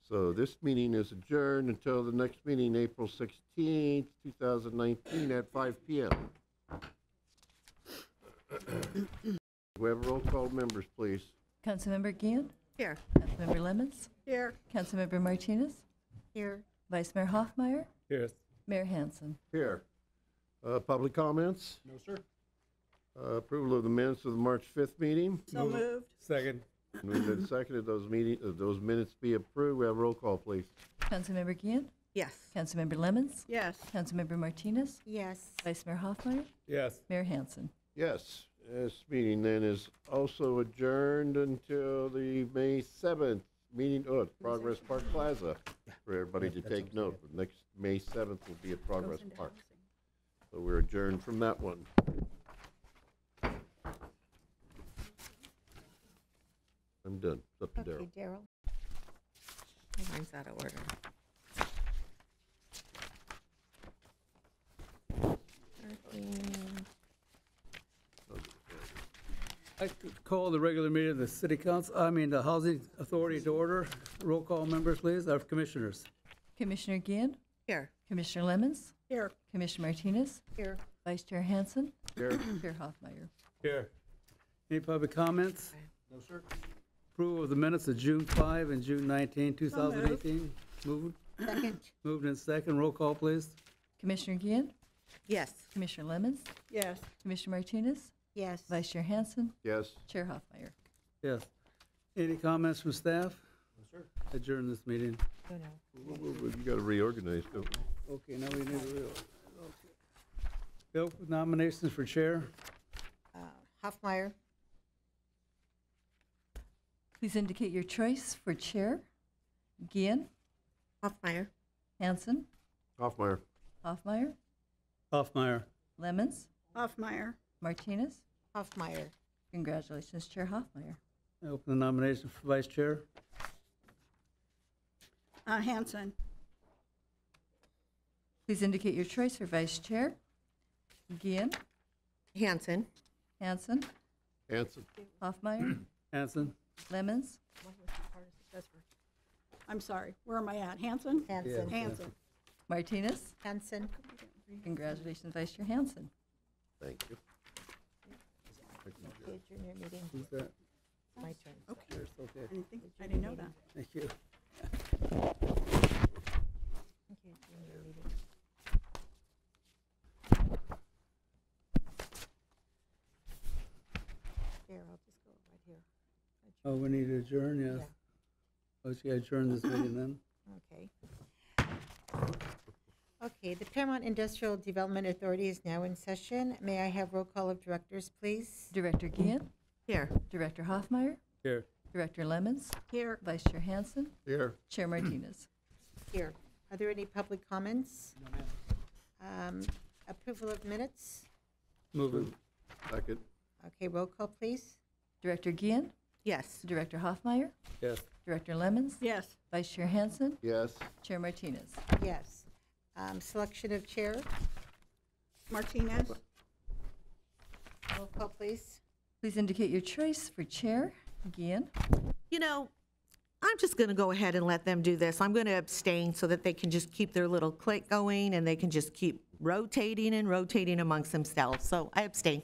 So this meeting is adjourned until the next meeting, April 16th, 2019 at 5 p.m. We have roll call members, please. Councilmember Gian? Here. Councilmember Lemmons? Here. Councilmember Martinez? Here. Vice Mayor Hoffmeyer? Here. Mayor Hansen? Here. Public comments? No, sir. Approval of the minutes of the March 5th meeting? So moved. Second. Moved and seconded. Those minutes be approved. We have roll call, please. Councilmember Gian? Yes. Councilmember Lemmons? Yes. Councilmember Martinez? Yes. Vice Mayor Hoffmeyer? Yes. Mayor Hansen? Yes. This meeting then is also adjourned until the May 7th meeting at Progress Park Plaza for everybody to take note. The next May 7th will be at Progress Park. So we're adjourned from that one. I'm done. It's up to Darryl. Okay, Daryl. Mine's out of order. I call the regular meeting of the City Council, the Housing Authority to order. Roll call members, please, our commissioners. Commissioner Gian, Here. Commissioner Lemons, Here. Commissioner Martinez, Here. Vice Chair Hansen, Here. Chair Hoffmeyer. Here. Any public comments? No, sir. Approval of the minutes of June 5 and June 19, 2018. Moved. Second. Moved and second. Roll call, please. Commissioner Gian, Yes. Commissioner Lemons, Yes. Commissioner Martinez, Yes. Vice Chair Hansen, Yes. Chair Hoffmeyer. Yes. Any comments from staff? No, sir. Adjourn this meeting. You got to reorganize, don't we? Okay, now we need to real. Bill, nominations for chair. Hoffmeyer. Please indicate your choice for Chair. Gian, Hoffmeyer. Hansen, Hoffmeyer. Hoffmeyer, Hoffmeyer. Lemons, Hoffmeyer. Martinez. Hoffmeyer. Congratulations, Chair Hoffmeyer. I open the nomination for vice chair. Hanson. Please indicate your choice for Vice Chair. Gian, Hanson. Hansen, Hanson. Hoffmeyer, Hanson. Lemons, I'm sorry, where am I at? Hanson? Hanson. Hanson. Martinez. Hanson. Congratulations, Vice Chair Hansen. Thank you. Okay, adjourn your meeting. Who's that? My turn. Okay. Okay. I didn't know that. Thank you. Okay, adjourn your meeting. There, I'll just go right here. Oh, we need to adjourn, yes. Yeah. Oh, should I adjourn this meeting then? Okay. Okay, the Paramount Industrial Development Authority is now in session. May I have roll call of directors, please? Director Gian, Here. Director Hoffmeyer, Here. Director Lemons, Here. Vice Chair Hansen, Here. Chair Martinez. Here. Are there any public comments? Approval of minutes? Move it. Second. Okay, roll call, please. Director Gian, Yes. Director Hoffmeyer, Yes. Director Lemons, Yes. Vice Chair Hansen, Yes. Chair Martinez. Yes. Selection of chair? Martinez. Roll call, please. Please indicate your choice for Chair. Gian, You know, I'm just going to go ahead and let them do this. I'm going to abstain so that they can just keep their little click going and they can just keep rotating and rotating amongst themselves. So I abstain.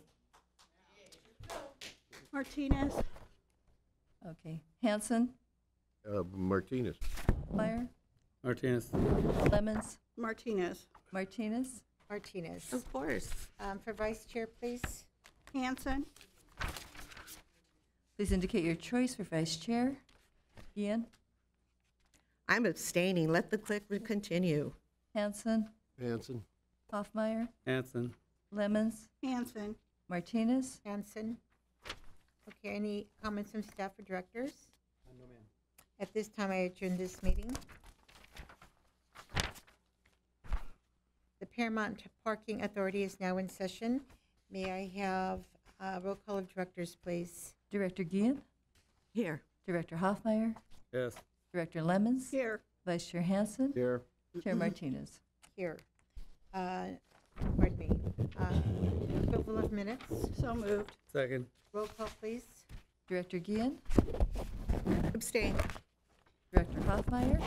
Martinez. okay. Hansen, Martinez. Meyer, Martinez. Lemons, Martinez. Martinez, Martinez. Of course. For vice chair, please. Hanson. please indicate your choice for Vice Chair. Gian, I'm abstaining. Let the click continue. Hansen, Hanson. Hoffmeyer, Hanson. Lemons, Hanson. Martinez. Hanson. Okay, any comments from staff or directors? No, ma'am. At this time, I adjourn this meeting. The Paramount Parking Authority is now in session. May I have roll call of directors, please? Director Gian, Here. Director Hoffmeyer, Yes. Director Lemons, Here. Vice Chair Hansen, Here. Chair Martinez. Here. Pardon me. Approval of minutes. So moved. Second. Roll call, please. Director Gian, Abstain. Director Hoffmeyer,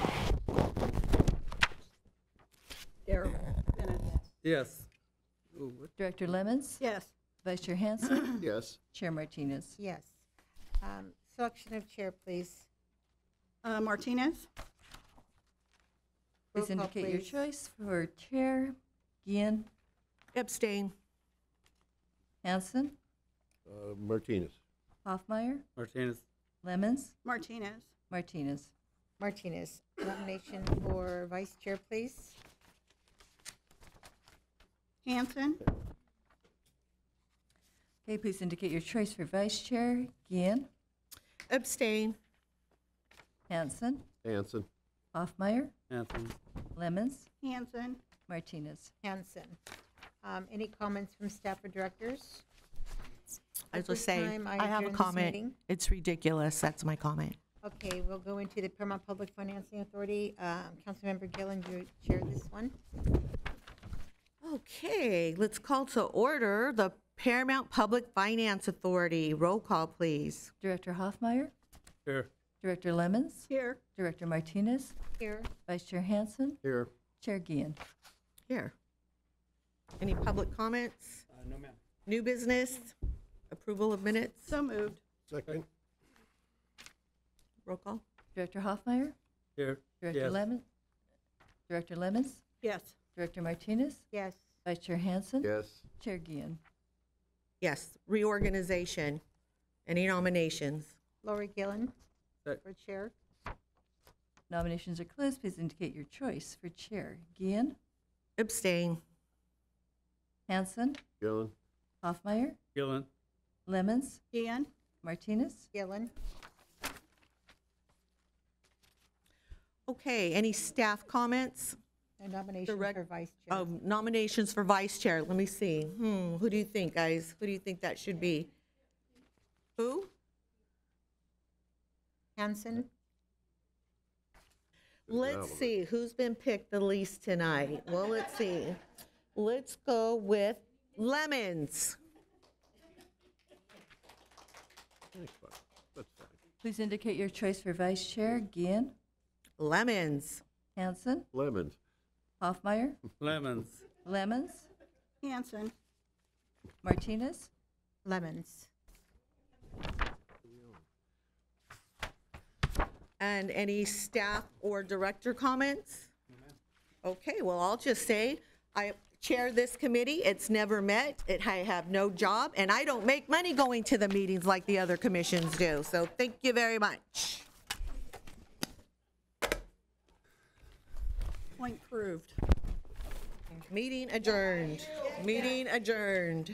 Darrell. Bennett. Yes. Director Lemons, Yes. Vice Chair Hansen, Yes. Chair Martinez. Yes. Selection of chair, please. Martinez. Roll Please call, indicate your please. choice for Chair. Gian, Abstain. Hansen, Martinez. Hoffmeyer, Martinez. Lemons, Martinez. Martinez. Martinez. Nomination for vice chair, please. Hanson. Okay, please indicate your choice for Vice Chair. Gian, Abstain. Hansen, Hanson. Hoffmeyer, Hanson. Lemons, Hanson. Martinez. Hanson. Any comments from staff or directors? I At was just this saying, time, I have a adjourn this comment. meeting. It's ridiculous. That's my comment. Okay, we'll go into the Paramount Public Financing Authority. Councilmember Gillen, you chair this one. Okay, let's call to order the Paramount Public Finance Authority. Roll call, please. Director Hoffmeyer, Here. Director Lemons, Here. Director Martinez, Here. Vice Chair Hansen, Here. Chair Guillen. Here. Any public comments? No, ma'am. New business? Approval of minutes? So moved. Second. Roll call. Director Hoffmeyer, Here. Director Yes. Lemon, Director Lemons, Yes. Director Martinez, Yes. Vice Chair Hansen, Yes. Chair Guillen. Yes. Reorganization. Any nominations? Lori Gillen Sec- for chair. Nominations are closed. Please indicate your choice for Chair. Guillen, Abstain. Hansen, Gillen. Hoffmeyer, Gillen. Lemons, Ian? Martinez. Gillen. Okay, any staff comments? And nomination for vice chair. Oh, nominations for vice chair. Let me see. Who do you think, guys? Who do you think that should be? Who? Hansen. Let's see, who's been picked the least tonight? Well, let's see. Let's go with Lemons. That's fine. That's fine. Please indicate your choice for Vice Chair. Guillen, Lemons. Hansen, Lemons. Hoffmeyer, Lemons. Lemons, Hanson. Martinez. Lemons. And any staff or director comments? Okay, well, I'll just say, I chair this committee. It's never met. I have no job, and I don't make money going to the meetings like the other commissions do. So thank you very much. Point proved. Meeting adjourned. Meeting adjourned.